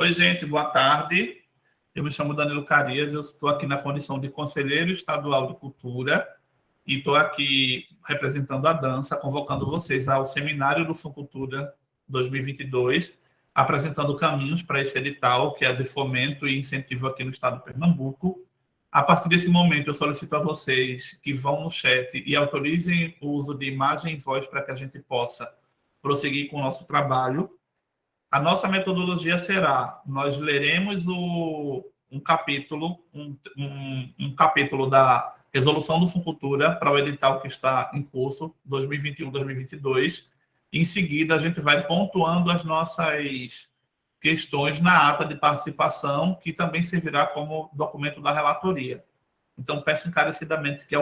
Oi, gente, boa tarde. Eu me chamo Danilo Carias, eu estou aqui na condição de conselheiro estadual de cultura e estou aqui representando a dança, convocando vocês ao seminário do Funcultura 2022, apresentando caminhos para esse edital, que é de fomento e incentivo aqui no estado de Pernambuco. A partir desse momento, eu solicito a vocês que vão no chat e autorizem o uso de imagem e voz para que a gente possa prosseguir com o nosso trabalho. A nossa metodologia será: nós leremos um capítulo, um capítulo da resolução do Funcultura para o edital que está em curso, 2021-2022. Em seguida, a gente vai pontuando as nossas questões na ata de participação, que também servirá como documento da relatoria. Então, peço encarecidamente que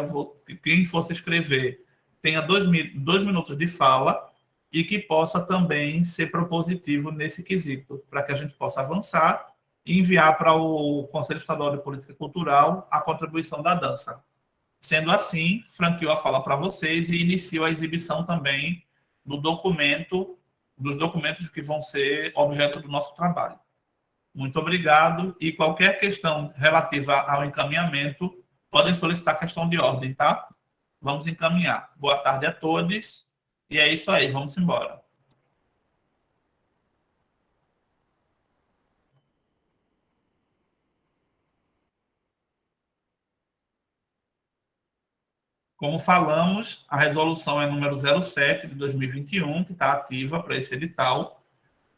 quem for se inscrever tenha 2 minutos de fala e que possa também ser propositivo nesse quesito, para que a gente possa avançar e enviar para o Conselho Estadual de Política Cultural a contribuição da dança. Sendo assim, franqueo a fala para vocês e inicio a exibição também dos documentos que vão ser objeto do nosso trabalho. Muito obrigado, e qualquer questão relativa ao encaminhamento, podem solicitar questão de ordem, tá? Vamos encaminhar. Boa tarde a todos. E é isso aí, vamos embora. Como falamos, a resolução é número 07 de 2021, que está ativa para esse edital.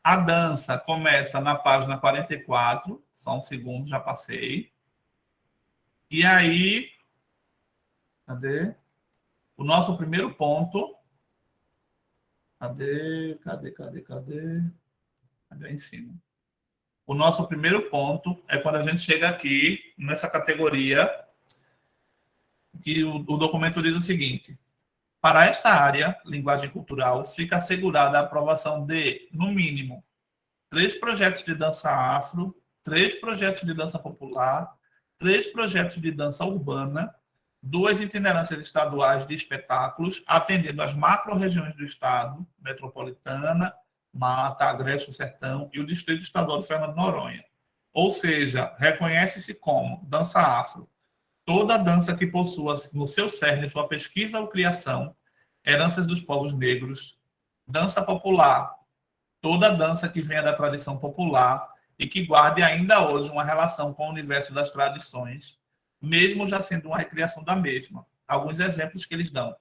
A dança começa na página 44, só um segundo, já passei. E aí, cadê? O nosso primeiro ponto. Cadê em cima? O nosso primeiro ponto é quando a gente chega aqui, nessa categoria, que o documento diz o seguinte: para esta área, linguagem cultural, fica assegurada a aprovação de, no mínimo, 3 projetos de dança afro, 3 projetos de dança popular, 3 projetos de dança urbana, 2 itinerâncias estaduais de espetáculos, atendendo às macro-regiões do estado, metropolitana, Mata, Agreste, Sertão e o Distrito Estadual de Fernando de Noronha. Ou seja, reconhece-se como dança afro toda dança que possua no seu cerne sua pesquisa ou criação, heranças dos povos negros; dança popular, toda dança que venha da tradição popular e que guarde ainda hoje uma relação com o universo das tradições, mesmo já sendo uma recriação da mesma. Alguns exemplos que eles dão: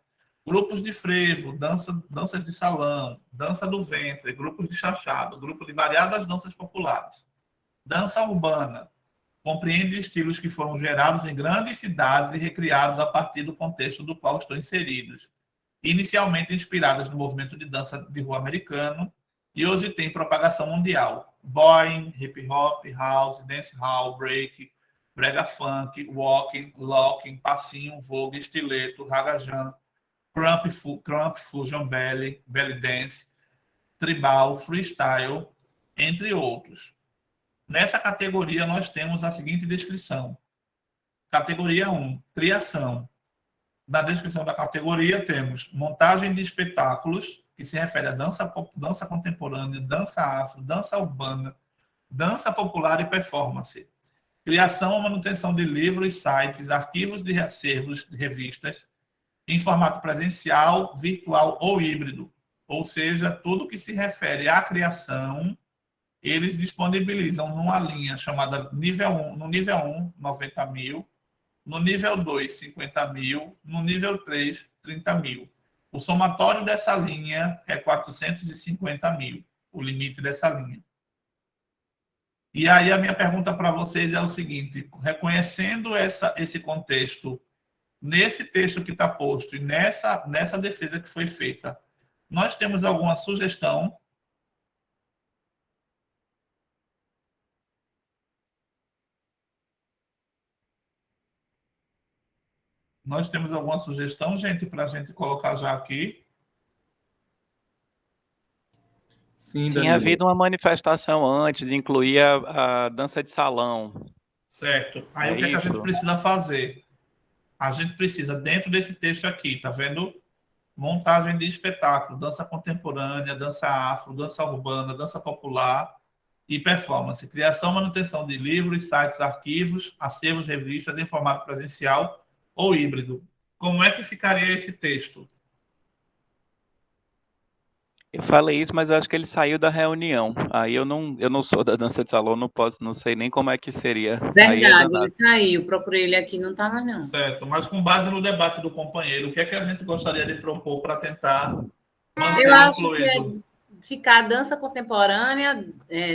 grupos de frevo, danças de salão, dança do ventre, grupos de chachado, grupo de variadas danças populares. Dança urbana compreende estilos que foram gerados em grandes cidades e recriados a partir do contexto do qual estão inseridos, inicialmente inspiradas no movimento de dança de rua americano, e hoje tem propagação mundial: boing, hip hop, house, dancehall, break, brega funk, walking, locking, passinho, vogue, estileto, ragajan, crump, fusion belly, belly dance, tribal, freestyle, entre outros. Nessa categoria, nós temos a seguinte descrição. Categoria 1, criação. Na descrição da categoria, temos montagem de espetáculos, que se refere a dança contemporânea, dança afro, dança urbana, dança popular e performance. Criação ou manutenção de livros, sites, arquivos de acervos de revistas, em formato presencial, virtual ou híbrido. Ou seja, tudo que se refere à criação, eles disponibilizam numa linha chamada nível 1, no nível 1, 90 mil, no nível 2, 50 mil, no nível 3, 30 mil. O somatório dessa linha é 450 mil, o limite dessa linha. E aí a minha pergunta para vocês é o seguinte: reconhecendo esse contexto, nesse texto que está posto e nessa defesa que foi feita, nós temos alguma sugestão? Nós temos alguma sugestão, gente, para a gente colocar já aqui? Sim, Tinha Danilo. havido uma manifestação antes de incluir a dança de salão. Certo. Aí o que é que a gente precisa fazer? A gente precisa, dentro desse texto aqui, tá vendo? Montagem de espetáculo, dança contemporânea, dança afro, dança urbana, dança popular e performance. Criação e manutenção de livros, sites, arquivos, acervos, revistas em formato presencial ou híbrido. Como é que ficaria esse texto? Eu falei isso, mas eu acho que ele saiu da reunião. Aí eu não sou da dança de salão, não posso, não sei nem como é que seria. Aí é Verdade, danado. ele saiu. Procurei ele aqui, não estava, não. Certo, mas com base no debate do companheiro, o que é que a gente gostaria de propor para tentar Eu manter acho que incluído? ficar dança contemporânea,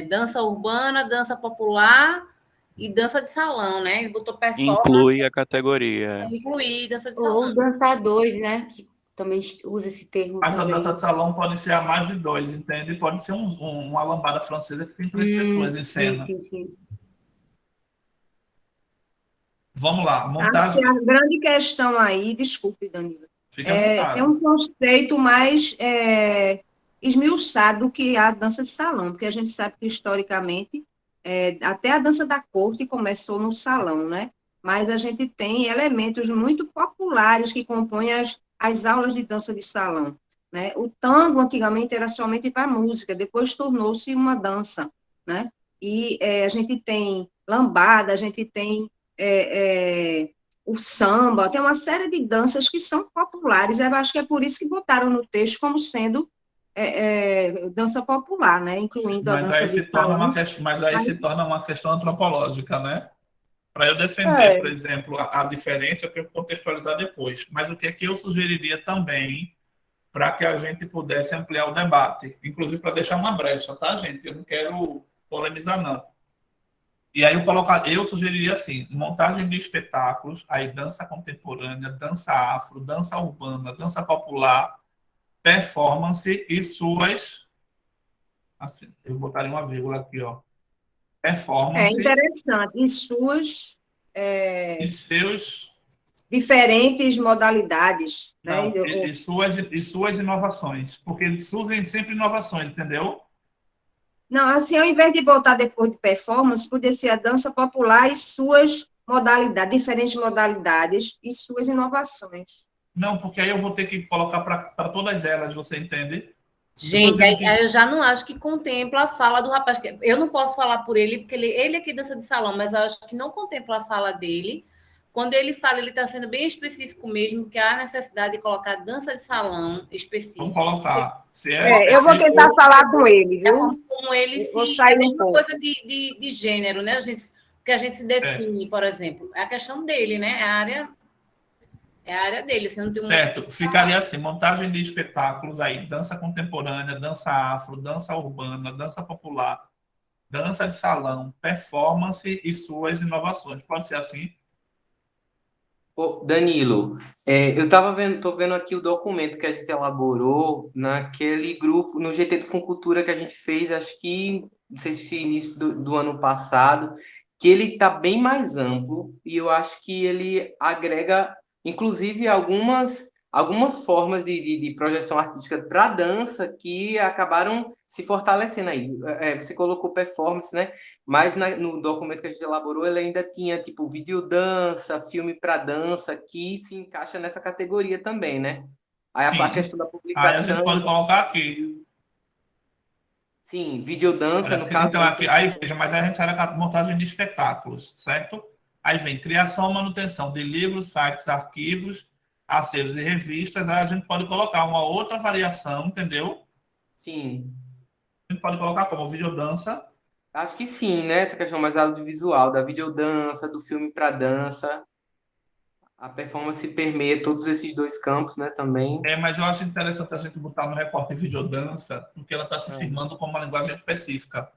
dança urbana, dança popular e dança de salão, né? Ele botou performance, Inclui a categoria. incluir dança de Ou salão. dançadores, né? Que também usa esse termo Mas a também. dança de salão pode ser a mais de 2, entende? Pode ser uma lambada francesa que tem 3 pessoas em cena. Sim. Vamos lá, Acho montagem. que a grande questão aí, desculpe, Danilo, Fica à vontade. tem um conceito mais esmiuçado do que a dança de salão, porque a gente sabe que, historicamente, até a dança da corte começou no salão, né? Mas a gente tem elementos muito populares que compõem as aulas de dança de salão, né? O tango, antigamente, era somente para música, depois tornou-se uma dança, né? E a gente tem lambada, a gente tem o samba, tem uma série de danças que são populares, eu acho que é por isso que botaram no texto como sendo dança popular, né? Incluindo a Mas dança aí de se torna salão. se torna uma questão antropológica, né? Para eu defender, É. por exemplo, a diferença, eu quero contextualizar depois. Mas o que é que eu sugeriria também para que a gente pudesse ampliar o debate? Inclusive para deixar uma brecha, tá, gente? Eu não quero polemizar, não. E aí eu sugeriria assim, montagem de espetáculos, aí dança contemporânea, dança afro, dança urbana, dança popular, performance e suas... Assim, eu botaria uma vírgula aqui, ó. É Performance interessante. E suas e seus... diferentes modalidades, né? Não, e suas inovações. Porque surgem sempre inovações, entendeu? Não, assim, ao invés de botar depois de performance, poderia ser a dança popular e suas modalidades, diferentes modalidades e suas inovações. Não, porque aí eu vou ter que colocar para todas elas, você entende? Gente, dizendo que- aí eu já não acho que contempla a fala do rapaz. Eu não posso falar por ele, porque ele aqui dança de salão, mas eu acho que não contempla a fala dele. Quando ele fala, ele está sendo bem específico mesmo, que há necessidade de colocar dança de salão específica. Vamos colocar. Se Eu vou tentar falar com ele, É a viu? forma como ele Eu vou se... sair É a mesma um pouco. coisa de gênero, né? Que a gente se define, por exemplo. É a questão dele, né? É a área dele. Você não tem Certo, ficaria assim, montagem de espetáculos aí, dança contemporânea, dança afro, dança urbana, dança popular, dança de salão, performance e suas inovações. Pode ser assim? Ô, Danilo, tô vendo aqui o documento que a gente elaborou naquele grupo, no GT do Funcultura que a gente fez, acho que, não sei se início do ano passado, que ele está bem mais amplo e eu acho que ele agrega, inclusive, algumas formas de projeção artística para dança que acabaram se fortalecendo aí. Você colocou performance, né? Mas no documento que a gente elaborou, ele ainda tinha, tipo, videodança, filme para dança, que se encaixa nessa categoria também, né? Aí Sim. a questão da Aí a publicação... gente pode colocar aqui. Sim, videodança, no caso... Então, aqui, aí veja, mas aí a gente sai da montagem de espetáculos, certo? Aí vem criação e manutenção de livros, sites, arquivos, acervos e revistas. Aí a gente pode colocar uma outra variação, entendeu? Sim, A gente pode colocar como videodança. acho que sim, né? Essa questão mais audiovisual, da videodança, do filme para dança. A performance permeia todos esses dois campos, né, também. Mas eu acho interessante a gente botar no recorte videodança, porque ela está se firmando como uma linguagem específica,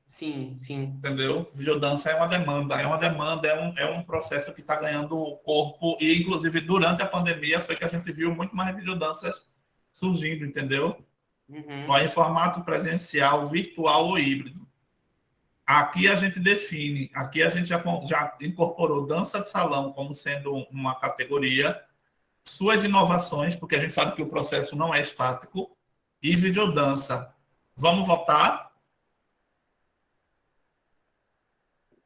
Sim. entendeu? Videodança é um processo que está ganhando corpo, e inclusive durante a pandemia foi que a gente viu muito mais videodanças surgindo, entendeu? Uhum. Em formato presencial, virtual ou híbrido. Aqui a gente define, aqui a gente já incorporou dança de salão como sendo uma categoria, suas inovações, porque a gente sabe que o processo não é estático, e videodança. Vamos votar?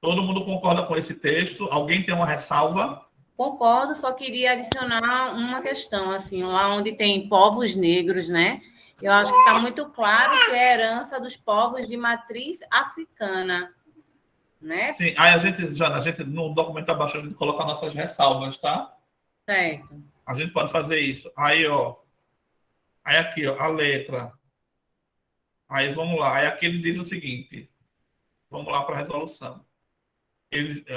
Todo mundo concorda com esse texto? Alguém tem uma ressalva? Concordo, só queria adicionar uma questão, assim, lá onde tem povos negros, né? Eu acho que está muito claro que é herança dos povos de matriz africana, né? Sim, aí Jana, a gente no documento abaixo a gente coloca nossas ressalvas, tá? Certo. A gente pode fazer isso. Aí, ó. Aí aqui, ó, a letra. Aí vamos lá. Aí aqui ele diz o seguinte. Vamos lá para a resolução.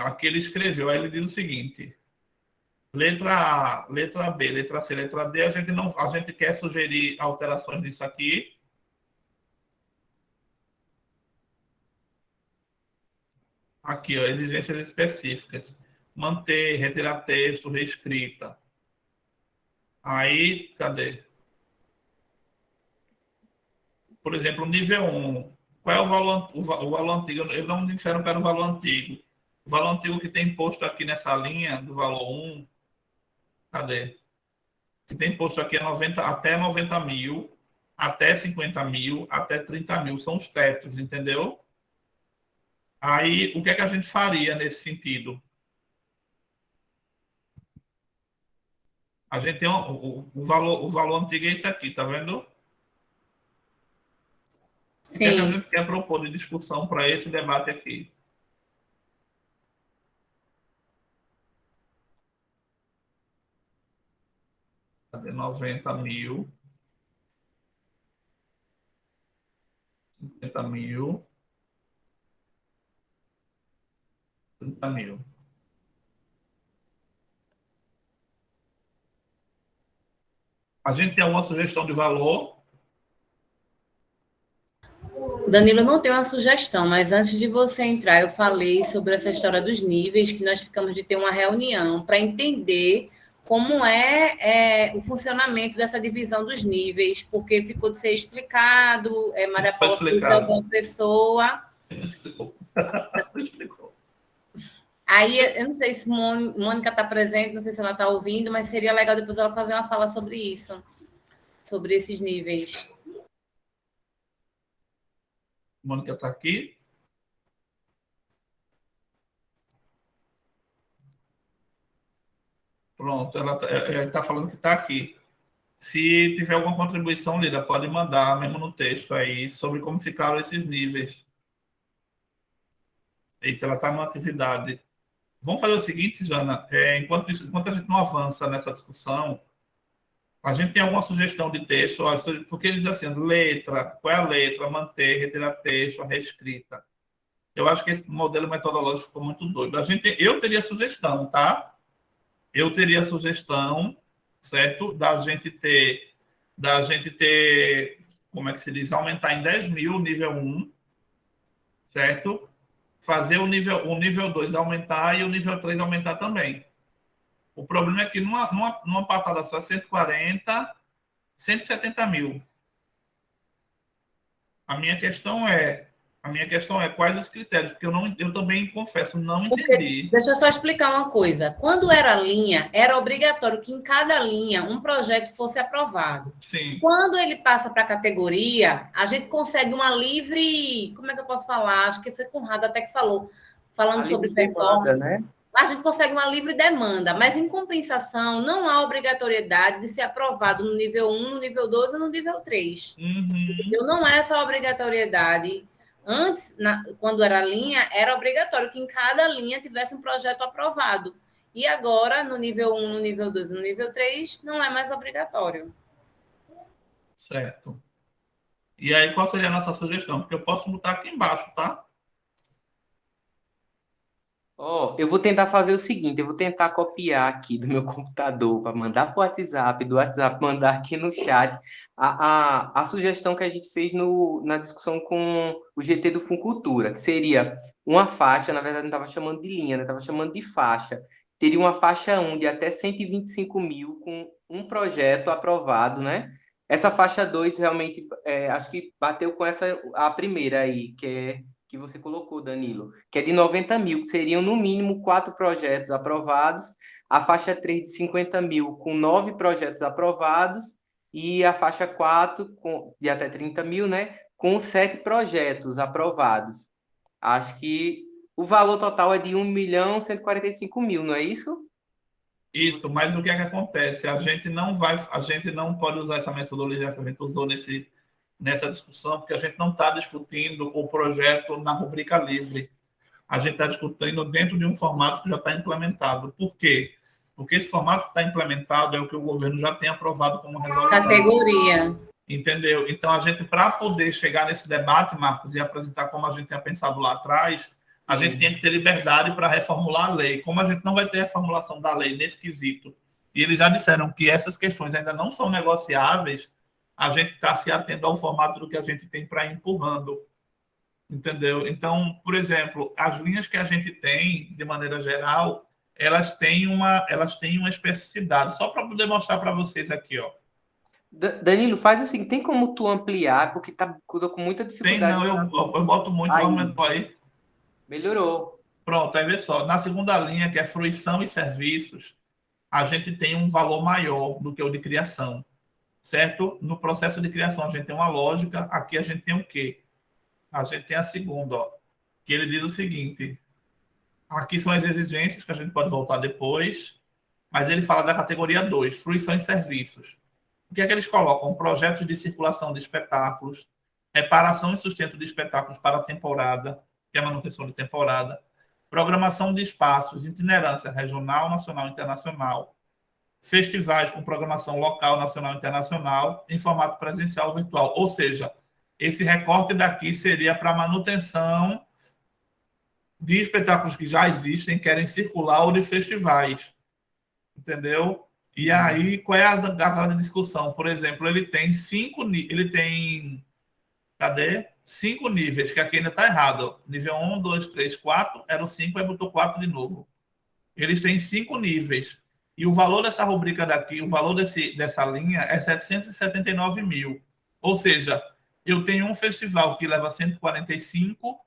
Aqui ele escreveu, aí ele diz o seguinte. Letra A, letra B, letra C, letra D, a gente quer sugerir alterações nisso aqui. Aqui, ó, exigências específicas. Manter, retirar texto, reescrita. Aí, cadê? Por exemplo, nível 1. Qual é o valor antigo? Eles não disseram que era o valor antigo. O valor antigo que tem posto aqui nessa linha do valor 1. Cadê? Que tem posto aqui é 90, até 90 mil, até 50 mil, até 30 mil. São os tetos, entendeu? Aí, o que é que a gente faria nesse sentido? A gente tem o valor antigo é esse aqui, tá vendo? O que é que a Sim. gente quer propor de discussão para esse debate aqui? Cadê 90 mil, 50 mil, 30 mil. A gente tem alguma sugestão de valor? Danilo, eu não tenho uma sugestão, mas antes de você entrar, eu falei sobre essa história dos níveis, que nós ficamos de ter uma reunião para entender como é o funcionamento dessa divisão dos níveis, porque ficou de ser explicado, Maria Foi Paula fez explicado. uma pessoa. Explicou. Explicou. Aí, eu não sei se Mônica está presente, não sei se ela está ouvindo, mas seria legal depois ela fazer uma fala sobre isso, sobre esses níveis. Mônica está aqui. Pronto, ela está falando que está aqui. Se tiver alguma contribuição, Lida, pode mandar mesmo no texto aí sobre como ficaram esses níveis. Eita, ela está numa atividade. Vamos fazer o seguinte, Jana, enquanto a gente não avança nessa discussão, a gente tem alguma sugestão de texto, ó, porque eles dizem assim, letra, qual é a letra, manter, retirar texto, a reescrita. Eu acho que esse modelo metodológico ficou muito doido. Eu teria sugestão, tá? Eu teria sugestão, certo? Da gente ter, como é que se diz? Aumentar em 10 mil o nível 1, certo? Fazer o nível 2 aumentar e o nível 3 aumentar também. O problema é que numa patada só 140, 170 mil. A minha questão é quais os critérios, porque eu também confesso, não entendi. Deixa eu só explicar uma coisa. Quando era linha, era obrigatório que em cada linha um projeto fosse aprovado. Sim. Quando ele passa para a categoria, a gente consegue uma livre... Como é que eu posso falar? Acho que foi Conrado até que falando sobre performance. Demanda, né? A gente consegue uma livre demanda, mas em compensação, não há obrigatoriedade de ser aprovado no nível 1, no nível 2 ou no nível 3. Uhum. Não é essa obrigatoriedade. Antes, quando era linha, era obrigatório que em cada linha tivesse um projeto aprovado. E agora, no nível 1, no nível 2 e no nível 3, não é mais obrigatório. Certo. E aí, qual seria a nossa sugestão? Porque eu posso botar aqui embaixo, tá? Ó, eu vou tentar fazer o seguinte, eu vou tentar copiar aqui do meu computador para mandar para o WhatsApp, do WhatsApp mandar aqui no chat a sugestão que a gente fez na discussão com o GT do Funcultura, que seria uma faixa, na verdade não estava chamando de linha, né? Estava chamando de faixa. Teria uma faixa 1 de até 125 mil com um projeto aprovado, né? Essa faixa 2 realmente, acho que bateu com a primeira aí, que você colocou, Danilo, que é de 90 mil, que seriam no mínimo 4 projetos aprovados, a faixa 3 de 50 mil com 9 projetos aprovados, e a faixa 4 de até 30 mil, né, com 7 projetos aprovados. Acho que o valor total é de 1.145.000, não é isso? Isso, mas o que é que acontece? A gente não pode usar essa metodologia que a gente usou nessa discussão, porque a gente não está discutindo o projeto na rubrica livre. A gente está discutindo dentro de um formato que já está implementado. Por quê? Porque esse formato que está implementado é o que o governo já tem aprovado como resolução. Categoria. Entendeu? Então, a gente, para poder chegar nesse debate, Marcos, e apresentar como a gente tinha pensado lá atrás, a gente tem que ter liberdade para reformular a lei. Como a gente não vai ter reformulação da lei nesse quesito, e eles já disseram que essas questões ainda não são negociáveis, a gente está se atendo ao formato do que a gente tem para ir empurrando. Entendeu? Então, por exemplo, as linhas que a gente tem, de maneira geral, elas têm uma especificidade. Só para poder mostrar para vocês aqui, ó. Danilo, faz o seguinte, tem como tu ampliar, porque eu tô com muita Tem, dificuldade. não, eu boto muito, Aí. aumentou aí. Melhorou. Pronto, aí vê só. Na segunda linha, que é fruição e serviços, a gente tem um valor maior do que o de criação, certo? No processo de criação, a gente tem uma lógica, aqui a gente tem o quê? A gente tem a segunda, ó, que ele diz o seguinte, aqui são as exigências, que a gente pode voltar depois, mas ele fala da categoria 2, fruição e serviços. O que é que eles colocam? Projetos de circulação de espetáculos, reparação e sustento de espetáculos para a temporada, que é a manutenção de temporada, programação de espaços, itinerância regional, nacional e internacional, festivais com programação local, nacional e internacional, em formato presencial ou virtual. Ou seja, esse recorte daqui seria para manutenção de espetáculos que já existem, querem circular, ou de festivais. Entendeu? E aí, qual é a grande discussão? Por exemplo, ele tem 5 níveis, que aqui ainda está errado. Nível 1, 2, 3, 4, era o 5, aí botou 4 de novo. Eles têm 5 níveis. E o valor dessa rubrica daqui, o valor dessa linha é 779 mil. Ou seja, eu tenho um festival que leva 145,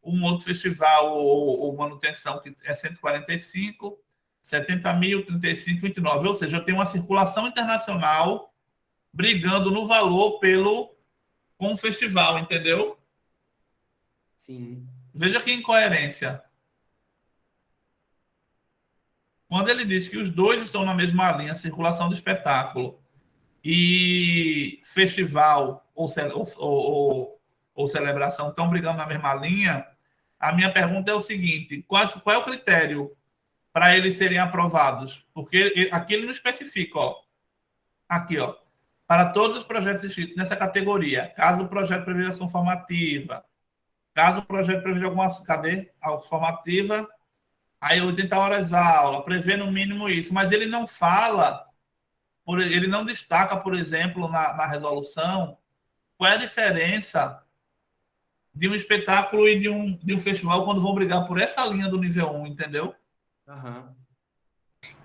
um outro festival ou manutenção que é 145, 70 mil, 35, 29. Ou seja, eu tenho uma circulação internacional brigando no valor com o festival, entendeu? Sim. Veja que incoerência. Quando ele diz que os dois estão na mesma linha, circulação de espetáculo e festival ou celebração estão brigando na mesma linha, a minha pergunta é o seguinte, qual é o critério para eles serem aprovados? Porque aqui ele não especifica, ó. Aqui, ó. Para todos os projetos inscritos nessa categoria, caso o projeto preveja ação formativa, caso o projeto preveja alguma... Cadê? A formativa, aí 80 horas aula, prevê no mínimo isso, mas ele não fala, ele não destaca, por exemplo, na resolução, qual é a diferença de um espetáculo e de um festival quando vão brigar por essa linha do nível 1, entendeu? Aham.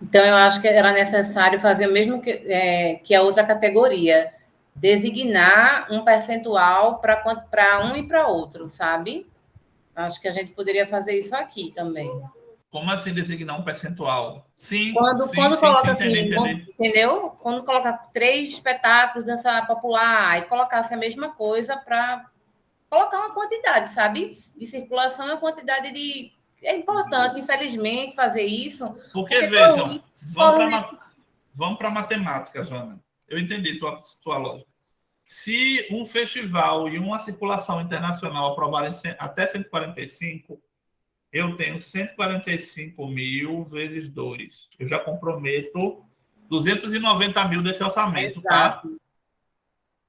Então, eu acho que era necessário fazer o mesmo que a outra categoria, designar um percentual para um e para outro, sabe? Acho que a gente poderia fazer isso aqui também. Como assim designar um percentual? Sim, Quando sim, coloca sim, assim, entendi. entendeu? Quando coloca 3 espetáculos dança popular, e colocasse a mesma coisa para colocar uma quantidade, sabe? De circulação e uma quantidade de... É importante, infelizmente, fazer isso. Porque vejam, vamos para a matemática, Jana. Eu entendi tua lógica. Se um festival e uma circulação internacional aprovarem até 145, eu tenho 145 mil vezes 2. Eu já comprometo 290 mil desse orçamento, tá?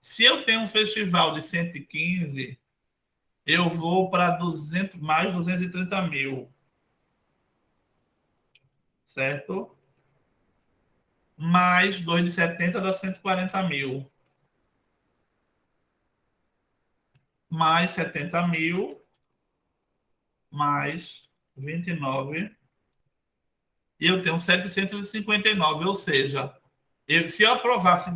Se eu tenho um festival de 115, eu vou para mais 230 mil. Certo? Mais 2 de 70 dá 140 mil. Mais 70 mil. Mais 29. E eu tenho 759. Ou seja, se eu aprovasse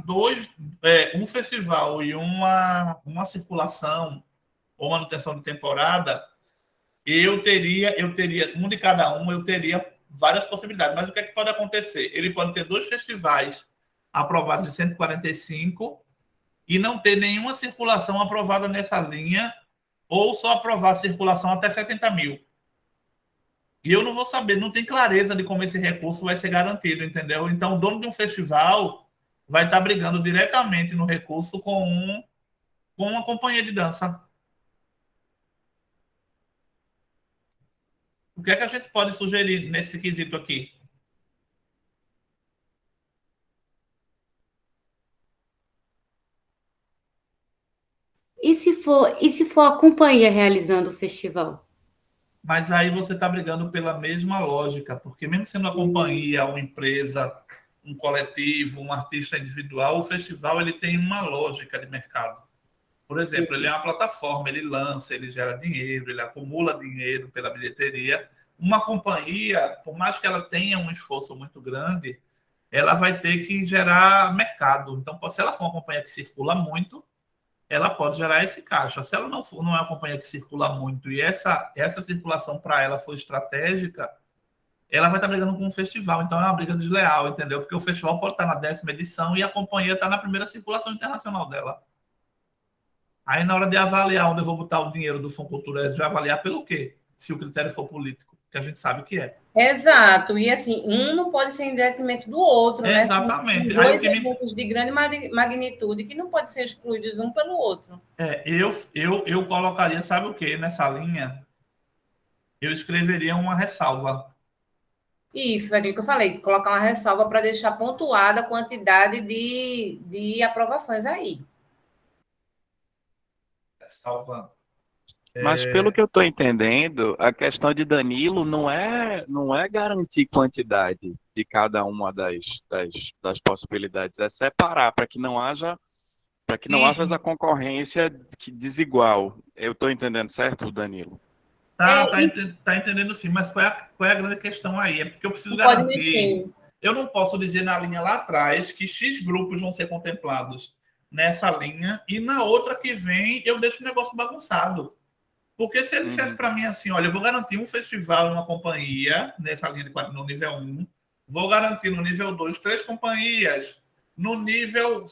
um festival e uma circulação ou manutenção de temporada, eu teria um de cada um, eu teria várias possibilidades. Mas o que é que pode acontecer? Ele pode ter 2 festivais aprovados de 145 e não ter nenhuma circulação aprovada nessa linha, ou só aprovar a circulação até 70 mil. E eu não vou saber, não tem clareza de como esse recurso vai ser garantido, entendeu? Então, o dono de um festival vai estar brigando diretamente no recurso com uma companhia de dança. O que é que a gente pode sugerir nesse quesito aqui? E se for a companhia realizando o festival? Mas aí você está brigando pela mesma lógica, porque mesmo sendo uma companhia, uma empresa, um coletivo, um artista individual, o festival ele tem uma lógica de mercado. Por exemplo, ele é uma plataforma, ele lança, ele gera dinheiro, ele acumula dinheiro pela bilheteria. Uma companhia, por mais que ela tenha um esforço muito grande, ela vai ter que gerar mercado. Então, se ela for uma companhia que circula muito, ela pode gerar esse caixa. Se ela não é uma companhia que circula muito e essa circulação para ela for estratégica, ela vai estar brigando com um festival. Então, é uma briga desleal, entendeu? Porque o festival pode estar na 10ª edição e a companhia está na primeira circulação internacional dela. Aí, na hora de avaliar onde eu vou botar o dinheiro do Fundo Cultura, vai avaliar pelo quê? Se o critério for político, que a gente sabe que é. Exato, e assim, um não pode ser em detrimento do outro, né? Exatamente. São dois eventos de grande magnitude que não podem ser excluídos um pelo outro. Eu colocaria, sabe o quê? Nessa linha, eu escreveria uma ressalva. Isso, foi aquilo que eu falei, colocar uma ressalva para deixar pontuada a quantidade de aprovações aí. Ressalva. Mas pelo que eu estou entendendo, a questão de Danilo não é garantir quantidade de cada uma das possibilidades, é separar para que não haja essa concorrência desigual. Eu estou entendendo certo, Danilo? Tá entendendo sim, mas qual é a grande questão aí? É porque eu preciso Pode garantir. mexer. Eu não posso dizer na linha lá atrás que X grupos vão ser contemplados nessa linha e na outra que vem eu deixo o negócio bagunçado. Porque se ele dissesse para mim assim, olha, eu vou garantir um festival e uma companhia nessa linha no nível 1, vou garantir no nível 2 3 companhias, no nível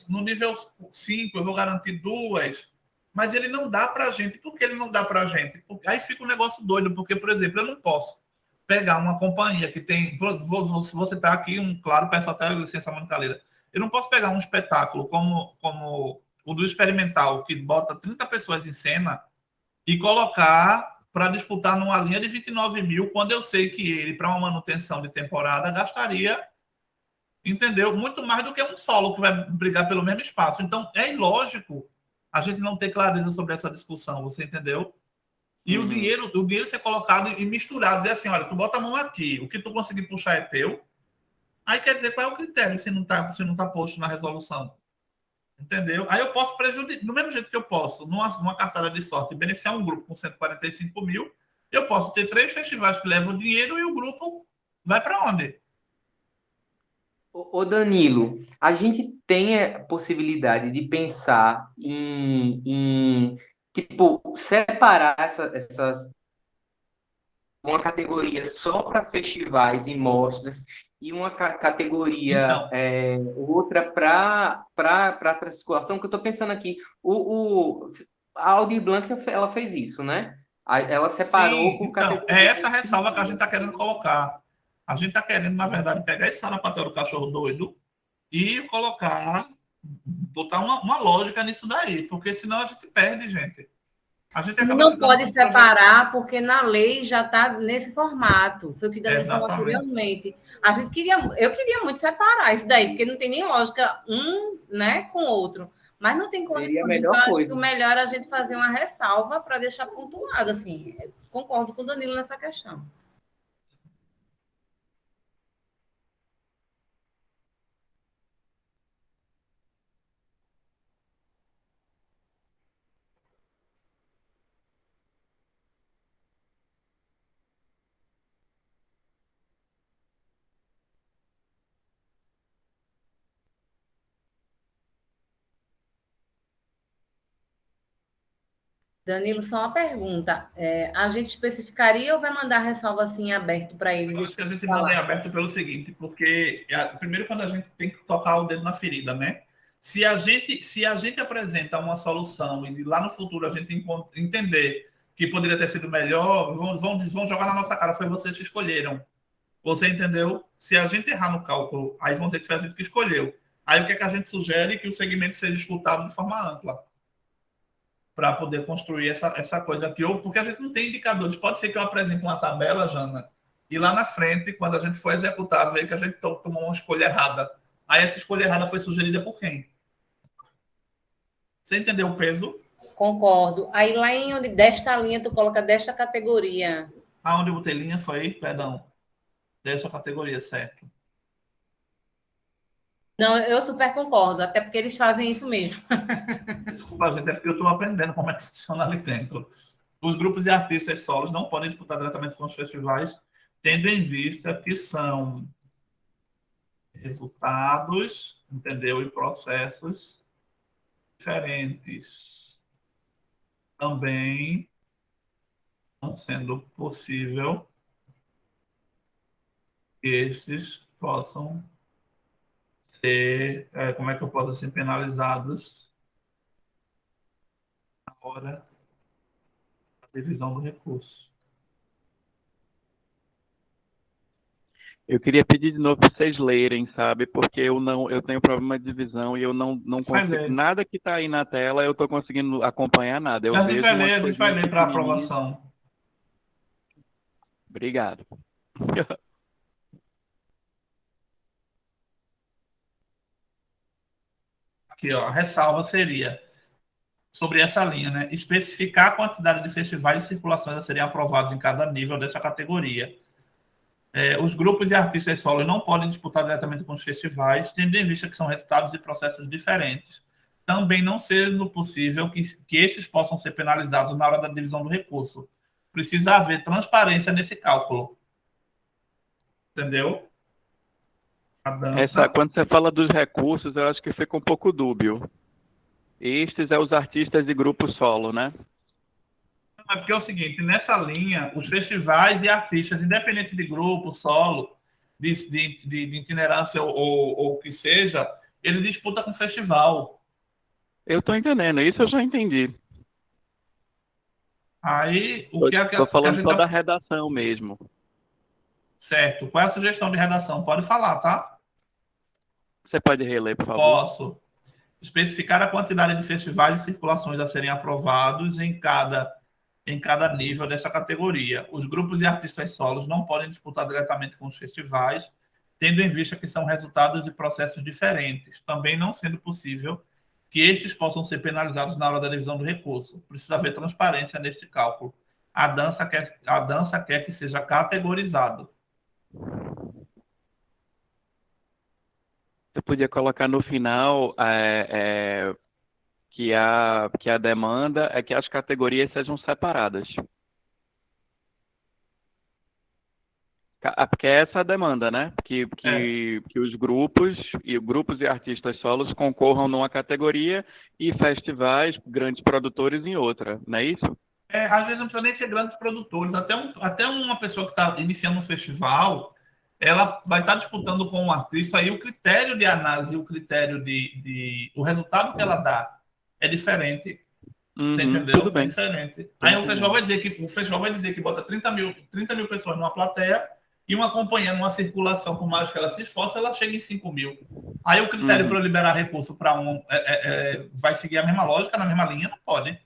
5 eu vou garantir 2, mas ele não dá para a gente. Por que ele não dá para a gente? Porque aí fica um negócio doido, porque, por exemplo, eu não posso pegar uma companhia que tem... Vou citar aqui claro, peço até a licença Monicaleira. Eu não posso pegar um espetáculo como o do Experimental, que bota 30 pessoas em cena, e colocar para disputar numa linha de 29 mil, quando eu sei que ele, para uma manutenção de temporada, gastaria, entendeu? Muito mais do que um solo que vai brigar pelo mesmo espaço. Então, é ilógico a gente não ter clareza sobre essa discussão, você entendeu? E o dinheiro ser colocado e misturado, dizer assim, olha, tu bota a mão aqui, o que tu conseguir puxar é teu. Aí quer dizer, qual é o critério se não tá posto na resolução? Entendeu? Aí eu posso prejudicar, do mesmo jeito que eu posso, numa cartada de sorte, beneficiar um grupo com 145 mil, eu posso ter 3 festivais que levam dinheiro e o grupo vai para onde? Ô Danilo, a gente tem a possibilidade de pensar em tipo, separar uma categoria só para festivais e mostras e uma categoria outra para circulação, que eu estou pensando aqui. A Aldir Blanc, ela fez isso, né? Ela separou por categoria. É essa ressalva que a gente está querendo colocar. A gente está querendo, na verdade, pegar esse sarapatel do cachorro doido e botar uma lógica nisso daí, porque senão a gente perde, gente. A gente não pode separar, porque na lei já está nesse formato. Foi o que Daniel falou anteriormente. Eu queria muito separar isso daí, porque não tem nem lógica né, com o outro. Mas não tem condição. Então, acho que o melhor é a gente fazer uma ressalva para deixar pontuado. Assim, concordo com o Danilo nessa questão. Danilo, só uma pergunta. A gente especificaria ou vai mandar ressalva assim aberto para eles? Eu acho que a gente manda em aberto pelo seguinte, porque primeiro quando a gente tem que tocar o dedo na ferida, né? Se a gente apresenta uma solução e lá no futuro a gente entender que poderia ter sido melhor, vão jogar na nossa cara, foi vocês que escolheram. Você entendeu? Se a gente errar no cálculo, aí vão dizer que foi a gente que escolheu. Aí o que é que a gente sugere? Que o segmento seja escutado de forma ampla, para poder construir essa coisa aqui. Porque a gente não tem indicadores. Pode ser que eu apresente uma tabela, Jana, e lá na frente, quando a gente for executar, ver que a gente tomou uma escolha errada. Aí essa escolha errada foi sugerida por quem? Você entendeu o peso? Concordo. Aí lá em onde desta linha, tu coloca desta categoria. Aonde eu botei linha foi, perdão, dessa categoria, certo. Não, eu super concordo, até porque eles fazem isso mesmo. Desculpa, gente, é porque eu estou aprendendo como é que funciona ali dentro. Os grupos de artistas solos não podem disputar diretamente com os festivais, tendo em vista que são resultados, entendeu? E processos diferentes. Também não sendo possível que estes possam ser, como é que eu posso ser penalizados na hora da divisão do recurso. Eu queria pedir de novo para vocês lerem, sabe? Porque eu tenho problema de visão e eu não Vai consigo. ler. Nada que está aí na tela eu estou conseguindo acompanhar nada. Eu A gente vejo vai umas ler, a gente vai coisinhas ler para pequenininhas. aprovação. Obrigado. Aqui, ó, a ressalva seria sobre essa linha, né? Especificar a quantidade de festivais e circulações a serem aprovados em cada nível dessa categoria. Os grupos e artistas solos não podem disputar diretamente com os festivais, tendo em vista que são resultados de processos diferentes. Também não sendo possível que estes possam ser penalizados na hora da divisão do recurso. Precisa haver transparência nesse cálculo. Entendeu? A dança... Quando você fala dos recursos, eu acho que fica um pouco dúbio. Estes é os artistas e grupos solo, né? É porque é o seguinte, nessa linha, os festivais e artistas, independente de grupo, solo, de itinerância ou o que seja, ele disputa com o festival. Eu estou entendendo, isso eu já entendi. Aí, o que Estou a falando gente só da redação mesmo. Certo. Qual é a sugestão de redação? Pode falar, tá? Você pode reler, por favor? Posso. Especificar a quantidade de festivais e circulações a serem aprovados em cada nível dessa categoria. Os grupos e artistas solos não podem disputar diretamente com os festivais, tendo em vista que são resultados de processos diferentes, também não sendo possível que estes possam ser penalizados na hora da divisão do recurso. Precisa haver transparência neste cálculo. A dança quer que seja categorizado. Você podia colocar no final que a demanda é que as categorias sejam separadas. Porque é essa a demanda, né? Que os grupos e artistas solos concorram numa categoria e festivais, grandes produtores em outra, não é isso? Às vezes não precisa nem ser grandes produtores. Até uma pessoa que está iniciando um festival, ela vai estar disputando com um artista, e o critério de análise, o critério o resultado que ela dá é diferente. Você entendeu? Tudo bem. É diferente. Aí o festival vai dizer que bota 30 mil pessoas numa plateia e uma companhia numa circulação, por mais que ela se esforce, ela chega em 5 mil. Aí o critério para eu liberar recurso para vai seguir a mesma lógica, na mesma linha? Não pode.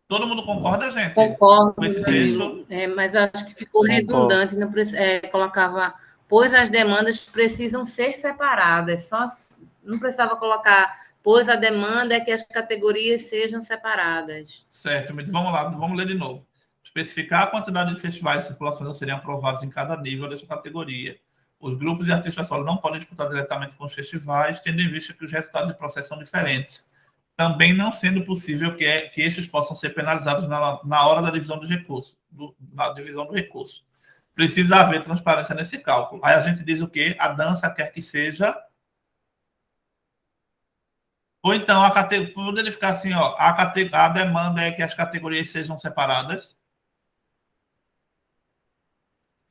Todo mundo concorda, gente? Concordo, Com esse Danilo. texto? Mas acho que ficou redundante. Não colocava, pois as demandas precisam ser separadas. Não precisava colocar, pois a demanda é que as categorias sejam separadas. Certo, vamos lá, vamos ler de novo. Especificar a quantidade de festivais e circulações a serem aprovados em cada nível dessa categoria. Os grupos e artistas solos não podem disputar diretamente com os festivais, tendo em vista que os resultados do processo são diferentes. Também não sendo possível que estes possam ser penalizados na hora da divisão dos recursos, na divisão do recurso. Precisa haver transparência nesse cálculo. Aí a gente diz o quê? A dança quer que seja... Ou então, poderia ficar assim, ó, a demanda é que as categorias sejam separadas.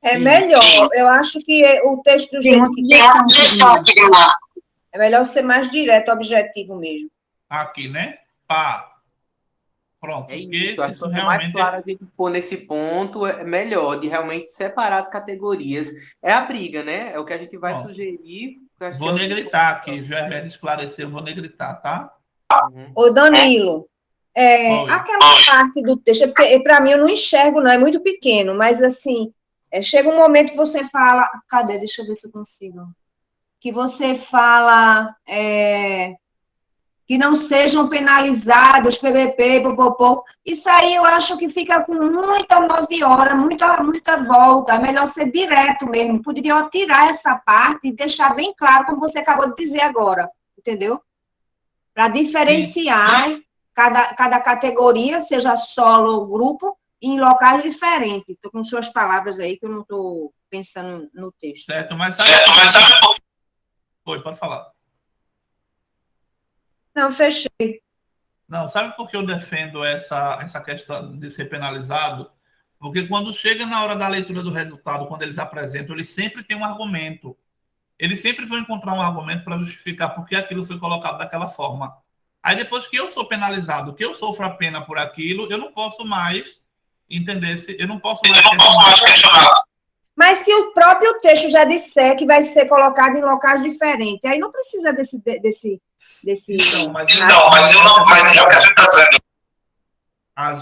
É melhor. Eu acho que o texto do jeito que é melhor ser mais direto, objetivo mesmo. Aqui, né? Pá. Pronto, É porque isso, acho que isso quanto mais realmente claro a gente for nesse ponto, é melhor, de realmente separar as categorias. É a briga, né? É o que a gente vai pronto. sugerir, que eu acho que Vou é o que negritar aqui, viu? Ao invés de esclarecer, eu vou negritar, tá? Uhum. Ô, Danilo, Oi. aquela parte do texto, é porque para mim eu não enxergo, não, é muito pequeno, mas assim, chega um momento que você fala, cadê? Deixa eu ver se eu consigo. Que você fala que não sejam penalizados, PPP, popopô. Isso aí eu acho que fica com muita 9 horas, muita volta. É melhor ser direto mesmo. Poderiam tirar essa parte e deixar bem claro, como você acabou de dizer agora, entendeu? Para Sim. diferenciar cada categoria, seja solo ou grupo, em locais diferentes. Estou com suas palavras aí, que eu não estou pensando no texto. Certo, mas sabe por quê? Oi, pode falar. Não, fechei. Não, sabe por que eu defendo essa questão de ser penalizado? Porque quando chega na hora da leitura do resultado, quando eles apresentam, eles sempre têm um argumento. Eles sempre vão encontrar um argumento para justificar por que aquilo foi colocado daquela forma. Aí depois que eu sou penalizado, que eu sofro a pena por aquilo, eu não posso mais entender se eu não posso mais questionar. Mas se o próprio texto já disser que vai ser colocado em locais diferentes, aí não precisa desse Então, mas é o que a gente está dizendo. A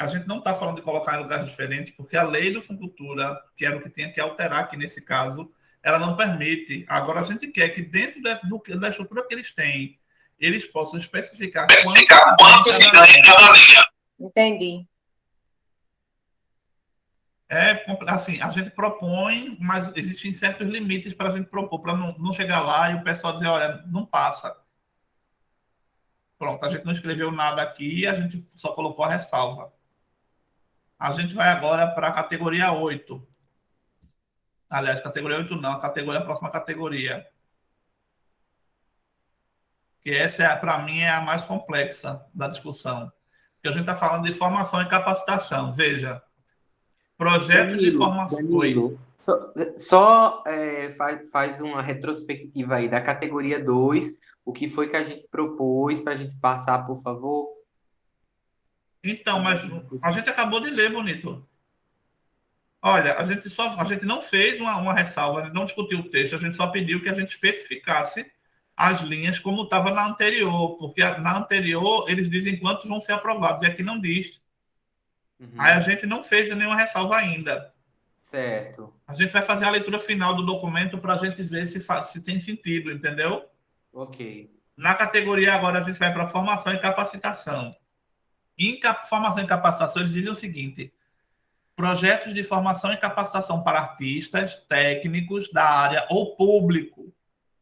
gente não está falando de colocar em lugares diferentes, porque a lei do Funcultura, que era o que tinha que alterar aqui nesse caso, ela não permite. Agora, a gente quer que dentro da estrutura que eles têm, eles possam especificar quanto se ganha em cada linha. Entendi. Assim, a gente propõe, mas existem certos limites para a gente propor, para não chegar lá e o pessoal dizer, olha, não passa. Pronto, a gente não escreveu nada aqui, a gente só colocou a ressalva. A gente vai agora para a categoria 8. Aliás, categoria 8 não, a próxima categoria. Que essa, para mim, é a mais complexa da discussão. Porque a gente está falando de formação e capacitação. Veja, projetos de formação. Danilo, só faz uma retrospectiva aí da categoria 2, o que foi que a gente propôs para a gente passar, por favor? Então, mas a gente acabou de ler, Bonito. Olha, a gente não fez uma ressalva, a gente não discutiu o texto, a gente só pediu que a gente especificasse as linhas como estava na anterior, porque na anterior eles dizem quantos vão ser aprovados, e aqui não diz. Uhum. Aí a gente não fez nenhuma ressalva ainda. Certo. A gente vai fazer a leitura final do documento para a gente ver se tem sentido, entendeu? Ok. Na categoria agora a gente vai para formação e capacitação. Em formação e capacitação eles dizem o seguinte: projetos de formação e capacitação para artistas, técnicos da área ou público,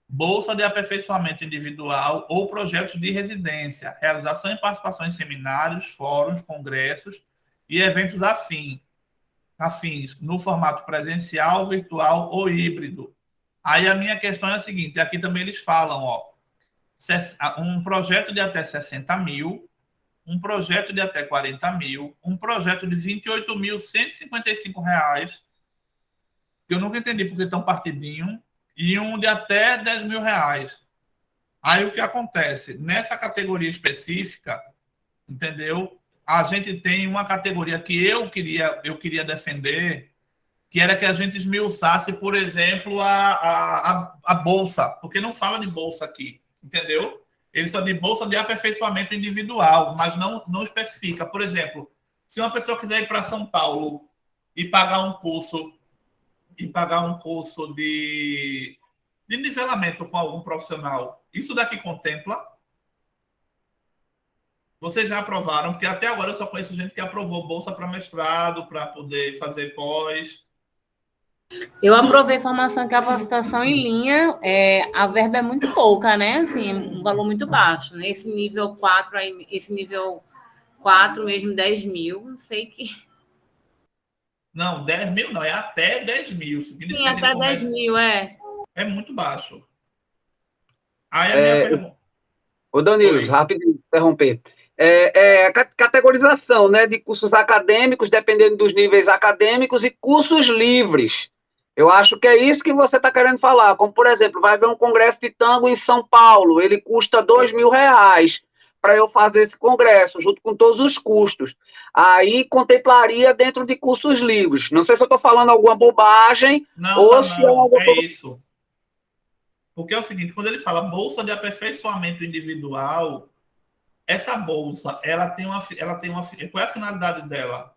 bolsa de aperfeiçoamento individual ou projetos de residência, realização e participação em seminários, fóruns, congressos e eventos afins, no formato presencial, virtual ou híbrido. Aí a minha questão é a seguinte, aqui também eles falam, um projeto de até 60 mil, um projeto de até 40 mil, um projeto de R$28.155, que eu nunca entendi porque tão partidinho, e um de até R$10.000. Aí o que acontece? Nessa categoria específica, entendeu? A gente tem uma categoria que eu queria defender, que era que a gente esmiuçasse, por exemplo, a bolsa, porque não fala de bolsa aqui, entendeu? Ele só de bolsa de aperfeiçoamento individual, mas não especifica. Por exemplo, se uma pessoa quiser ir para São Paulo e pagar um curso de nivelamento com algum profissional, isso daqui contempla? Vocês já aprovaram? Porque até agora eu só conheço gente que aprovou bolsa para mestrado, para poder fazer pós. Eu aprovei formação e capacitação em linha, a verba é muito pouca, né? Assim, é um valor muito baixo, né? Esse nível 4 mesmo, 10 mil, não sei que... Não, 10 mil não, é até 10 mil. Sim, até 10 mil, É muito baixo. Aí a minha pergunta... Ô, Danilo, Oi. rapidinho, interromper. Categorização, né, de cursos acadêmicos, dependendo dos níveis acadêmicos, e cursos livres. Eu acho que é isso que você está querendo falar. Como, por exemplo, vai haver um congresso de tango em São Paulo, ele custa R$2.000. para eu fazer esse congresso, junto com todos os custos. Aí contemplaria dentro de cursos livres. Não sei se eu estou falando alguma bobagem Não, ou tá se não, é é isso. Porque é o seguinte, quando ele fala bolsa de aperfeiçoamento individual, essa bolsa, qual é a finalidade dela?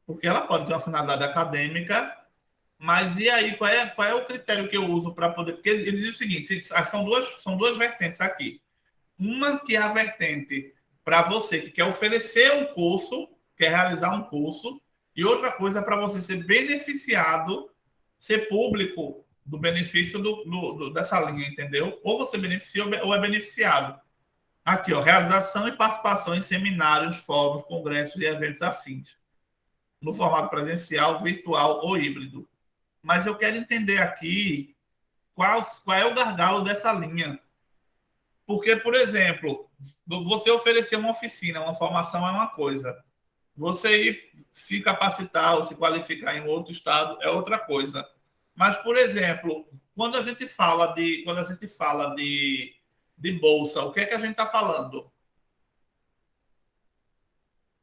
Porque ela pode ter uma finalidade acadêmica, mas e aí, qual é o critério que eu uso para poder... Porque ele diz o seguinte, são duas vertentes aqui. Uma que é a vertente para você que quer oferecer um curso, quer realizar um curso, e outra coisa para você ser beneficiado, ser público do benefício dessa linha, entendeu? Ou você beneficia ou é beneficiado. Aqui, ó, realização e participação em seminários, fóruns, congressos e eventos afins, no formato presencial, virtual ou híbrido. Mas eu quero entender aqui qual é o gargalo dessa linha. Porque, por exemplo, você oferecer uma oficina, uma formação é uma coisa. Você ir se capacitar ou se qualificar em outro estado é outra coisa. Mas, por exemplo, quando a gente fala de bolsa, o que é que a gente está falando?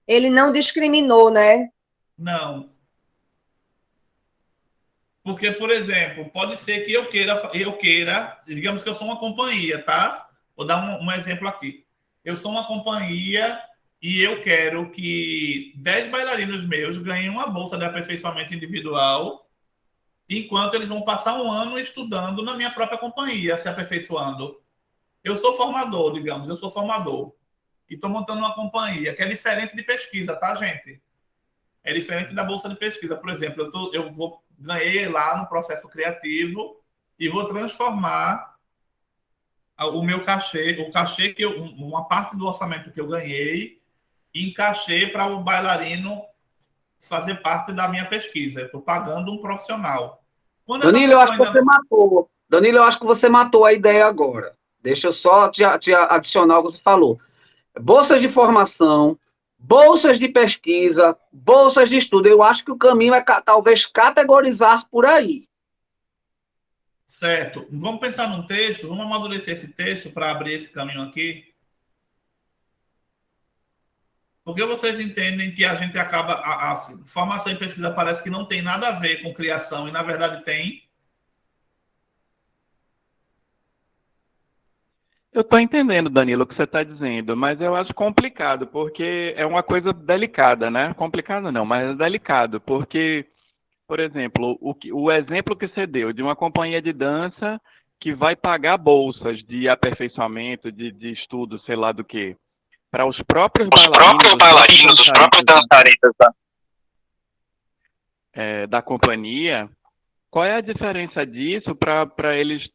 Ele não discriminou, né? Não. Porque, por exemplo, pode ser que eu queira, digamos que eu sou uma companhia, tá? Vou dar um exemplo aqui. Eu sou uma companhia e eu quero que 10 bailarinos meus ganhem uma bolsa de aperfeiçoamento individual, enquanto eles vão passar um ano estudando na minha própria companhia, se aperfeiçoando. Eu sou formador, digamos, eu sou formador. E estou montando uma companhia, que é diferente de pesquisa, tá, gente? É diferente da bolsa de pesquisa. Por exemplo, ganhei lá no processo criativo e vou transformar o meu cachê, uma parte do orçamento que eu ganhei, em cachê para o bailarino fazer parte da minha pesquisa. Eu estou pagando um profissional. Danilo, eu acho que você matou. Danilo, eu acho que você matou a ideia agora. Deixa eu só te adicionar o que você falou. Bolsas de formação, bolsas de pesquisa, bolsas de estudo. Eu acho que o caminho é talvez categorizar por aí. Certo. Vamos pensar num texto, vamos amadurecer esse texto para abrir esse caminho aqui. Porque vocês entendem que a gente acaba... Assim, formação e pesquisa parece que não tem nada a ver com criação, e na verdade tem. Eu estou entendendo, Danilo, o que você está dizendo, mas eu acho complicado, porque é uma coisa delicada, né? Complicado não, mas é delicado, porque, por exemplo, o exemplo que você deu de uma companhia de dança que vai pagar bolsas de aperfeiçoamento, de estudo, sei lá do que, para os próprios bailarinos, os próprios dançarinos da companhia, qual é a diferença disso para eles,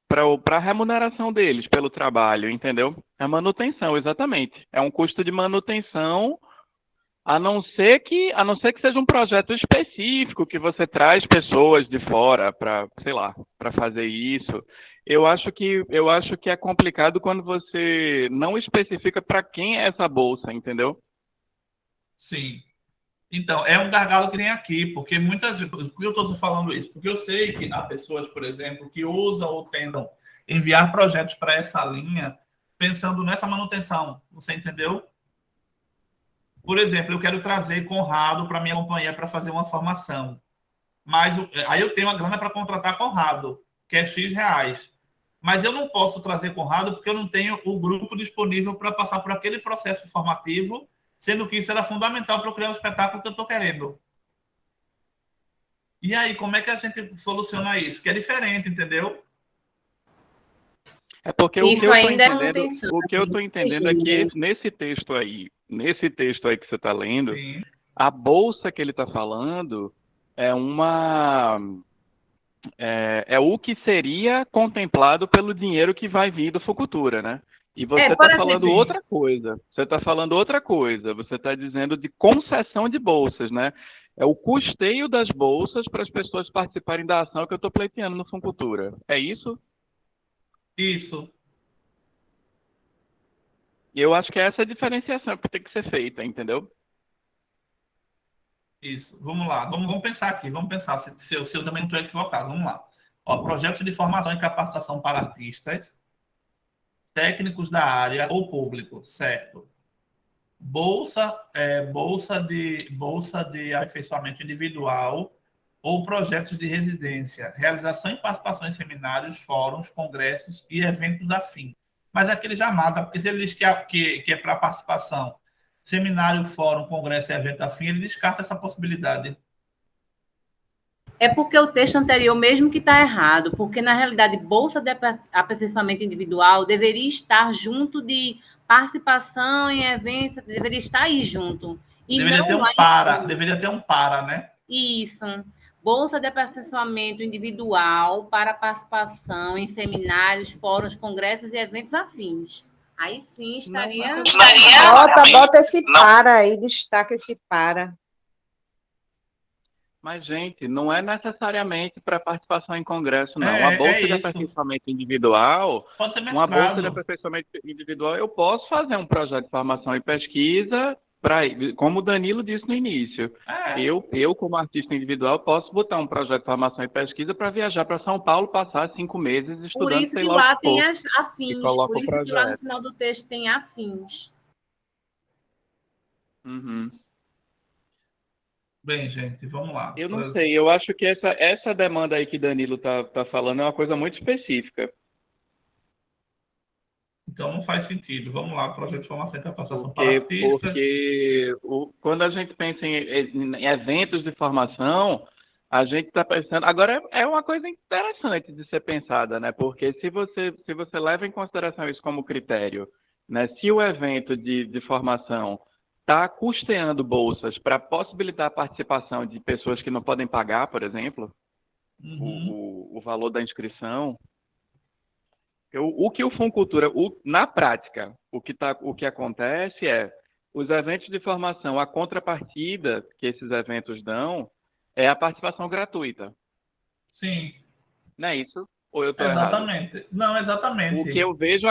para a remuneração deles pelo trabalho, entendeu? É manutenção, exatamente. É um custo de manutenção, a não ser que seja um projeto específico que você traz pessoas de fora para, sei lá, para fazer isso. Eu acho que é complicado quando você não especifica para quem é essa bolsa, entendeu? Sim. Então, é um gargalo que tem aqui, porque muitas vezes... Por que eu estou falando isso? Porque eu sei que há pessoas, por exemplo, que usam ou tentam enviar projetos para essa linha pensando nessa manutenção. Você entendeu? Por exemplo, eu quero trazer Conrado para minha companhia para fazer uma formação. Mas aí eu tenho a grana para contratar Conrado, que é X reais. Mas eu não posso trazer Conrado porque eu não tenho o grupo disponível para passar por aquele processo formativo, sendo que isso era fundamental para eu criar o espetáculo que eu estou querendo. E aí, como é que a gente soluciona isso? Que é diferente, entendeu? É porque Isso ainda é manutenção. o que eu estou entendendo é que nesse texto aí que você está lendo, Sim. a bolsa que ele está falando é o que seria contemplado pelo dinheiro que vai vir do Fucultura, né? E você está falando outra coisa. Você está falando outra coisa. Você está dizendo de concessão de bolsas, né? É o custeio das bolsas para as pessoas participarem da ação que eu estou pleiteando no Fucultura. É isso? Isso. E eu acho que essa é a diferenciação que tem que ser feita, entendeu? Isso. Vamos lá. Vamos pensar aqui. Vamos pensar se eu também não estou equivocado. Vamos lá. Ó, projetos de formação e capacitação para artistas. técnicos da área ou público, certo? Bolsa de aperfeiçoamento individual ou projetos de residência, realização e participação em seminários, fóruns, congressos e eventos afins. Mas aqui ele já mata, porque se ele diz que é para participação, seminário, fórum, congresso e evento afim, ele descarta essa possibilidade. É porque o texto anterior mesmo que está errado, porque, na realidade, bolsa de aperfeiçoamento individual deveria estar junto de participação em eventos, deveria estar aí junto. E deveria ter um para, né? Isso. Bolsa de aperfeiçoamento individual para participação em seminários, fóruns, congressos e eventos afins. Aí sim estaria... Bota esse para aí, destaca esse para. Mas, gente, não é necessariamente para participação em congresso, não. Uma bolsa de aperfeiçoamento individual, pode ser mestrado. Uma bolsa de aperfeiçoamento individual, eu posso fazer um projeto de formação e pesquisa, como o Danilo disse no início. Eu, como artista individual, posso botar um projeto de formação e pesquisa para viajar para São Paulo, passar 5 meses estudando. Por isso que lá tem as afins, por isso que lá no final do texto tem afins. Uhum. Bem, gente, vamos lá. Eu não sei, eu acho que essa demanda aí que Danilo tá falando é uma coisa muito específica. Então não faz sentido. Vamos lá, projeto de formação e capacitação para artistas. Porque quando a gente pensa em eventos de formação, a gente está pensando... Agora, é uma coisa interessante de ser pensada, né? Porque se você leva em consideração isso como critério, né? Se o evento de formação está custeando bolsas para possibilitar a participação de pessoas que não podem pagar, por exemplo, o valor da inscrição. O que o Funcultura, na prática, o que acontece é os eventos de formação, a contrapartida que esses eventos dão é a participação gratuita. Sim. Não é isso? Ou eu estou Exatamente. errado? Não, exatamente. O que eu vejo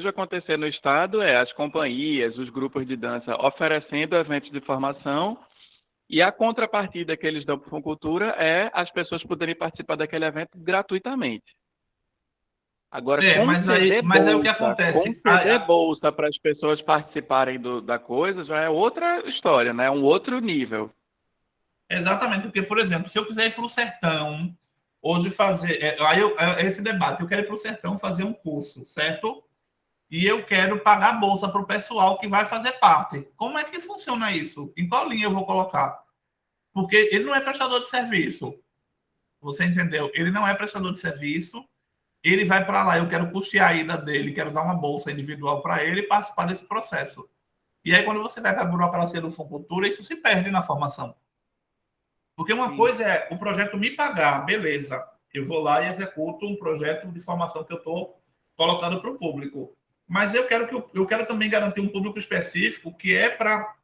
acontecer no estado é as companhias, os grupos de dança oferecendo eventos de formação e a contrapartida que eles dão para a Funcultura é as pessoas poderem participar daquele evento gratuitamente. Agora, mas é o que acontece. Conceder bolsa para as pessoas participarem da coisa já é outra história, né? É um outro nível. Exatamente, porque, por exemplo, se eu quiser ir para o sertão, hoje fazer... esse debate, eu quero ir para o sertão fazer um curso, certo? E eu quero pagar a bolsa para o pessoal que vai fazer parte. Como é que funciona isso? Em qual linha eu vou colocar? Porque ele não é prestador de serviço. Você entendeu? Ele não é prestador de serviço. Ele vai para lá, eu quero custear a ida dele, quero dar uma bolsa individual para ele e participar desse processo. E aí, quando você vai para a burocracia do Funcultura, isso se perde na formação. Porque uma coisa é o projeto me pagar, beleza. Eu vou lá e executo um projeto de formação que eu estou colocando para o público. Mas eu quero também garantir um público específico que é para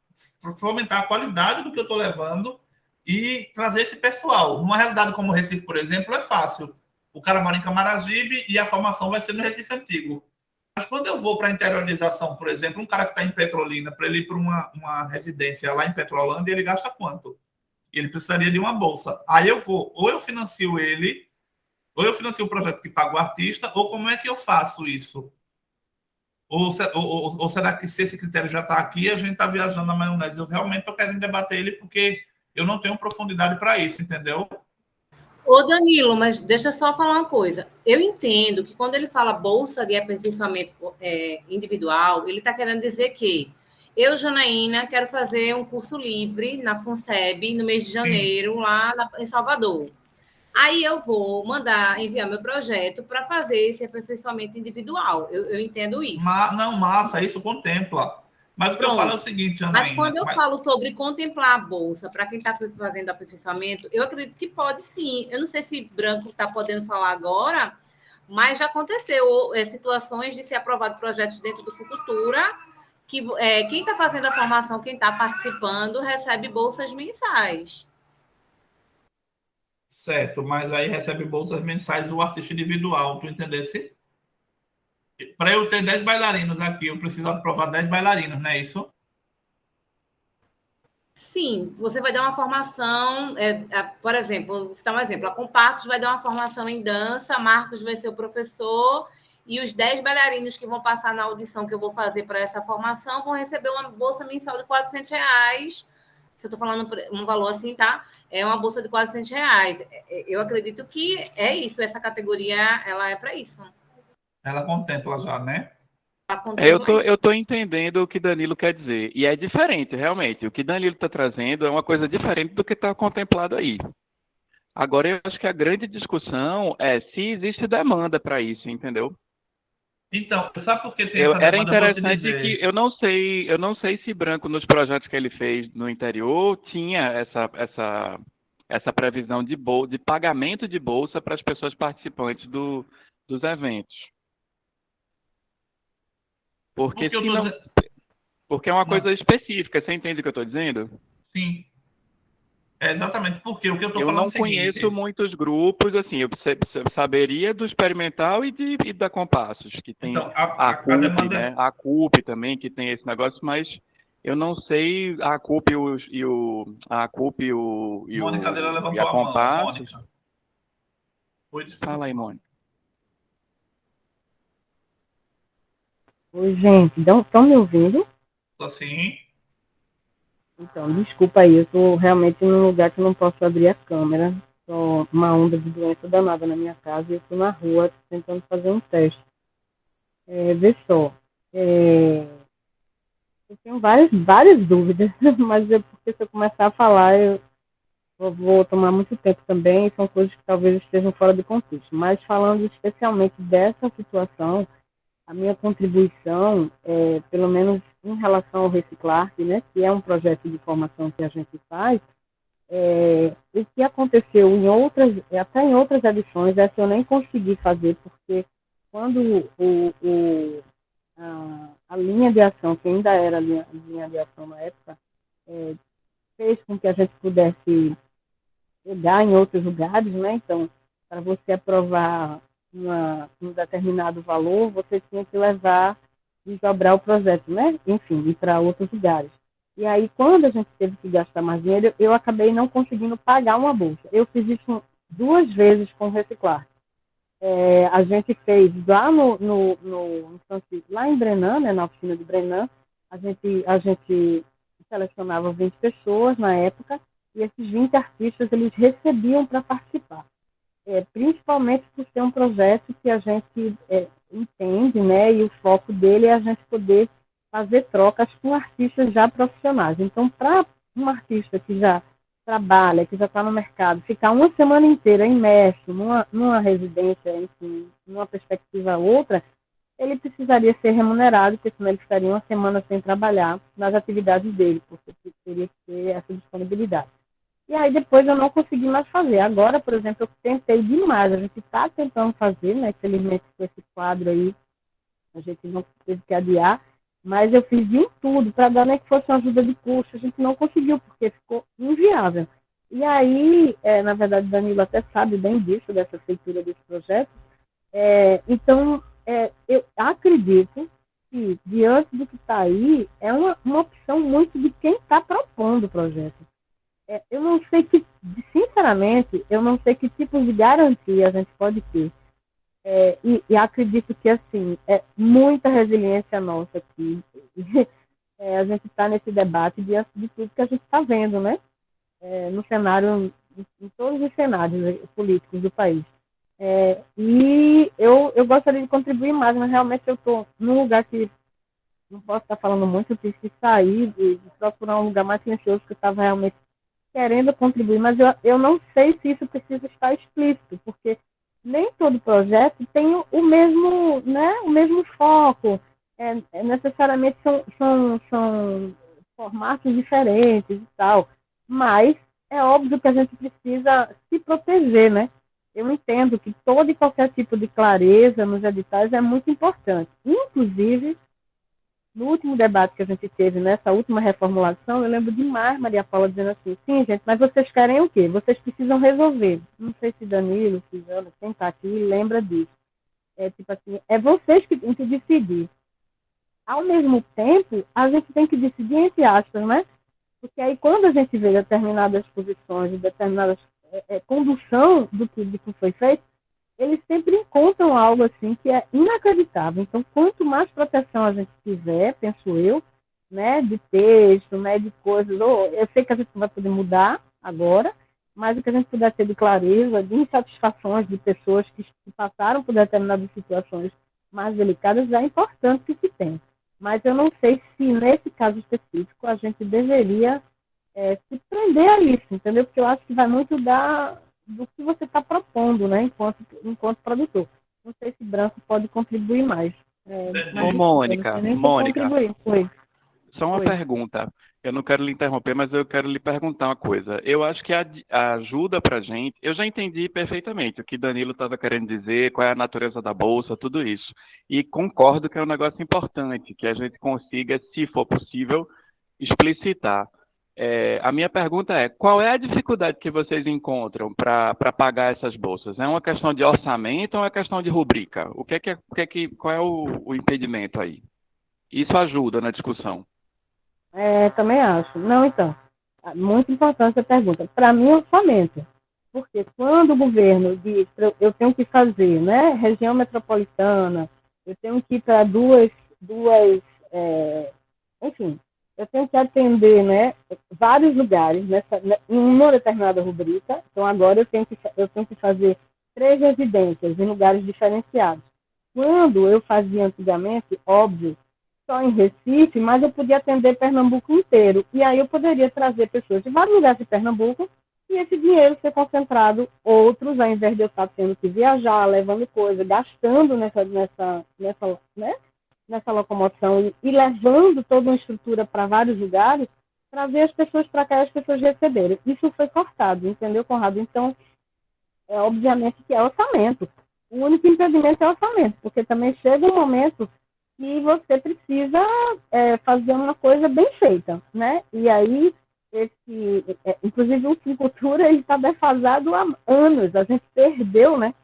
fomentar a qualidade do que eu estou levando e trazer esse pessoal. Numa realidade como o Recife, por exemplo, é fácil. O cara mora em Camaragibe e a formação vai ser no Recife Antigo. Mas quando eu vou para a interiorização, por exemplo, um cara que está em Petrolina, para ele ir para uma residência lá em Petrolândia, ele gasta quanto? Ele precisaria de uma bolsa. Aí eu vou, ou eu financio ele, ou eu financio o projeto que paga o artista, ou como é que eu faço isso? Ou será que se esse critério já está aqui, a gente está viajando na maionese? Eu realmente estou querendo debater ele porque eu não tenho profundidade para isso, entendeu? Ô, Danilo, mas deixa eu só falar uma coisa. Eu entendo que quando ele fala bolsa de aperfeiçoamento individual, ele está querendo dizer que eu, Janaína, quero fazer um curso livre na FUNSEB no mês de janeiro, lá em Salvador. Aí eu vou enviar meu projeto para fazer esse aperfeiçoamento individual. Eu entendo isso. Não, massa, isso contempla. Mas o que eu falo é o seguinte, Janaína... Mas quando eu falo sobre contemplar a bolsa para quem está fazendo aperfeiçoamento, eu acredito que pode sim. Eu não sei se Branco está podendo falar agora, mas já aconteceu situações de ser aprovado projetos dentro do Funcultura, que quem está fazendo a formação, quem está participando, recebe bolsas mensais. Certo, mas aí recebe bolsas mensais o artista individual, tu entendesse? Para eu ter 10 bailarinos aqui, eu preciso aprovar 10 bailarinos, não é isso? Sim, você vai dar uma formação, por exemplo, vou citar um exemplo, a Compassos vai dar uma formação em dança, Marcos vai ser o professor, e os 10 bailarinos que vão passar na audição que eu vou fazer para essa formação vão receber uma bolsa mensal de R$ 400. Se eu estou falando um valor assim, tá? É uma bolsa de R$ 400. Eu acredito que é isso, essa categoria, ela é para isso. Ela contempla já, né? Eu tô entendendo o que Danilo quer dizer. E é diferente, realmente. O que Danilo está trazendo é uma coisa diferente do que está contemplado aí. Agora, eu acho que a grande discussão é se existe demanda para isso, entendeu? Então, sabe por que tem essa Era demanda? Eu vou te interessante dizer. que eu não sei se Branco, nos projetos que ele fez no interior, tinha essa previsão de pagamento de bolsa para as pessoas participantes dos eventos. Porque Porque eu se tô não, dizendo. porque é uma Não, coisa específica, você entende o que eu estou dizendo? sim. É exatamente porque o que eu estou Eu falando é o não conheço seguinte. muitos grupos, assim, eu saberia do experimental e da Compassos, que tem Então, a a CUP, demanda. né? A CUP também, que tem esse negócio, mas eu não sei a CUP a CUP Mônica Leila e levantou a a mão. Compassos. Mônica. Oi, desculpa. Fala aí, Mônica. Oi, gente, estão me ouvindo? Tô assim. Então, desculpa aí, eu estou realmente num lugar que não posso abrir a câmera. Tô uma onda de doença danada na minha casa e eu estou na rua tentando fazer um teste. Vê só, eu tenho várias dúvidas, mas porque se eu começar a falar, eu vou tomar muito tempo também, e são coisas que talvez estejam fora de contexto. Mas falando especialmente dessa situação, a minha contribuição, pelo menos em relação ao Reciclar-se, né, que é um projeto de formação que a gente faz, o que aconteceu até em outras edições, essa eu nem consegui fazer, porque quando a linha de ação, que ainda era a linha de ação na época, fez com que a gente pudesse pegar em outros lugares, né? Então, para você aprovar um determinado valor, você tinha que desdobrar o projeto, né? Enfim, ir para outros lugares. E aí, quando a gente teve que gastar mais dinheiro, eu acabei não conseguindo pagar uma bolsa. Eu fiz isso 2 vezes com o Reciclar. A gente fez lá lá em Brenan, né, na oficina de Brenan, a gente selecionava 20 pessoas na época, e esses 20 artistas eles recebiam para participar. Principalmente por ser um projeto que a gente entende, né, e o foco dele é a gente poder fazer trocas com artistas já profissionais. Então, para um artista que já trabalha, que já está no mercado, ficar uma semana inteira imerso numa residência, enfim, numa perspectiva outra, ele precisaria ser remunerado, porque senão ele ficaria uma semana sem trabalhar nas atividades dele, porque teria que ter essa disponibilidade. E aí depois eu não consegui mais fazer. Agora, por exemplo, eu tentei demais, a gente está tentando fazer, né? Infelizmente com esse quadro aí, a gente não teve que adiar, mas eu fiz de tudo para dar nem que fosse uma ajuda de custo, a gente não conseguiu, porque ficou inviável. E aí, na verdade, Danilo até sabe bem disso, dessa feitura desse projeto. Então, eu acredito que, diante do que está aí, é uma opção muito de quem está propondo o projeto. Eu não sei sinceramente, eu não sei que tipo de garantia a gente pode ter. E acredito que, assim, é muita resiliência nossa aqui. A gente está nesse debate diante de tudo que a gente está vendo, né? No cenário, em todos os cenários políticos do país. E eu gostaria de contribuir mais, mas realmente eu estou num lugar que não posso estar falando muito, eu tive que sair de procurar um lugar mais silencioso, que eu estava realmente querendo contribuir, mas eu não sei se isso precisa estar explícito, porque nem todo projeto tem o mesmo foco. Necessariamente são formatos diferentes e tal, mas é óbvio que a gente precisa se proteger, né? Eu entendo que todo e qualquer tipo de clareza nos editais é muito importante. Inclusive, no último debate que a gente teve, nessa última reformulação, eu lembro demais Maria Paula dizendo assim, sim, gente, mas vocês querem o quê? Vocês precisam resolver. Não sei se Danilo, se Ana, quem está aqui, lembra disso. Tipo assim, vocês que têm que decidir. Ao mesmo tempo, a gente tem que decidir entre aspas, né? Porque aí, quando a gente vê determinadas posições, determinadas condução do que foi feito, eles sempre encontram algo assim que é inacreditável. Então, quanto mais proteção a gente tiver, penso eu, né, de texto, né, de coisas, eu sei que a gente não vai poder mudar agora, mas o que a gente puder ter de clareza, de insatisfações de pessoas que passaram por determinadas situações mais delicadas, é importante que se tenha. Mas eu não sei se, nesse caso específico, a gente deveria se prender a isso, entendeu? Porque eu acho que vai muito do que você está propondo, né, enquanto produtor. Não sei se Branco pode contribuir mais. Ô, Mônica, Foi. só uma pergunta. Eu não quero lhe interromper, mas eu quero lhe perguntar uma coisa. Eu acho que a ajuda para a gente... Eu já entendi perfeitamente o que Danilo estava querendo dizer, qual é a natureza da bolsa, tudo isso. E concordo que é um negócio importante, que a gente consiga, se for possível, explicitar. A minha pergunta é, qual é a dificuldade que vocês encontram para pagar essas bolsas? É uma questão de orçamento ou é uma questão de rubrica? Qual é o impedimento aí? Isso ajuda na discussão. Também acho. Não, então, muito importante a pergunta. Para mim, é orçamento. Porque quando o governo diz, eu tenho que fazer, né, região metropolitana, eu tenho que ir para enfim, eu tenho que atender, né, vários lugares em uma determinada rubrica. Então, agora eu tenho que fazer 3 residências em lugares diferenciados. Quando eu fazia antigamente, óbvio, só em Recife, mas eu podia atender Pernambuco inteiro. E aí eu poderia trazer pessoas de vários lugares de Pernambuco e esse dinheiro ser concentrado outros, ao invés de eu estar tendo que viajar, levando coisa, gastando nessa locomoção e levando toda uma estrutura para vários lugares, trazer as pessoas para cá e as pessoas receberem. Isso foi cortado, entendeu, Conrado? Então, obviamente que é orçamento. O único impedimento é orçamento, porque também chega um momento que você precisa fazer uma coisa bem feita, né? E aí, inclusive o Simcultura está defasado há anos. A gente perdeu, né?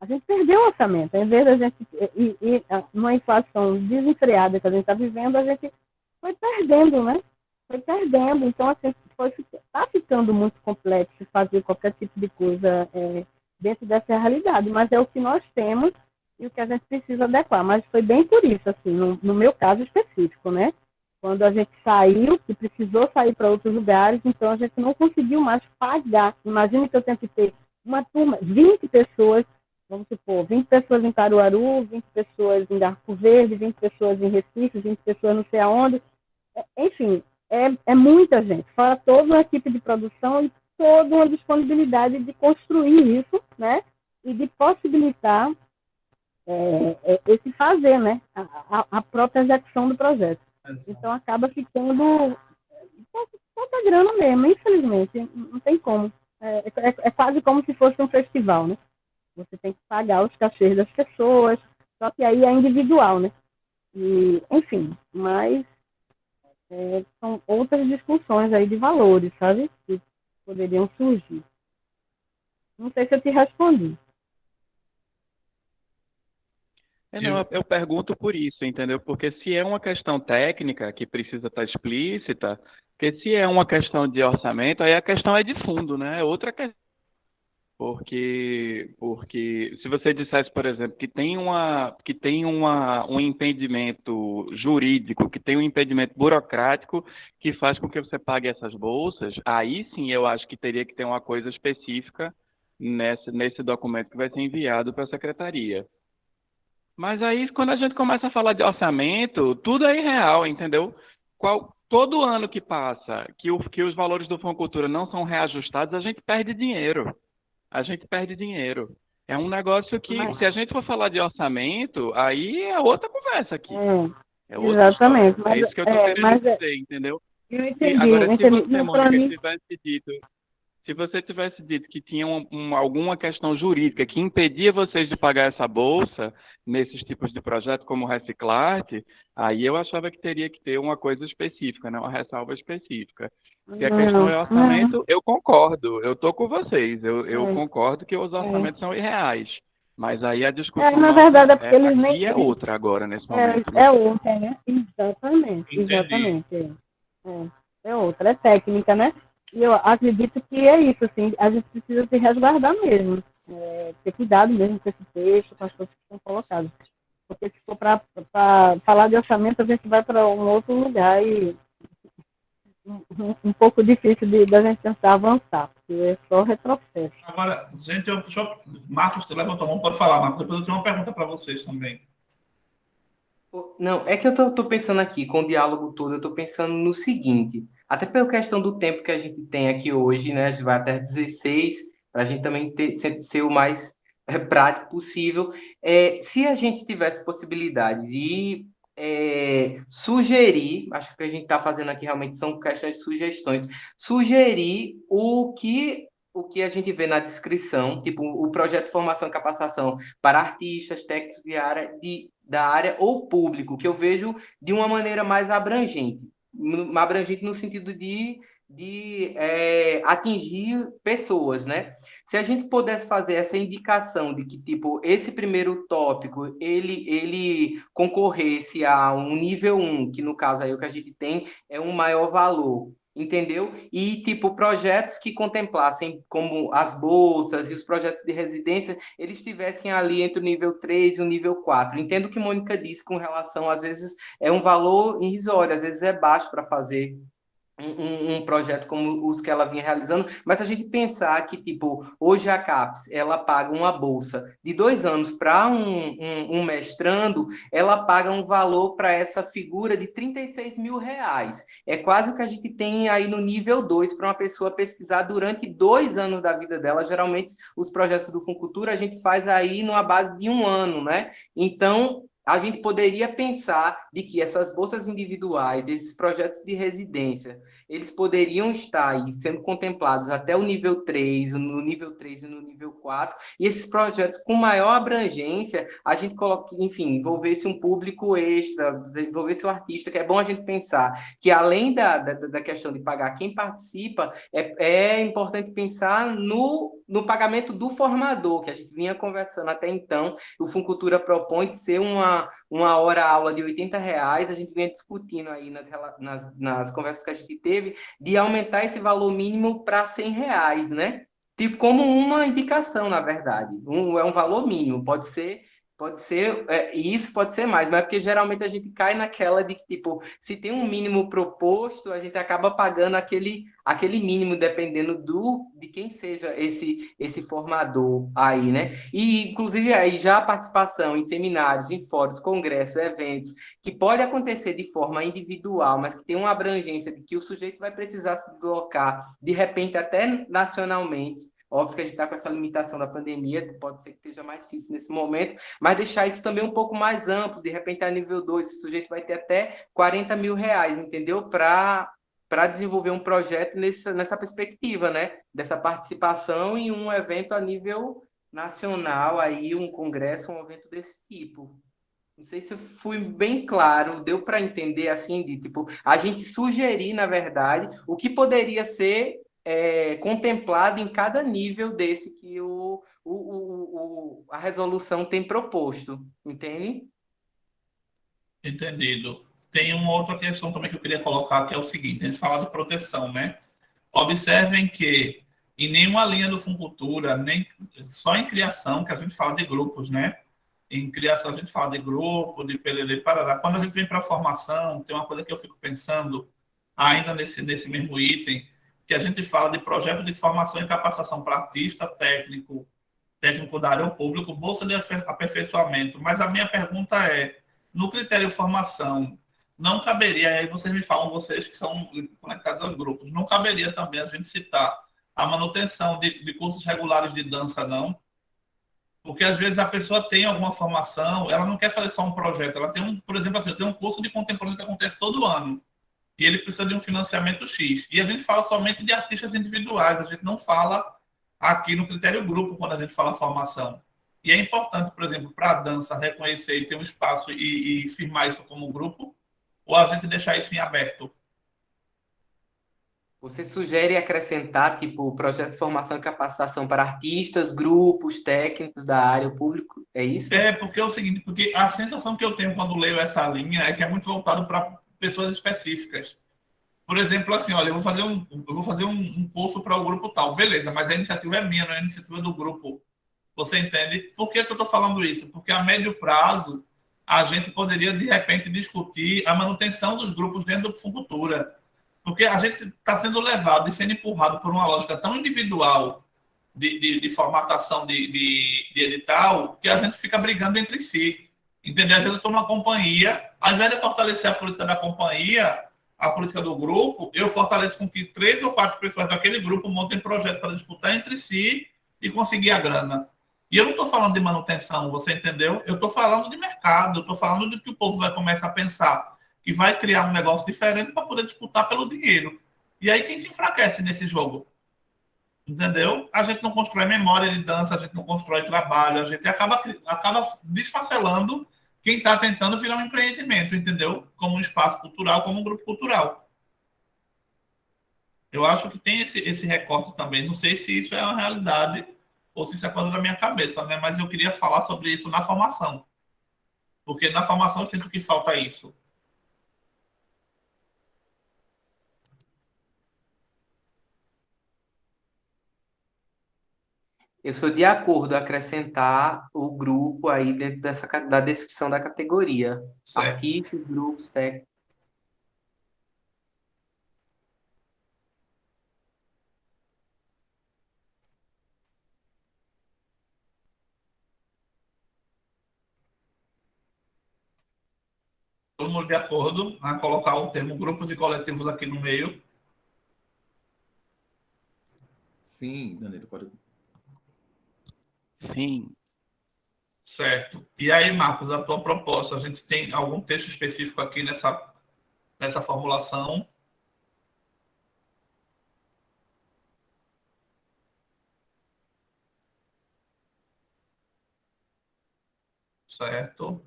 A gente perdeu o orçamento. Em vez da gente numa inflação desenfreada que a gente está vivendo, a gente foi perdendo, né? Foi perdendo. Então, assim, está ficando muito complexo fazer qualquer tipo de coisa dentro dessa realidade. Mas é o que nós temos e o que a gente precisa adequar. Mas foi bem por isso, assim, no meu caso específico, né? Quando a gente saiu, que precisou sair para outros lugares, então a gente não conseguiu mais pagar. Imagine que eu tenho que ter uma turma, 20 pessoas, vamos supor, 20 pessoas em Caruaru, 20 pessoas em Arco Verde, 20 pessoas em Recife, 20 pessoas não sei aonde. Enfim, é muita gente. Fora toda uma equipe de produção e toda uma disponibilidade de construir isso, né? E de possibilitar esse fazer, né? A própria execução do projeto. Então, acaba ficando pouca grana mesmo, infelizmente. Não tem como. É quase como se fosse um festival, né? Você tem que pagar os cachês das pessoas, só que aí é individual, né? E, enfim, mas são outras discussões aí de valores, sabe? Que poderiam surgir. Não sei se eu te respondi. Não, eu pergunto por isso, entendeu? Porque se é uma questão técnica que precisa estar explícita, porque se é uma questão de orçamento, aí a questão é de fundo, né? É outra questão. Porque se você dissesse, por exemplo, que tem um impedimento jurídico, que tem um impedimento burocrático que faz com que você pague essas bolsas, aí sim eu acho que teria que ter uma coisa específica nesse documento que vai ser enviado para a secretaria. Mas aí, quando a gente começa a falar de orçamento, tudo é irreal, entendeu? Todo ano que passa, que os valores do Fundo Cultura não são reajustados, a gente perde dinheiro. É um negócio que, se a gente for falar de orçamento, aí é outra conversa aqui. É outra exatamente. Mas, é isso que eu estou querendo dizer, entendeu? Eu entendi. Agora, se você, Mônica, mim... se você tivesse dito que tinha alguma questão jurídica que impedia vocês de pagar essa bolsa nesses tipos de projeto como o Reciclarte, aí eu achava que teria que ter uma coisa específica, né? Uma ressalva específica. Se a questão é orçamento, eu concordo, eu estou com vocês, eu concordo que os orçamentos são irreais, mas aí a discussão na verdade, é porque eles nem... é outra agora, nesse momento. É outra, né? Exatamente. É outra, é técnica, né? E eu acredito que é isso, assim, a gente precisa se resguardar mesmo. ter cuidado mesmo com esse texto, com as coisas que são colocadas. Porque se for para falar de orçamento, a gente vai para um outro lugar e um pouco difícil da gente tentar avançar, porque é só retrocesso. Agora, gente, Marcos, tu levantou a mão, pode falar, Marcos. Depois eu tenho uma pergunta para vocês também. Não, é que eu tô pensando aqui, com o diálogo todo, eu tô pensando no seguinte, até pela questão do tempo que a gente tem aqui hoje, né? A gente vai até 16, para a gente também ser o mais prático possível. Se a gente tivesse possibilidade de sugerir, acho que o que a gente está fazendo aqui realmente são questões de sugestões, sugerir o que a gente vê na descrição, tipo o projeto de formação e capacitação para artistas, técnicos da área ou público, que eu vejo de uma maneira mais abrangente no sentido de atingir pessoas, né? Se a gente pudesse fazer essa indicação de que, tipo, esse primeiro tópico, ele concorresse a um nível 1, que no caso aí o que a gente tem é um maior valor, entendeu? E, tipo, projetos que contemplassem como as bolsas e os projetos de residência, eles estivessem ali entre o nível 3 e o nível 4. Entendo o que Mônica disse com relação, às vezes, é um valor irrisório, às vezes é baixo para fazer um projeto como os que ela vinha realizando, mas se a gente pensar que, tipo, hoje a CAPES, ela paga uma bolsa de 2 anos para um mestrando, ela paga um valor para essa figura de R$36 mil. É quase o que a gente tem aí no nível 2 para uma pessoa pesquisar durante 2 anos da vida dela. Geralmente, os projetos do Funcultura a gente faz aí numa base de 1 ano, né? Então, a gente poderia pensar de que essas bolsas individuais, esses projetos de residência, eles poderiam estar aí sendo contemplados até o nível 3, no nível 3 e no nível 4, e esses projetos com maior abrangência, a gente coloca, enfim, envolvesse um público extra, envolvesse o artista, que é bom a gente pensar que além da questão de pagar quem participa, é importante pensar no pagamento do formador, que a gente vinha conversando até então. O Funcultura propõe de ser uma hora-aula de R$80, a gente vinha discutindo aí nas conversas que a gente teve, de aumentar esse valor mínimo para R$100, né? Tipo, como uma indicação, na verdade. É um valor mínimo, pode ser, e isso pode ser mais, mas é porque geralmente a gente cai naquela de que, tipo, se tem um mínimo proposto, a gente acaba pagando aquele mínimo, dependendo de quem seja esse formador aí, né? E, inclusive, aí já a participação em seminários, em fóruns, congressos, eventos, que pode acontecer de forma individual, mas que tem uma abrangência de que o sujeito vai precisar se deslocar, de repente, até nacionalmente. Óbvio que a gente está com essa limitação da pandemia, pode ser que esteja mais difícil nesse momento, mas deixar isso também um pouco mais amplo, de repente a nível 2, esse sujeito vai ter até R$40 mil, entendeu? Para desenvolver um projeto nessa perspectiva, né? Dessa participação em um evento a nível nacional, aí um congresso, um evento desse tipo. Não sei se eu fui bem claro, deu para entender assim, de tipo, a gente sugerir, na verdade, o que poderia ser contemplado em cada nível desse que a resolução tem proposto, entende? Entendido. Tem uma outra questão também que eu queria colocar, que é o seguinte: a gente fala de proteção, né? Observem que em nenhuma linha do Funcultura, nem só em criação, que a gente fala de grupos, né? Em criação a gente fala de grupo, de PLD, parará. Quando a gente vem para a formação, tem uma coisa que eu fico pensando, ainda nesse mesmo item, que a gente fala de projeto de formação e capacitação para artista, técnico da área ou público, bolsa de aperfeiçoamento. Mas a minha pergunta é, no critério de formação, não caberia, aí vocês me falam, vocês que são conectados aos grupos, não caberia também a gente citar a manutenção de cursos regulares de dança, não? Porque às vezes a pessoa tem alguma formação, ela não quer fazer só um projeto, ela tem por exemplo, assim, tem um curso de contemporâneo que acontece todo ano, e ele precisa de um financiamento X. E a gente fala somente de artistas individuais, a gente não fala aqui no critério grupo quando a gente fala formação. E é importante, por exemplo, para a dança reconhecer e ter um espaço e firmar isso como grupo, ou a gente deixar isso em aberto? Você sugere acrescentar, tipo, projetos de formação e capacitação para artistas, grupos, técnicos da área, o público, é isso? Porque é o seguinte, porque a sensação que eu tenho quando leio essa linha é que é muito voltado para pessoas específicas. Por exemplo, assim, olha, eu vou fazer um curso para o grupo tal, beleza, mas a iniciativa é minha, não é a iniciativa do grupo. Você entende? Por que que eu estou falando isso? Porque a médio prazo a gente poderia, de repente, discutir a manutenção dos grupos dentro do Fucultura. Porque a gente está sendo levado e sendo empurrado por uma lógica tão individual de formatação de edital que a gente fica brigando entre si. Entendeu? Às vezes eu estou numa companhia, ao invés de fortalecer a política da companhia, a política do grupo, eu fortaleço com que 3 ou 4 pessoas daquele grupo montem projetos para disputar entre si e conseguir a grana. E eu não estou falando de manutenção, você entendeu? Eu estou falando de mercado, eu estou falando de que o povo vai começar a pensar que vai criar um negócio diferente para poder disputar pelo dinheiro. E aí quem se enfraquece nesse jogo? Entendeu? A gente não constrói memória de dança, a gente não constrói trabalho, a gente acaba desfacelando quem está tentando virar um empreendimento, entendeu? Como um espaço cultural, como um grupo cultural. Eu acho que tem esse recorte também. Não sei se isso é uma realidade ou se isso é coisa da minha cabeça, né? Mas eu queria falar sobre isso na formação. Porque na formação eu sinto que falta isso. Eu sou de acordo acrescentar o grupo aí dentro da descrição da categoria. Certo. Artistas, grupos, técnicos. Todo mundo de acordo a colocar o termo grupos e coletivos aqui no meio. Sim, Danilo, pode. Sim. Certo. E aí, Marcos, a tua proposta, a gente tem algum texto específico aqui nessa formulação? Certo.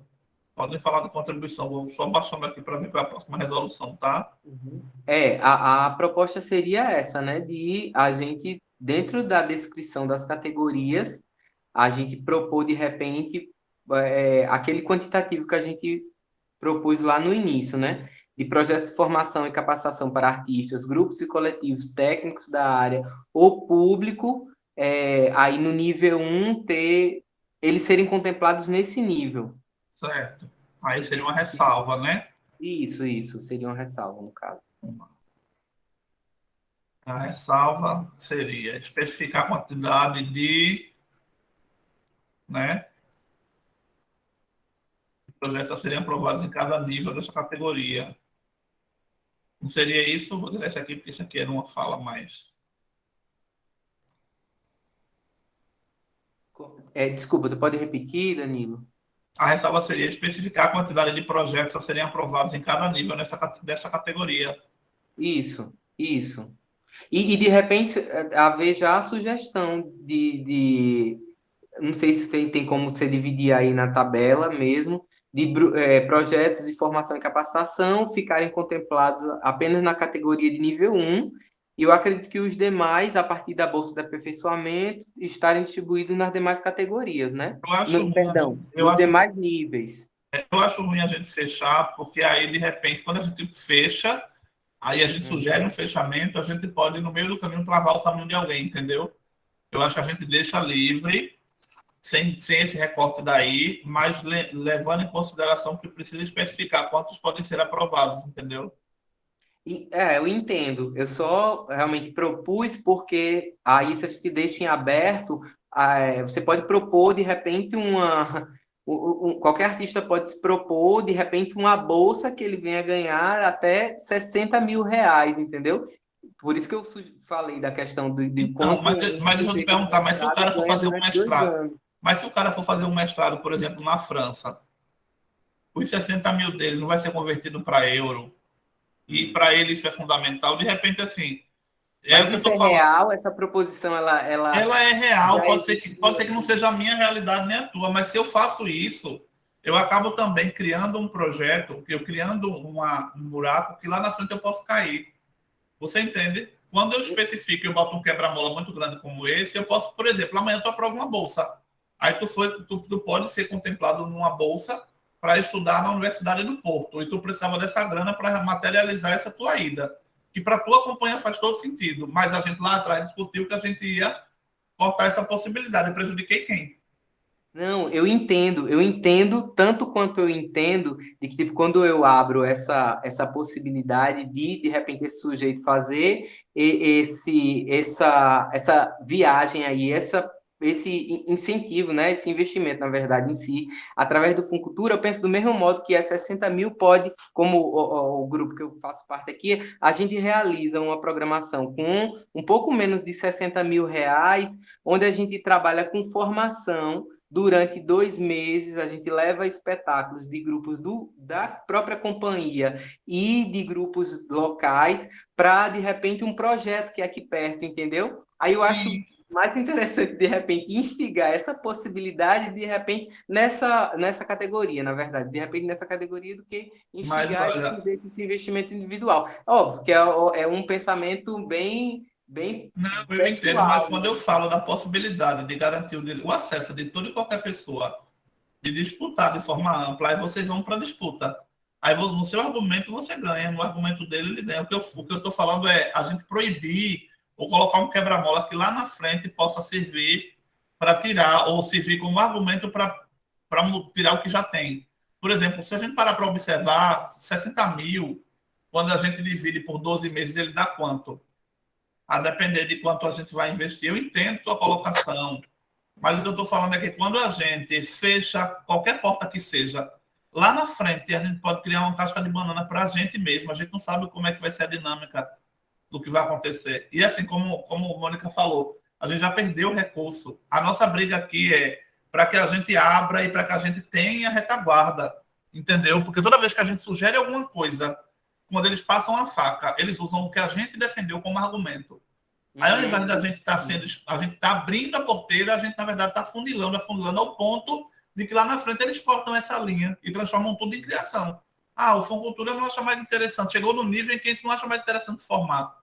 Podem falar da contribuição. Vou só baixando aqui para ver qual é a próxima resolução, tá? A proposta seria essa, né? De a gente, dentro da descrição das categorias, a gente propor, de repente, aquele quantitativo que a gente propôs lá no início, né? De projetos de formação e capacitação para artistas, grupos e coletivos técnicos da área ou público, aí no nível 1, eles serem contemplados nesse nível. Certo. Aí seria uma ressalva, né? Isso, seria uma ressalva, no caso. A ressalva seria especificar a quantidade de, né, projetos a serem aprovados em cada nível dessa categoria. Não seria isso? Vou dizer isso aqui, porque isso aqui era uma fala mais. Desculpa, tu pode repetir, Danilo? A ressalva seria especificar a quantidade de projetos a serem aprovados em cada nível dessa categoria. Isso. E de repente, haver já a sugestão não sei se tem como você dividir aí na tabela mesmo, de projetos de formação e capacitação ficarem contemplados apenas na categoria de nível 1, e eu acredito que os demais, a partir da Bolsa de Aperfeiçoamento, estarem distribuídos nas demais categorias, né? Nos demais níveis. Eu acho ruim a gente fechar, porque aí, de repente, quando a gente fecha, aí a gente sugere um fechamento, a gente pode, no meio do caminho, travar o caminho de alguém, entendeu? Eu acho que a gente deixa livre, sem esse recorte daí, mas levando em consideração que precisa especificar quantos podem ser aprovados, entendeu? Eu entendo. Eu só realmente propus porque aí, se a gente deixa em aberto, você pode propor, de repente, qualquer artista pode se propor, de repente, uma bolsa que ele venha ganhar até 60 mil reais, entendeu? Por isso que eu falei da questão de quanto... Mas deixa eu te perguntar, mas se o cara for fazer um mestrado... Mas se o cara for fazer um mestrado, por exemplo, na França, os 60 mil dele não vai ser convertido para euro, e para ele isso é fundamental, de repente, assim... Mas isso é real? Essa proposição, ela é real, pode ser que não seja a minha realidade nem a tua, mas se eu faço isso, eu acabo também criando um projeto, criando um buraco que lá na frente eu posso cair. Você entende? Quando eu especifico e eu boto um quebra-mola muito grande como esse, eu posso, por exemplo, amanhã tu aprova uma bolsa. Aí tu pode ser contemplado numa bolsa para estudar na Universidade do Porto, e tu precisava dessa grana para materializar essa tua ida. Que para a tua companhia faz todo sentido, mas a gente lá atrás discutiu que a gente ia cortar essa possibilidade. Eu prejudiquei quem? Não, eu entendo tanto quanto eu entendo de que, tipo, quando eu abro essa possibilidade de repente, esse sujeito fazer essa viagem aí, esse incentivo, né, esse investimento, na verdade, em si, através do Funcultura, eu penso do mesmo modo que a 60 mil pode, como o grupo que eu faço parte aqui, a gente realiza uma programação com um pouco menos de 60 mil reais, onde a gente trabalha com formação. Durante 2 meses, a gente leva espetáculos de grupos da própria companhia e de grupos locais para, de repente, um projeto que é aqui perto, entendeu? Aí eu acho Sim, mais interessante, de repente, instigar essa possibilidade, de repente, nessa categoria, na verdade, de repente, nessa categoria, do que mas instigar olha, esse investimento é óbvio que é um pensamento bem não, eu entendo, mas pessoal, quando né? eu falo da possibilidade de garantir o acesso de toda e qualquer pessoa de disputar de forma ampla, aí vocês vão para a disputa. Aí no seu argumento você ganha, no argumento dele ele ganha. O que eu estou falando é a gente proibir ou colocar um quebra-mola que lá na frente possa servir para tirar, ou servir como argumento para tirar o que já tem. Por exemplo, se a gente parar para observar, 60 mil, quando a gente divide por 12 meses, ele dá quanto? A depender de quanto a gente vai investir. Eu entendo sua colocação, mas o que eu estou falando é que quando a gente fecha qualquer porta que seja, lá na frente a gente pode criar uma casca de banana para a gente mesmo. A gente não sabe como é que vai ser a dinâmica do que vai acontecer. E assim, como a Mônica falou, a gente já perdeu o recurso. A nossa briga aqui é para que a gente abra e para que a gente tenha retaguarda, entendeu? Porque toda vez que a gente sugere alguma coisa, quando eles passam a faca, eles usam o que a gente defendeu como argumento. Aí, ao invés da gente estar a gente está abrindo a porteira, a gente, na verdade, está afunilando ao ponto de que lá na frente eles cortam essa linha e transformam tudo em criação. Ah, o Funcultura não acha mais interessante. Chegou no nível em que a gente não acha mais interessante formar.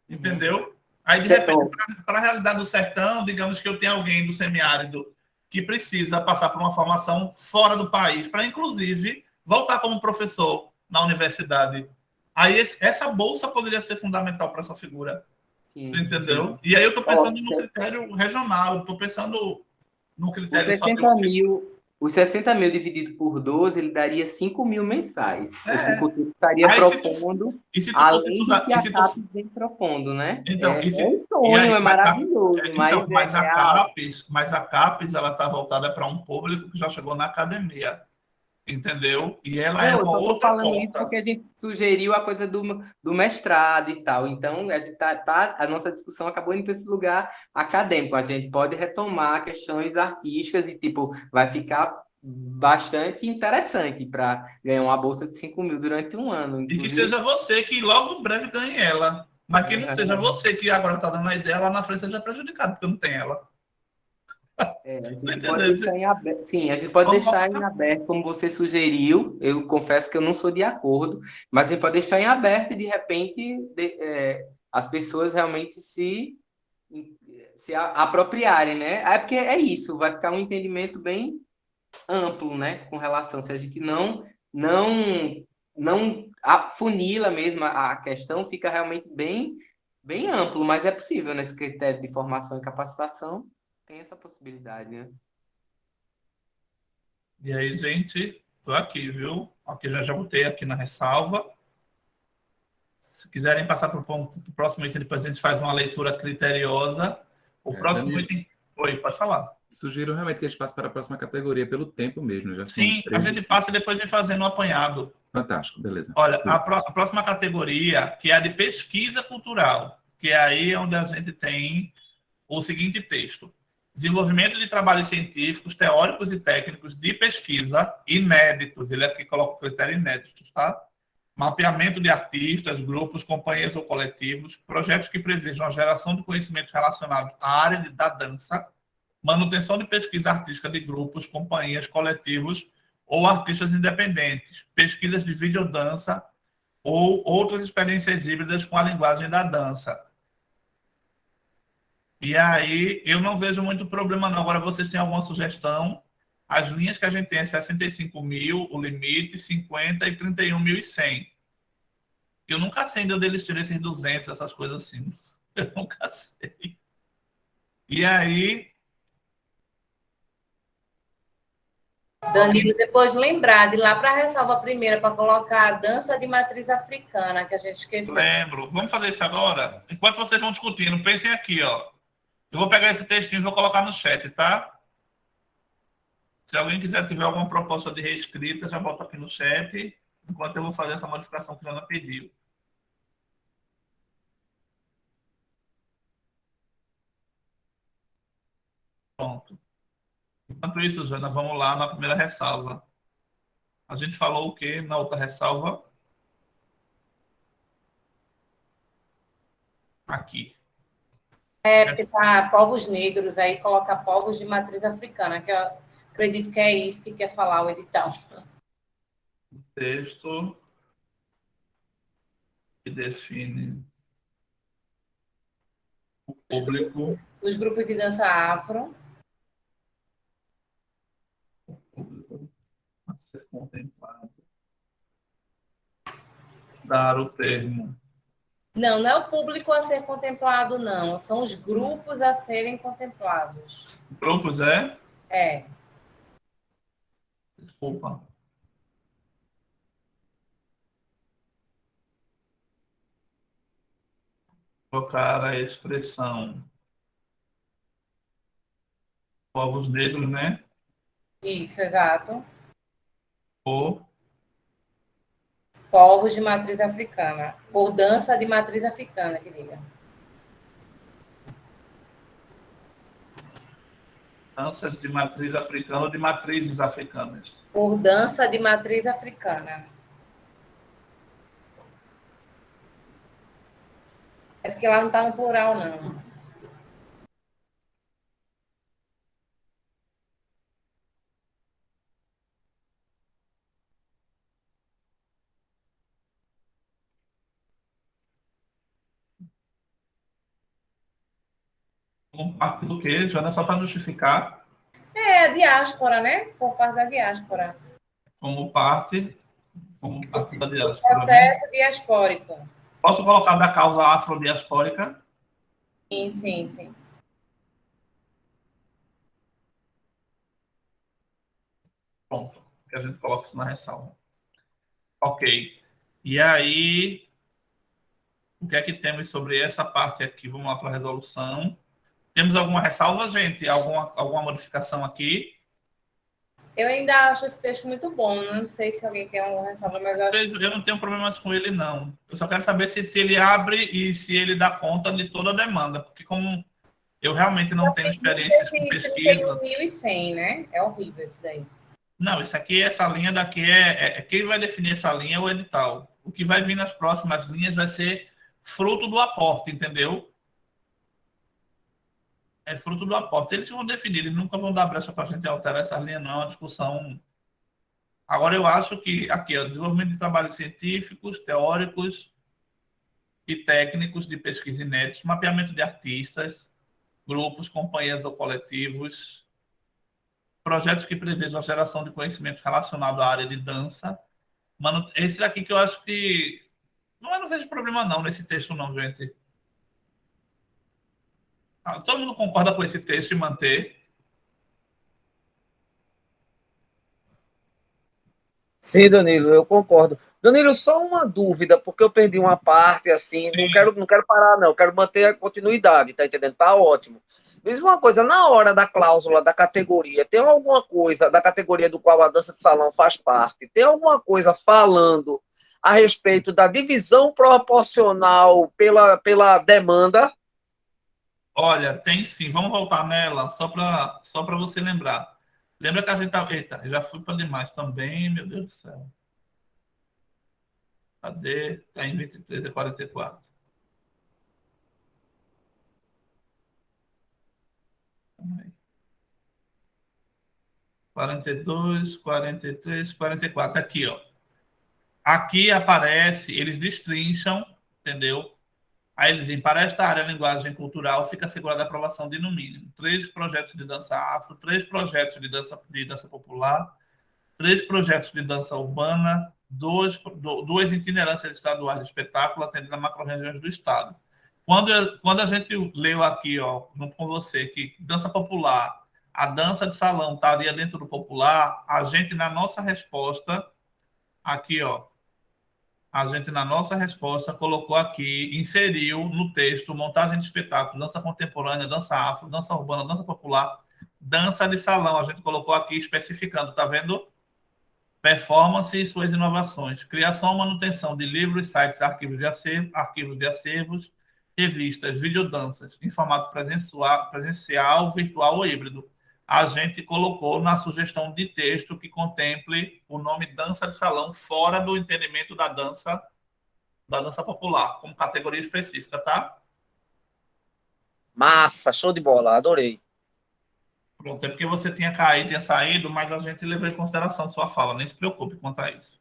Entendeu? Aí, de repente, para a realidade do sertão, digamos que eu tenho alguém do semiárido que precisa passar por uma formação fora do país, para, inclusive, voltar como professor na universidade. Aí, essa bolsa poderia ser fundamental para essa figura. Sim, Entendeu? sim. E aí eu estou pensando no critério regional, estou pensando no Os critério 60 mil, os 60 mil dividido por 12, ele daria 5 mil mensais. O Funcultura estaria Aí, propondo, e se tu fosse além estudar, do que a CAPES vem propondo, né? então, É um sonho, é maravilhoso, então, mas é real. Mas a CAPES ela está voltada para um público que já chegou na academia, entendeu? E ela é Não, eu uma só estou outra falando isso porta. porque a gente sugeriu a coisa do mestrado e tal. Então, a gente a nossa discussão acabou indo para esse lugar acadêmico. A gente pode retomar questões artísticas e, tipo, vai ficar bastante interessante para ganhar uma bolsa de 5 mil durante um ano. E que Inclusive, seja você que logo em breve ganhe ela. Mas que não seja você que agora está dando a ideia lá na frente seja prejudicado, porque não tem ela. a Tá gente pode entendendo? deixar em aberto. Sim, a gente pode deixar em aberto, como você sugeriu. Eu confesso que eu não sou de acordo, mas a gente pode deixar em aberto e, de repente, as pessoas realmente se apropriarem, né? É porque é isso, vai ficar um entendimento bem amplo, né? Com relação, se a gente não afunila mesmo a questão, fica realmente bem amplo, mas é possível nesse critério de formação e capacitação, tem essa possibilidade, né? E aí, gente, tô aqui, viu? Aqui já botei aqui na ressalva. Se quiserem passar para o próximo item, depois a gente faz uma leitura criteriosa. O próximo Danilo, item. Oi, pode falar. sugiro realmente que a gente passe para a próxima categoria pelo tempo mesmo. Já são Sim, a 13. gente passa e depois de fazendo um apanhado. Fantástico, beleza. Olha, a próxima categoria, que é a de pesquisa cultural, que é aí onde a gente tem o seguinte texto: desenvolvimento de trabalhos científicos, teóricos e técnicos de pesquisa inéditos. Ele aqui coloca o critério inédito, tá? Mapeamento de artistas, grupos, companhias ou coletivos, projetos que prevejam a geração de conhecimento relacionado à área da dança, manutenção de pesquisa artística de grupos, companhias, coletivos ou artistas independentes, pesquisas de videodança ou outras experiências híbridas com a linguagem da dança. E aí, eu não vejo muito problema, não. Agora, vocês têm alguma sugestão? As linhas que a gente tem é 65 mil, o limite, 50 e 31.100. Eu nunca sei de onde eles tiram esses 200, essas coisas assim. Eu nunca sei. E aí, Danilo, depois lembrar de ir lá para a ressalva primeira para colocar a dança de matriz africana, que a gente esqueceu. Lembro. Vamos fazer isso agora? Enquanto vocês vão discutindo, pensem aqui, ó. Eu vou pegar esse textinho e vou colocar no chat, tá? Se alguém quiser tiver alguma proposta de reescrita, já bota aqui no chat, enquanto eu vou fazer essa modificação que a Ana pediu. Pronto. Enquanto isso, Jana, vamos lá na primeira ressalva. A gente falou o quê na outra ressalva? Aqui. Porque tá povos negros, aí coloca povos de matriz africana, que eu acredito que é isso que quer falar o edital. Texto que define o público. Os grupos de dança afro. Público a ser contemplado. Dar o termo. Não, não é o público a ser contemplado, não. São os grupos a serem contemplados. Grupos é? É. Desculpa. Colocar a expressão povos negros, né? Isso, exato. Ou Povos de matriz africana. Ou dança de matriz africana, que diga. danças de matriz africana ou de matrizes africanas. Por dança de matriz africana. É porque lá não está no plural, não. Como parte do quê, Joana? Só para justificar. É, a diáspora, né? Por parte da diáspora. Como parte da diáspora. Processo diaspórico. Posso colocar da causa afrodiaspórica? Sim, sim, sim. Pronto, que a gente coloca isso na ressalva. Ok. E aí, o que é que temos sobre essa parte aqui? Vamos lá para a resolução. Temos alguma ressalva, gente? Alguma modificação aqui? Eu ainda acho esse texto muito bom. Não sei se alguém quer uma ressalva, mas eu acho... Eu não tenho problemas com ele, não. Eu só quero saber se ele abre e se ele dá conta de toda a demanda. Porque como eu realmente não tenho experiências com pesquisa... 31.100, né? É horrível isso daí. Não, isso aqui, essa linha daqui quem vai definir essa linha é o edital. O que vai vir nas próximas linhas vai ser fruto do aporte, entendeu? É fruto do aporte. Eles vão definir, eles nunca vão dar brecha para a gente alterar essa linha, não. É uma discussão. Agora, eu acho que aqui, o desenvolvimento de trabalhos científicos, teóricos e técnicos de pesquisa inéditos, mapeamento de artistas, grupos, companhias ou coletivos, projetos que prevejam a geração de conhecimento relacionado à área de dança. Mano, esse daqui que eu acho que não vejo problema não nesse texto não, gente. Todo mundo concorda com esse texto e manter? Sim, Danilo, eu concordo. Danilo, só uma dúvida, porque eu perdi uma parte, assim, não quero parar, não, quero manter a continuidade, tá entendendo? Tá ótimo. Diz uma coisa, na hora da cláusula da categoria, tem alguma coisa da categoria do qual a dança de salão faz parte, tem alguma coisa falando a respeito da divisão proporcional pela demanda? Olha, tem sim. Vamos voltar nela, só para você lembrar. Lembra que a gente tá... Eita, eu já fui para demais também, meu Deus do céu. Cadê? Está em 23 e 44. Aí. 42, 43, 44. Aqui, ó. Aqui aparece, eles destrincham, entendeu? Aí eles dizem, para esta área linguagem cultural, fica assegurada a aprovação de, no mínimo, 3 projetos de dança afro, 3 projetos de dança popular, 3 projetos de dança urbana, 2 itinerâncias estaduais de espetáculo, atendendo a macro-regiões do estado. Quando a gente leu aqui, ó, junto com você, que dança popular, a dança de salão estaria dentro do popular, a gente, na nossa resposta, aqui, ó, a gente, na nossa resposta, colocou aqui, inseriu no texto montagem de espetáculo, dança contemporânea, dança afro, dança urbana, dança popular, dança de salão. A gente colocou aqui especificando, tá vendo? Performance e suas inovações. Criação e manutenção de livros, sites, arquivos de acervos, revistas, videodanças, em formato presencial, virtual ou híbrido. A gente colocou na sugestão de texto que contemple o nome dança de salão fora do entendimento da dança popular, como categoria específica, tá? Massa, show de bola, adorei. Pronto, é porque você tinha saído, mas a gente levou em consideração sua fala, nem se preocupe quanto a isso.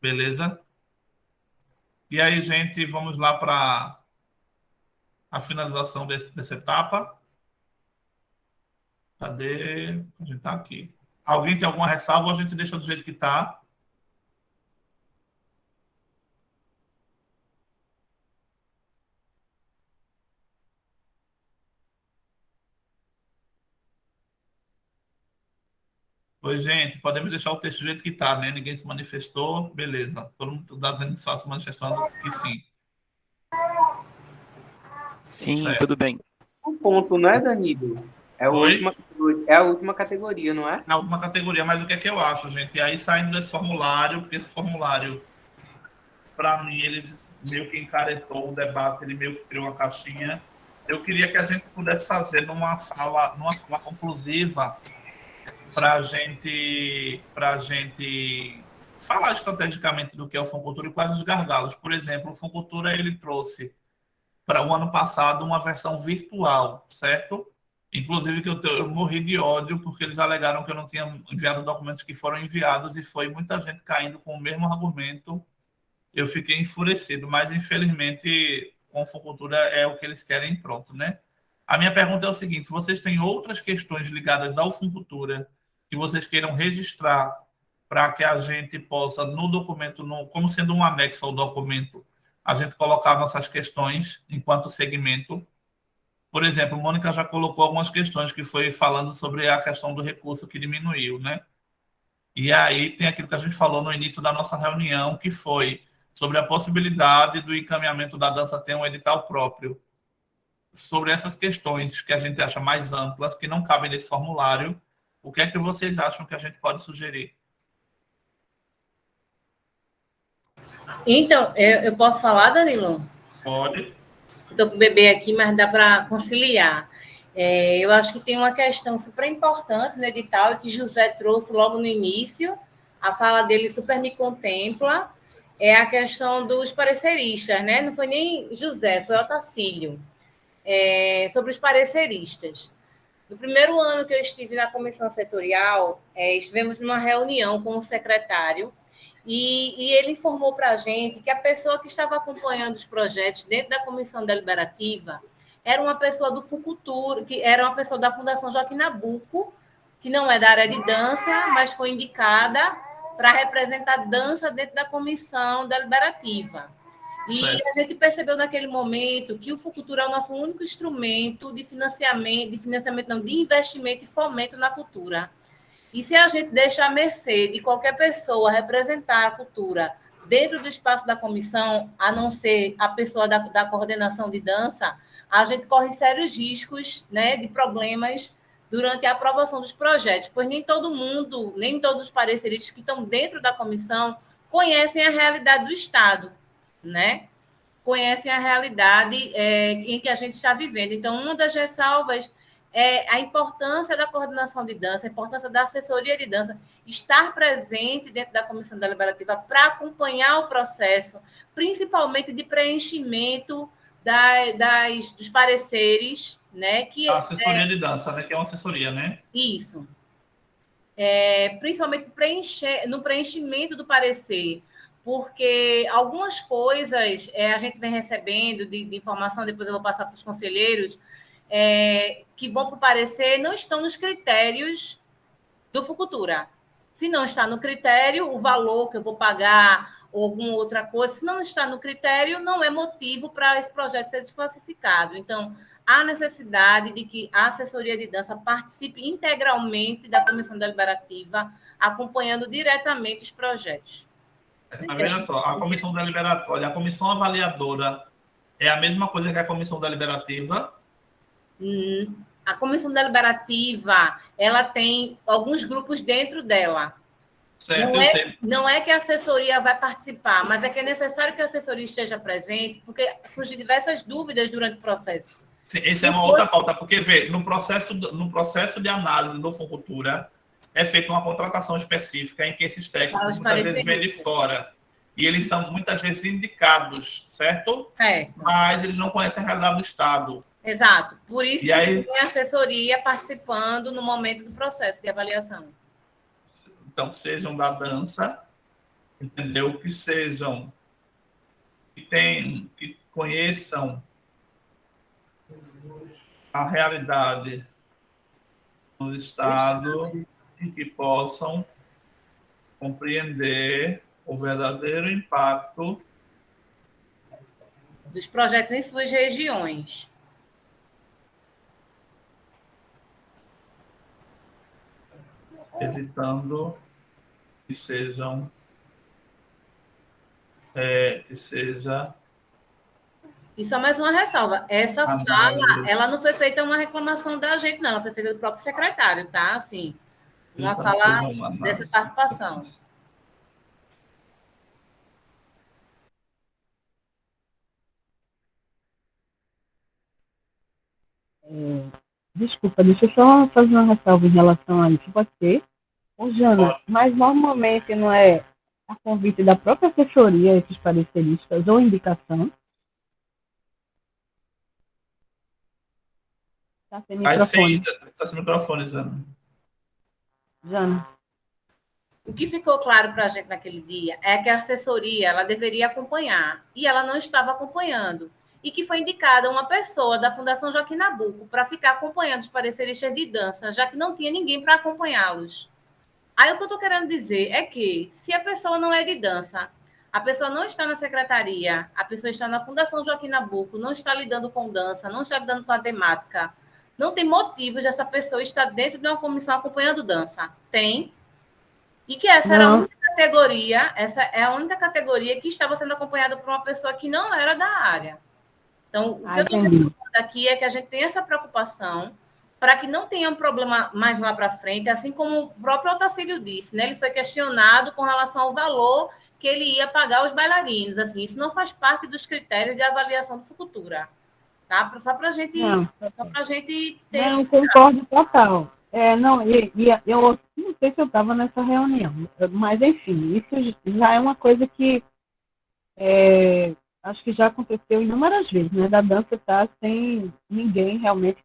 Beleza? E aí, gente, vamos lá para a finalização dessa etapa. Cadê? A gente está aqui. Alguém tem alguma ressalva ou a gente deixa do jeito que está? Oi, gente, podemos deixar o texto do jeito que está, né? Ninguém se manifestou, beleza. Todo mundo está dizendo que só se manifestando que sim. Sim, Certo. tudo bem. Um ponto, não é, Danilo? Oi? É a última categoria, não é? Na última categoria, mas o que é que eu acho, gente? E aí, saindo desse formulário, porque esse formulário, para mim, ele meio que encaretou o debate, ele meio que criou uma caixinha. Eu queria que a gente pudesse fazer numa sala conclusiva para a gente falar estrategicamente do que é o Funcultura e quais os gargalos. Por exemplo, o Funcultura, ele trouxe para o ano passado uma versão virtual, certo? Inclusive que eu morri de ódio porque eles alegaram que eu não tinha enviado documentos que foram enviados e foi muita gente caindo com o mesmo argumento. Eu fiquei enfurecido, mas infelizmente com a Funcultura é o que eles querem, pronto, né? A minha pergunta é o seguinte: vocês têm outras questões ligadas ao Funcultura que vocês queiram registrar para que a gente possa, no documento, como sendo um anexo ao documento, a gente colocar nossas questões enquanto segmento? Por exemplo, Mônica já colocou algumas questões que foi falando sobre a questão do recurso que diminuiu, né? E aí tem aquilo que a gente falou no início da nossa reunião, que foi sobre a possibilidade do encaminhamento da dança ter um edital próprio. Sobre essas questões que a gente acha mais amplas, que não cabem nesse formulário, o que é que vocês acham que a gente pode sugerir? Então, eu posso falar, Danilo? Pode. Estou com o bebê aqui, mas dá para conciliar. Eu acho que tem uma questão super importante no edital, e que José trouxe logo no início, a fala dele super me contempla, é a questão dos pareceristas, né? Não foi nem José, foi Otacílio, sobre os pareceristas. No primeiro ano que eu estive na comissão setorial, estivemos numa reunião com o secretário, e ele informou para a gente que a pessoa que estava acompanhando os projetos dentro da comissão deliberativa era uma pessoa do Funcultura, que era uma pessoa da Fundação Joaquim Nabuco, que não é da área de dança, mas foi indicada para representar dança dentro da comissão deliberativa. E a gente percebeu naquele momento que o Funcultura é o nosso único instrumento de de investimento e fomento na cultura. E se a gente deixa à mercê de qualquer pessoa representar a cultura dentro do espaço da comissão, a não ser a pessoa da coordenação de dança, a gente corre sérios riscos, né, de problemas durante a aprovação dos projetos, pois nem todo mundo, nem todos os pareceristas que estão dentro da comissão conhecem a realidade do Estado, né? Conhecem a realidade em que a gente está vivendo. Então, uma das ressalvas é a importância da coordenação de dança, a importância da assessoria de dança, estar presente dentro da comissão deliberativa para acompanhar o processo, principalmente de preenchimento dos pareceres, né? Que A assessoria de dança, né? Que é uma assessoria, né? Isso. Principalmente no preenchimento do parecer, porque algumas coisas a gente vem recebendo de informação, depois eu vou passar para os conselheiros, que vão para o parecer, não estão nos critérios do Funcultura, Se não está no critério, o valor que eu vou pagar ou alguma outra coisa, se não está no critério, não é motivo para esse projeto ser desclassificado. Então, há necessidade de que a assessoria de dança participe integralmente da comissão deliberativa, acompanhando diretamente os projetos. Mas veja só, a comissão deliberatória, a comissão avaliadora é a mesma coisa que a comissão deliberativa? A comissão deliberativa, ela tem alguns grupos dentro dela. Certo, Não é que a assessoria vai participar, mas é que é necessário que a assessoria esteja presente, porque surgem diversas dúvidas durante o processo. Sim, essa é uma outra pauta, porque, vê, no processo de análise do Funcultura, é feita uma contratação específica em que esses técnicos muitas vezes vêm de fora. E eles são muitas vezes indicados, certo? Certo. Mas eles não conhecem a realidade do Estado. Exato. Por isso E aí- tem assessoria participando no momento do processo de avaliação. Então, que sejam da dança, entendeu? Que sejam, que conheçam a realidade do Estado e que possam compreender o verdadeiro impacto Dos projetos em suas regiões. evitando que sejam que seja E só mais uma ressalva. Essa fala, ela não foi feita uma reclamação da gente, não. Ela foi feita do próprio secretário, tá? Assim, uma então, fala seja uma dessa análise. participação. Desculpa, deixa eu só fazer uma ressalva em relação a isso, pode ser? Ô, Jana, mas normalmente não é a convite da própria assessoria, esses pareceristas, ou indicação? Está sem microfone. Está sem microfone, Zana. Jana. O que ficou claro para a gente naquele dia é que a assessoria ela deveria acompanhar, e ela não estava acompanhando. E que foi indicada uma pessoa da Fundação Joaquim Nabuco para ficar acompanhando os pareceristas de dança, já que não tinha ninguém para acompanhá-los. Aí o que eu estou querendo dizer é que, se a pessoa não é de dança, a pessoa não está na secretaria, a pessoa está na Fundação Joaquim Nabuco, não está lidando com dança, não está lidando com a temática, não tem motivos dessa pessoa estar dentro de uma comissão acompanhando dança. Tem. E que essa era a única categoria, essa é a única categoria que estava sendo acompanhada por uma pessoa que não era da área. Então, o que eu estou falando aqui é que a gente tem essa preocupação para que não tenha um problema mais lá para frente, assim como o próprio Otacílio disse, né? Ele foi questionado com relação ao valor que ele ia pagar aos bailarinos. Assim, isso não faz parte dos critérios de avaliação do Fucultura. Tá? Só para a gente ter... Não, concordo total. Eu não sei se eu estava nessa reunião, mas, enfim, isso já é uma coisa que acho que já aconteceu inúmeras vezes, né? Da dança estar sem ninguém realmente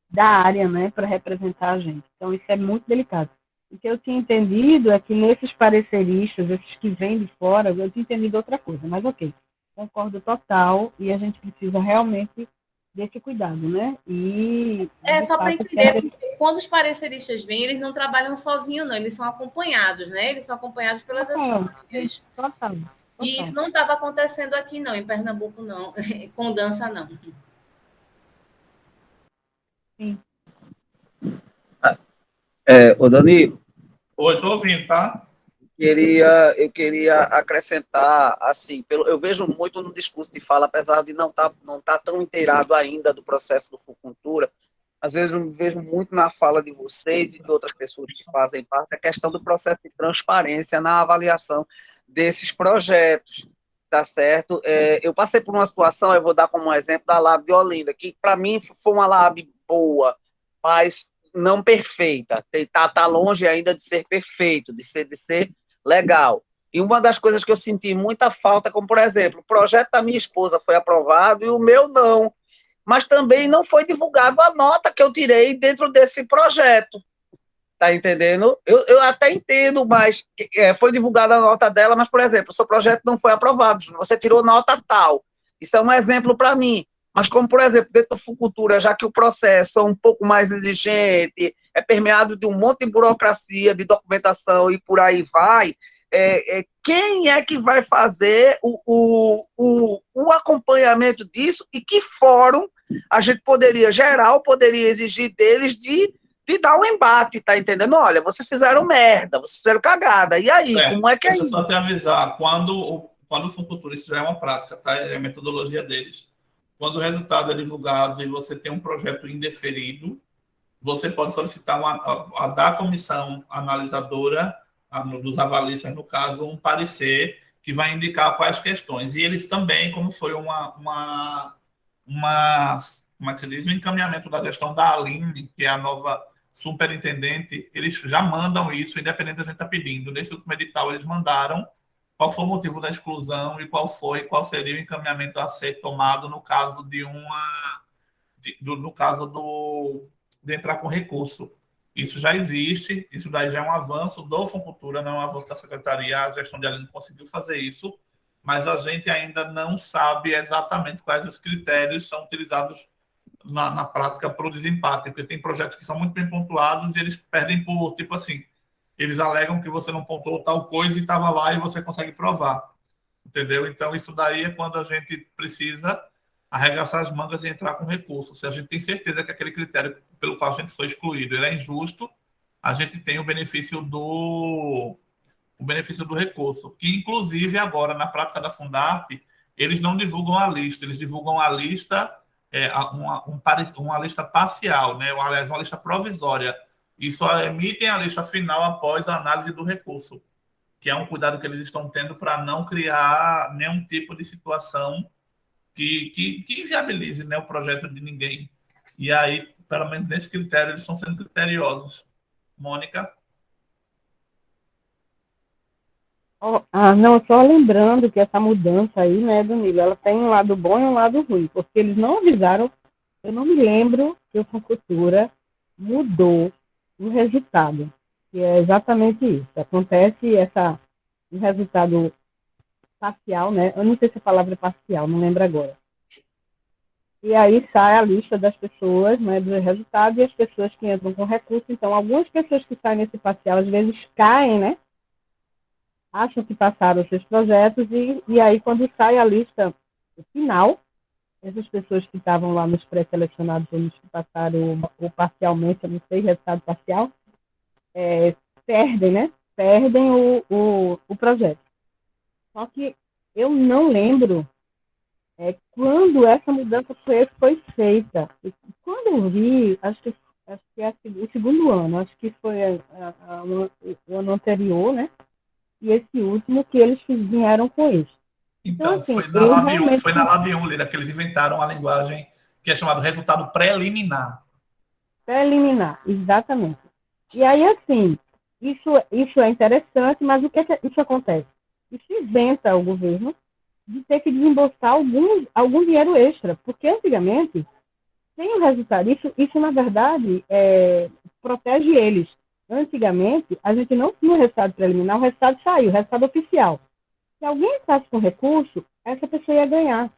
da área, né, para representar a gente. Então, isso é muito delicado. O que eu tinha entendido é que nesses pareceristas, esses que vêm de fora, eu tinha entendido outra coisa, mas ok, concordo total, e a gente precisa realmente desse cuidado, né? E só para entender, porque quando os pareceristas vêm, eles não trabalham sozinhos, não, eles são acompanhados, né? Eles são acompanhados pelas assessorias. Total. E isso não estava acontecendo aqui, não, em Pernambuco, não, com dança, não. Sim. Ô, Danilo. Oi, estou ouvindo, tá? Eu queria acrescentar, assim, eu vejo muito no discurso de fala, apesar de não tá tão inteirado ainda do processo do Fucultura, às vezes eu vejo muito na fala de vocês e de outras pessoas que fazem parte a questão do processo de transparência na avaliação desses projetos, tá certo? Eu passei por uma situação, eu vou dar como exemplo da Lab de Olinda, que para mim foi uma Lab boa, mas não perfeita, tá longe ainda de ser perfeito, de ser legal. E uma das coisas que eu senti muita falta, como por exemplo, o projeto da minha esposa foi aprovado e o meu não, mas também não foi divulgado a nota que eu tirei dentro desse projeto, tá entendendo? Eu até entendo, mas foi divulgada a nota dela, mas, por exemplo, o seu projeto não foi aprovado, você tirou nota tal, isso é um exemplo para mim, Mas como, por exemplo, dentro da Funcultura, já que o processo é um pouco mais exigente, é permeado de um monte de burocracia, de documentação e por aí vai, quem é que vai fazer o acompanhamento disso e que fórum a gente poderia exigir deles de dar um embate, tá entendendo? Olha, vocês fizeram merda, vocês fizeram cagada, e aí, Certo. como é que é Deixa eu isso? só te avisar, quando o Funcultura, isso já é uma prática, tá? É a metodologia deles. Quando o resultado é divulgado e você tem um projeto indeferido, você pode solicitar da comissão analisadora, dos avalistas, no caso, um parecer que vai indicar quais questões. E eles também, como foi como é que se diz, um encaminhamento da gestão da Aline, que é a nova superintendente, eles já mandam isso, independente da gente estar pedindo. Nesse último edital, eles mandaram qual foi o motivo da exclusão e qual seria o encaminhamento a ser tomado no caso de entrar com recurso. Isso já existe, isso daí já é um avanço do Funcultura, não é um avanço da Secretaria, a gestão de Aline conseguiu fazer isso, mas a gente ainda não sabe exatamente quais os critérios são utilizados na prática para o desempate, porque tem projetos que são muito bem pontuados e eles perdem por, tipo assim, eles alegam que você não pontuou tal coisa e estava lá e você consegue provar, entendeu? Então, isso daí é quando a gente precisa arregaçar as mangas e entrar com recurso. Se a gente tem certeza que aquele critério pelo qual a gente foi excluído ele é injusto, a gente tem o benefício do recurso, que inclusive agora, na prática da Fundap, eles não divulgam a lista, eles divulgam a lista, uma lista parcial, né? Aliás, uma lista provisória, e só emitem a lista final após a análise do recurso, que é um cuidado que eles estão tendo para não criar nenhum tipo de situação que inviabilize, né, o projeto de ninguém. E aí, pelo menos nesse critério, eles estão sendo criteriosos. Mônica? Não, só lembrando que essa mudança aí, né, Danilo, ela tem um lado bom e um lado ruim, porque eles não avisaram, eu não me lembro que o Funcultura mudou o resultado, que é exatamente isso. Acontece o resultado parcial, né? Eu não sei se a palavra é parcial, não lembro agora. E aí sai a lista das pessoas, né, do resultado, e as pessoas que entram com recurso. Então, algumas pessoas que saem nesse parcial, às vezes caem, né? Acham que passaram os seus projetos, e aí quando sai a lista final, essas pessoas que estavam lá nos pré-selecionados, ou nos que passaram ou parcialmente, eu não sei, resultado parcial, perdem, né? Perdem o projeto. Só que eu não lembro quando essa mudança foi feita. E quando eu vi, acho que é o segundo ano, acho que foi o ano anterior, né? E esse último que eles vieram com isso. Então, assim, foi na Lab 1, Lira, que eles inventaram a linguagem que é chamado resultado preliminar. Preliminar, exatamente. E aí, assim, isso é interessante, mas o que isso acontece? Isso isenta o governo de ter que desembolsar algum dinheiro extra, porque antigamente, sem o resultado, isso na verdade, protege eles. Antigamente, a gente não tinha o resultado preliminar, o resultado saiu, o resultado oficial. Se alguém entrasse com recurso, essa pessoa ia ganhar.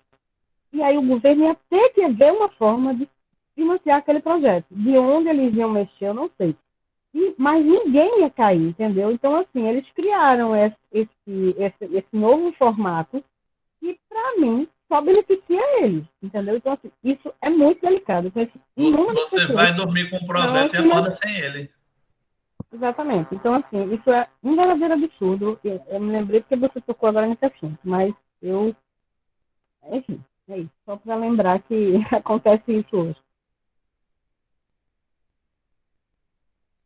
E aí o governo ia ter que ver uma forma de financiar aquele projeto. De onde eles iam mexer, eu não sei. Mas ninguém ia cair, entendeu? Então, assim, eles criaram esse novo formato que, para mim, só beneficia eles, entendeu? Então, assim, isso é muito delicado. Você vai dormir com o projeto e acorda sem ele. Exatamente. Então, assim, isso é um verdadeiro absurdo. Eu me lembrei porque você tocou agora nesse assunto, mas enfim, é isso. Só para lembrar que acontece isso hoje.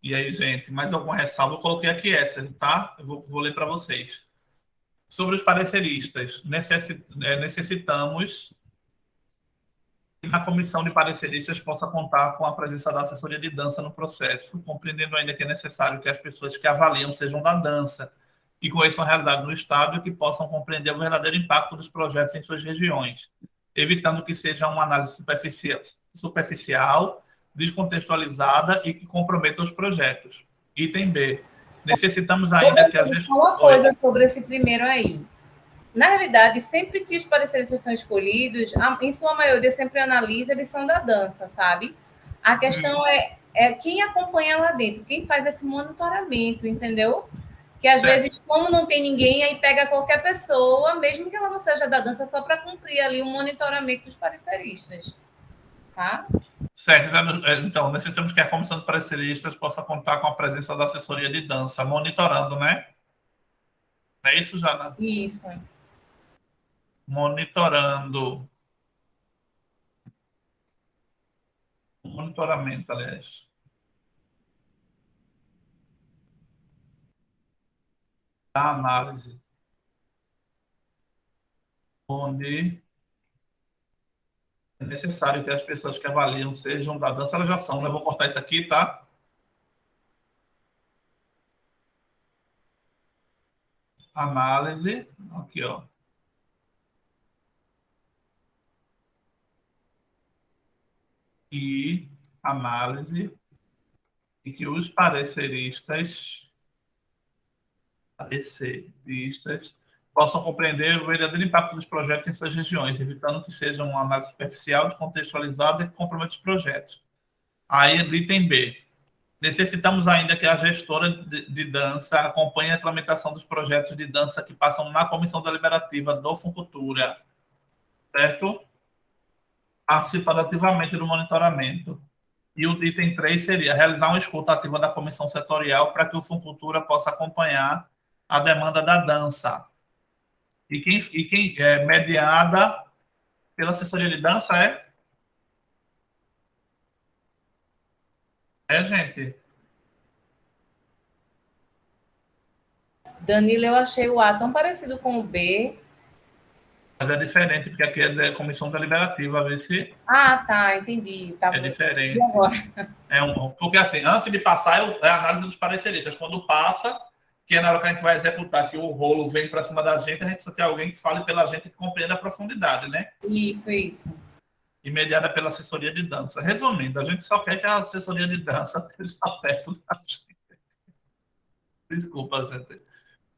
E aí, gente, mais alguma ressalva? Eu coloquei aqui essas, tá? Eu vou ler para vocês. Sobre os pareceristas, necessitamos que na comissão de pareceristas possa contar com a presença da assessoria de dança no processo, compreendendo ainda que é necessário que as pessoas que avaliam sejam da dança e conheçam a realidade no Estado e que possam compreender o verdadeiro impacto dos projetos em suas regiões, evitando que seja uma análise superficial, descontextualizada e que comprometa os projetos. Item B. Necessitamos ainda que a gestão... Uma coisa sobre esse primeiro aí. Na realidade, sempre que os pareceristas são escolhidos, em sua maioria sempre analisa a lição da dança, sabe? A questão é quem acompanha lá dentro, quem faz esse monitoramento, entendeu? Que às Certo. vezes, como não tem ninguém, aí pega qualquer pessoa, mesmo que ela não seja da dança, só para cumprir ali o monitoramento dos pareceristas, tá? Certo. Então, necessitamos que a comissão de pareceristas possa contar com a presença da assessoria de dança, monitorando, né? É isso, Jana? Isso. Monitorando. Monitoramento, aliás. A análise. Onde é necessário que as pessoas que avaliam sejam da dança, elas já são, né? Eu vou cortar isso aqui, tá? Análise. Aqui, ó. E análise. E que os pareceristas possam compreender o verdadeiro impacto dos projetos em suas regiões, evitando que seja uma análise superficial, descontextualizada e que comprometa os projetos. Aí, item B. Necessitamos ainda que a gestora de dança acompanhe a tramitação dos projetos de dança que passam na comissão deliberativa do Funcultura, certo? Participando ativamente do monitoramento. E o item 3 seria realizar uma escuta ativa da comissão setorial para que o Funcultura possa acompanhar a demanda da dança. E quem é mediada pela assessoria de dança gente. Danilo, eu achei o A tão parecido com o B. Mas é diferente, porque aqui é da comissão deliberativa, a ver se Ah, tá, entendi. Tá é diferente. E agora? Porque assim, antes de passar é a análise dos pareceristas. Quando passa, que é na hora que a gente vai executar, que o rolo vem para cima da gente, a gente precisa ter alguém que fale pela gente e compreenda a profundidade, né? Isso. E mediada pela assessoria de dança. Resumindo, a gente só quer que a assessoria de dança esteja perto da gente. Desculpa, gente.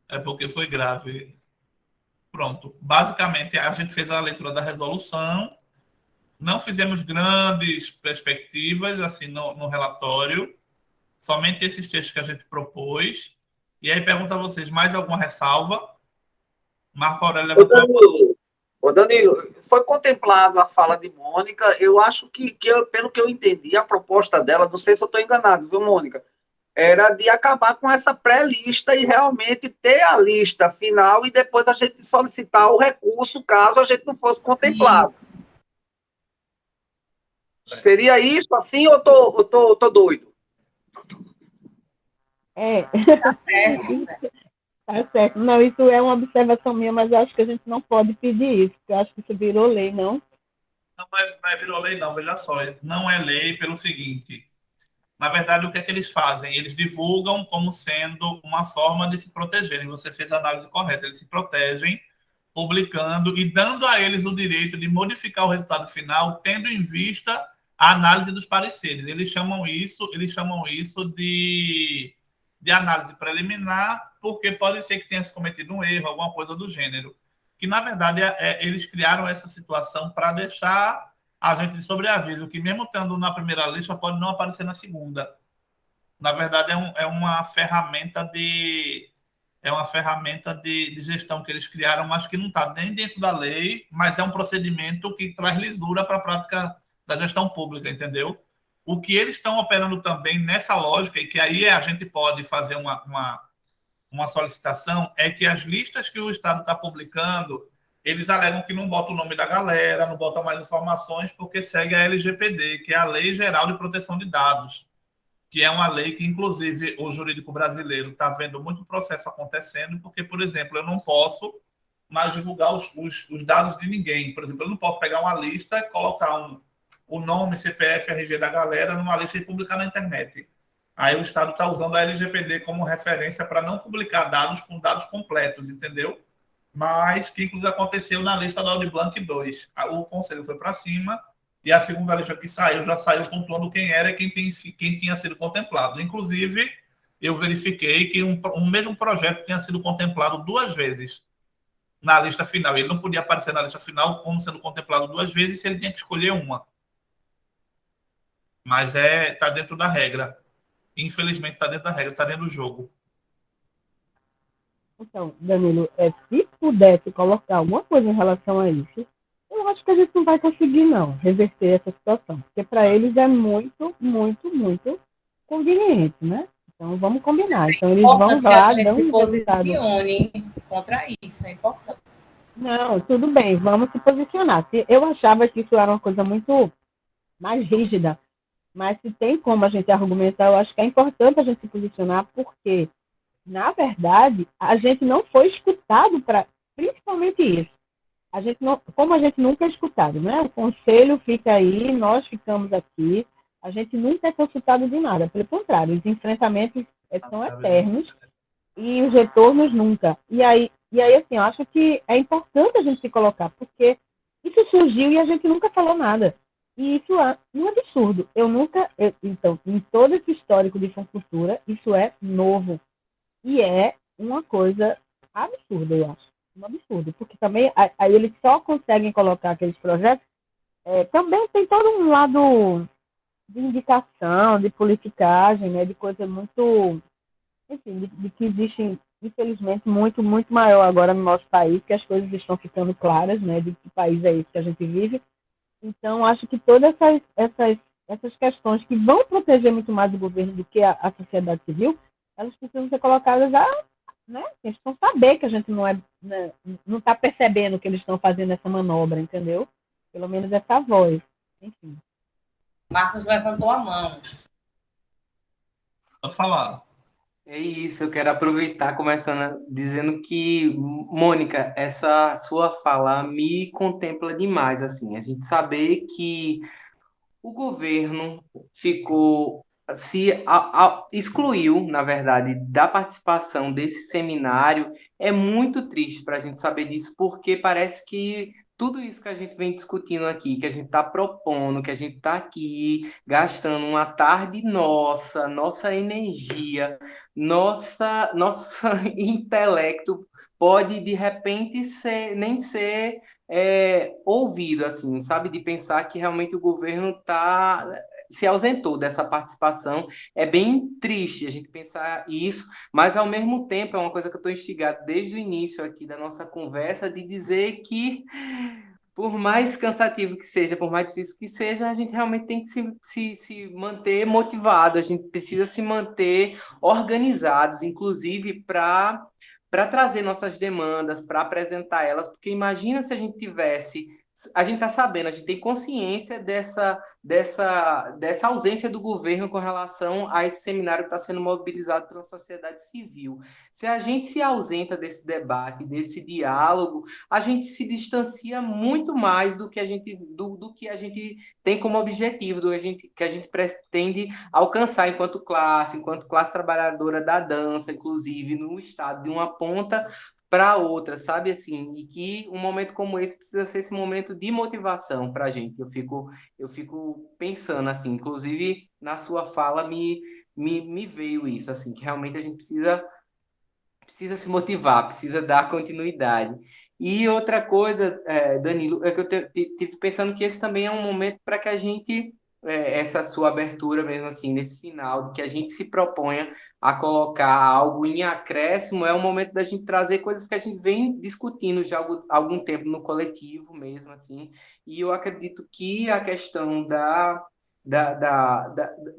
É porque foi grave. Pronto. Basicamente, a gente fez a leitura da resolução, não fizemos grandes perspectivas assim no relatório, somente esses textos que a gente propôs. E aí pergunto a vocês, mais alguma ressalva? Marco Aurélio levantou. Ô, Danilo, foi contemplado a fala de Mônica. Eu acho que pelo que eu entendi, a proposta dela, não sei se eu estou enganado, viu, Mônica? Era de acabar com essa pré-lista e realmente ter a lista final e depois a gente solicitar o recurso caso a gente não fosse contemplado. Seria isso assim ou tô doido? Tá certo. Tá certo. Não, isso é uma observação minha, mas eu acho que a gente não pode pedir isso, porque eu acho que isso virou lei, não? Não virou lei, não, veja só. Não é lei pelo seguinte. Na verdade, o que é que eles fazem? Eles divulgam como sendo uma forma de se protegerem. Você fez a análise correta. Eles se protegem publicando e dando a eles o direito de modificar o resultado final, tendo em vista a análise dos pareceres. Eles chamam isso de análise preliminar, porque pode ser que tenha se cometido um erro, alguma coisa do gênero. Que, na verdade, eles criaram essa situação para deixar a gente de sobreaviso, que mesmo estando na primeira lista, pode não aparecer na segunda. Na verdade, é uma ferramenta de gestão que eles criaram, mas que não está nem dentro da lei, mas é um procedimento que traz lisura para a prática da gestão pública, entendeu? O que eles estão operando também nessa lógica, e que aí a gente pode fazer uma solicitação, é que as listas que o Estado está publicando, eles alegam que não botam o nome da galera, não botam mais informações, porque segue a LGPD, que é a Lei Geral de Proteção de Dados, que é uma lei que, inclusive, o jurídico brasileiro está vendo muito processo acontecendo, porque, por exemplo, eu não posso mais divulgar os dados de ninguém. Por exemplo, eu não posso pegar uma lista e colocar o nome, CPF, RG da galera numa lista e publicar na internet. Aí o Estado está usando a LGPD como referência para não publicar dados com dados completos, entendeu? Mas que, inclusive, aconteceu na lista da Audi Blanc 2. O conselho foi para cima e a segunda lista que saiu já saiu pontuando quem era e quem tinha sido contemplado. na lista final. Ele não podia aparecer na lista final como sendo contemplado 2 vezes se ele tinha que escolher uma. Mas tá dentro da regra. Infelizmente, está dentro da regra, está dentro do jogo. Então, Danilo, se pudesse colocar alguma coisa em relação a isso, eu acho que a gente não vai conseguir, não, reverter essa situação. Porque para eles é muito, muito, muito conveniente, né? Então, vamos combinar. Então, eles vão Importante que lá, a gente dão se um resultado. posicione contra isso, é importante. Não, tudo bem, vamos se posicionar. Eu achava que isso era uma coisa muito mais rígida, mas se tem como a gente argumentar, eu acho que é importante a gente se posicionar, porque, na verdade, a gente não foi escutado para principalmente isso. A gente não, como a gente nunca é escutado, né? O conselho fica aí, nós ficamos aqui, a gente nunca é consultado de nada. Pelo contrário, os enfrentamentos são eternos e os retornos nunca. E aí assim, eu acho que é importante a gente se colocar, porque isso surgiu e a gente nunca falou nada. E isso é um absurdo. Então, em todo esse histórico de Funcultura, isso é novo. E é uma coisa absurda, eu acho. Um absurdo. Porque também, aí eles só conseguem colocar aqueles projetos. Também tem todo um lado de indicação, de politicagem, né, de coisa muito... Enfim, de que existe, infelizmente, muito, muito maior agora no nosso país, que as coisas estão ficando claras, né, de que país é esse que a gente vive. Então, acho que todas essas questões que vão proteger muito mais o governo do que a sociedade civil, elas precisam ser colocadas né? Eles precisam saber que a gente não está percebendo que eles estão fazendo essa manobra, entendeu? Pelo menos essa voz. Enfim. Marcos levantou a mão. Pode falar. É isso, eu quero aproveitar começando dizendo que, Mônica, essa sua fala me contempla demais, assim, a gente saber que o governo excluiu, na verdade, da participação desse seminário. É muito triste para a gente saber disso, porque parece que tudo isso que a gente vem discutindo aqui, que a gente está propondo, que a gente está aqui gastando uma tarde nossa energia, nosso intelecto, pode de repente nem ser ouvido, assim, sabe? De pensar que realmente o governo se ausentou dessa participação. É bem triste a gente pensar isso, mas ao mesmo tempo é uma coisa que eu estou instigado desde o início aqui da nossa conversa, de dizer que, por mais cansativo que seja, por mais difícil que seja, a gente realmente tem que se manter motivado, a gente precisa se manter organizados, inclusive para trazer nossas demandas, para apresentar elas, porque imagina se a gente está sabendo, a gente tem consciência dessa ausência do governo com relação a esse seminário que está sendo mobilizado pela sociedade civil. Se a gente se ausenta desse debate, desse diálogo, a gente se distancia muito mais do que a gente tem como objetivo, que a gente pretende alcançar enquanto classe trabalhadora da dança, inclusive no estado, de uma ponta para outra, sabe, assim, e que um momento como esse precisa ser esse momento de motivação para a gente. Eu fico pensando, assim, inclusive na sua fala me veio isso, assim, que realmente a gente precisa se motivar, precisa dar continuidade. E outra coisa, Danilo, é que eu tive pensando que esse também é um momento para que a gente, essa sua abertura mesmo assim, nesse final, de que a gente se proponha a colocar algo em acréscimo, é o momento da gente trazer coisas que a gente vem discutindo já há algum tempo no coletivo mesmo, assim, e eu acredito que a questão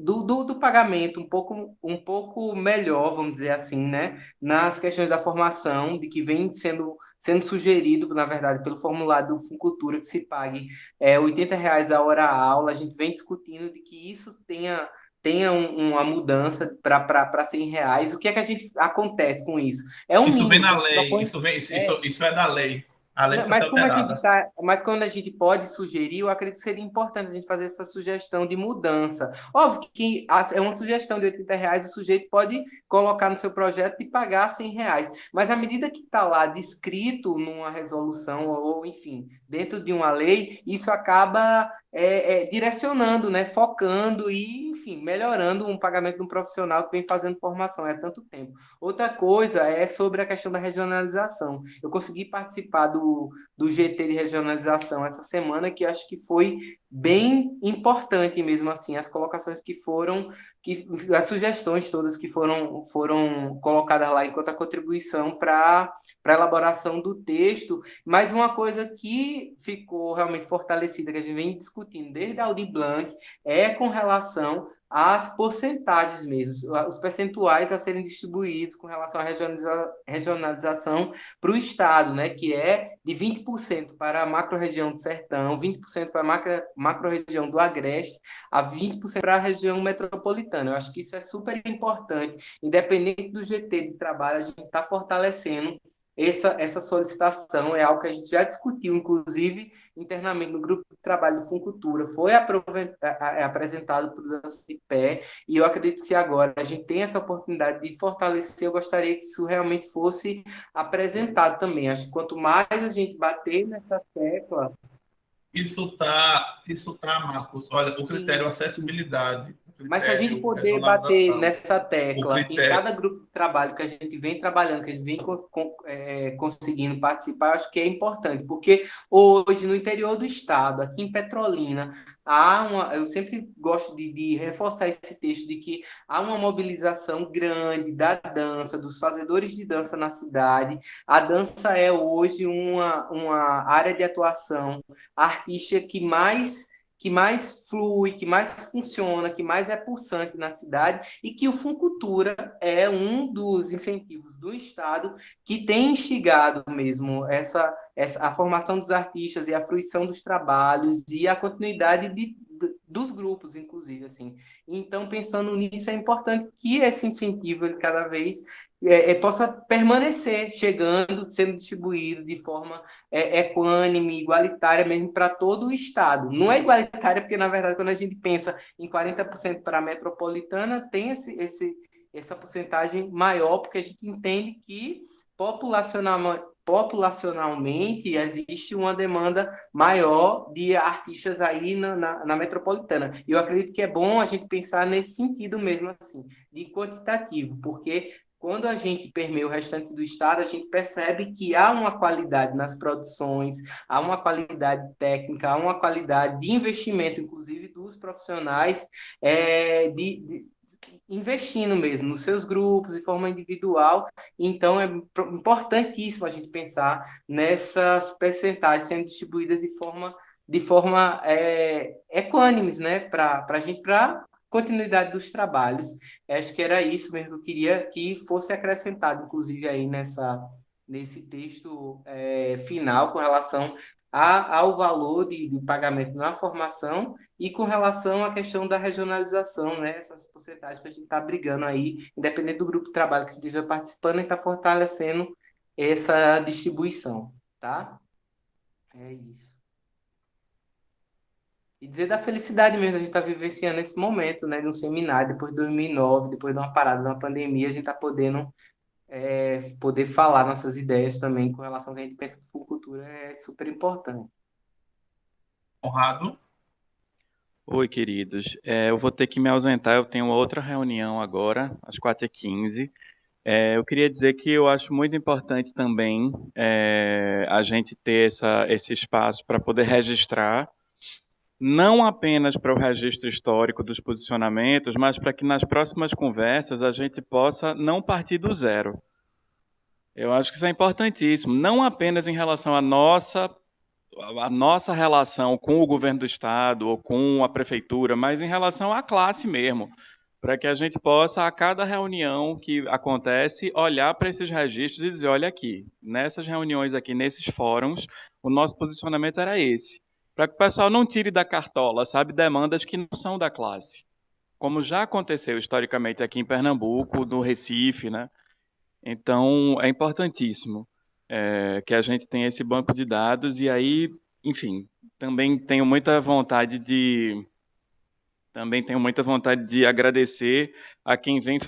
do pagamento um pouco melhor, vamos dizer assim, né, nas questões da formação, de que vem sendo sugerido, na verdade, pelo formulário do Funcultura, que se pague R$ 80 a hora a aula. A gente vem discutindo de que isso tenha uma mudança para R$ 100. O que é que a gente acontece com isso? É um Isso vem mínimo, na lei, isso é da lei. A lei precisa ser alterada. Mas quando a gente pode sugerir, eu acredito que seria importante a gente fazer essa sugestão de mudança. Óbvio que é uma sugestão de R$ 80, o sujeito pode colocar no seu projeto e pagar R$ 100. Mas à medida que está lá descrito numa resolução, ou enfim, dentro de uma lei, isso acaba direcionando, né, focando e enfim, melhorando um pagamento de um profissional que vem fazendo formação há tanto tempo. Outra coisa é sobre a questão da regionalização. Eu consegui participar do GT de regionalização essa semana, que acho que foi bem importante mesmo, assim, as colocações as sugestões todas que foram colocadas lá enquanto a contribuição para a elaboração do texto, mas uma coisa que ficou realmente fortalecida, que a gente vem discutindo desde a Aldir Blanc, é com relação às porcentagens mesmo, os percentuais a serem distribuídos com relação à regionalização para o Estado, né, que é de 20% para a macro-região do Sertão, 20% para a macro-região do Agreste, a 20% para a região metropolitana. Eu acho que isso é super importante. Independente do GT de trabalho, a gente está fortalecendo essa solicitação. É algo que a gente já discutiu, inclusive, internamente no grupo de trabalho do Funcultura, foi apresentado para o Dança de Pé, e eu acredito que agora a gente tem essa oportunidade de fortalecer. Eu gostaria que isso realmente fosse apresentado também. Acho que quanto mais a gente bater nessa tecla... Isso tá, Marcos. Olha, o critério acessibilidade. Mas se a gente poder bater nessa tecla em cada grupo de trabalho que a gente vem trabalhando, que a gente vem conseguindo participar, acho que é importante, porque hoje, no interior do estado, aqui em Petrolina, eu sempre gosto de reforçar esse texto de que há uma mobilização grande da dança, dos fazedores de dança na cidade. A dança é hoje uma área de atuação artística que mais flui, que mais funciona, que mais é pulsante na cidade, e que o Funcultura é um dos incentivos do Estado que tem instigado mesmo a formação dos artistas e a fruição dos trabalhos e a continuidade dos grupos, inclusive, assim. Então, pensando nisso, é importante que esse incentivo, ele cada vez possa permanecer chegando, sendo distribuído de forma equânime, igualitária mesmo para todo o Estado. Não é igualitária porque, na verdade, quando a gente pensa em 40% para a metropolitana, tem essa porcentagem maior, porque a gente entende que populacionalmente existe uma demanda maior de artistas aí na metropolitana. E eu acredito que é bom a gente pensar nesse sentido mesmo, assim, de quantitativo, porque quando a gente permeia o restante do estado, a gente percebe que há uma qualidade nas produções, há uma qualidade técnica, há uma qualidade de investimento, inclusive dos profissionais, investindo mesmo nos seus grupos, de forma individual. Então, é importantíssimo a gente pensar nessas percentagens sendo distribuídas de forma equânimes, né, para continuidade dos trabalhos. Acho que era isso mesmo que eu queria que fosse acrescentado, inclusive, aí nesse texto final, com relação ao valor de pagamento na formação e com relação à questão da regionalização, né? Essas porcentagens que a gente está brigando aí, independente do grupo de trabalho que a gente esteja participando, a gente está fortalecendo essa distribuição, tá? É isso. E dizer da felicidade mesmo, a gente está vivenciando esse momento, né, de um seminário, depois de 2009, depois de uma parada, de uma pandemia, a gente está podendo poder falar nossas ideias também com relação ao que a gente pensa que Funcultura é super importante. Conrado? Oi, queridos. Eu vou ter que me ausentar, eu tenho outra reunião agora, às 4h15. Eu queria dizer que eu acho muito importante também a gente ter esse espaço para poder registrar, não apenas para o registro histórico dos posicionamentos, mas para que nas próximas conversas a gente possa não partir do zero. Eu acho que isso é importantíssimo, não apenas em relação à nossa relação com o governo do Estado ou com a prefeitura, mas em relação à classe mesmo, para que a gente possa, a cada reunião que acontece, olhar para esses registros e dizer, olha aqui, nessas reuniões aqui, nesses fóruns, o nosso posicionamento era esse. Para que o pessoal não tire da cartola, sabe, demandas que não são da classe. Como já aconteceu historicamente aqui em Pernambuco, no Recife, né? Então, é importantíssimo que a gente tenha esse banco de dados e aí, enfim, também tenho muita vontade de agradecer a quem vem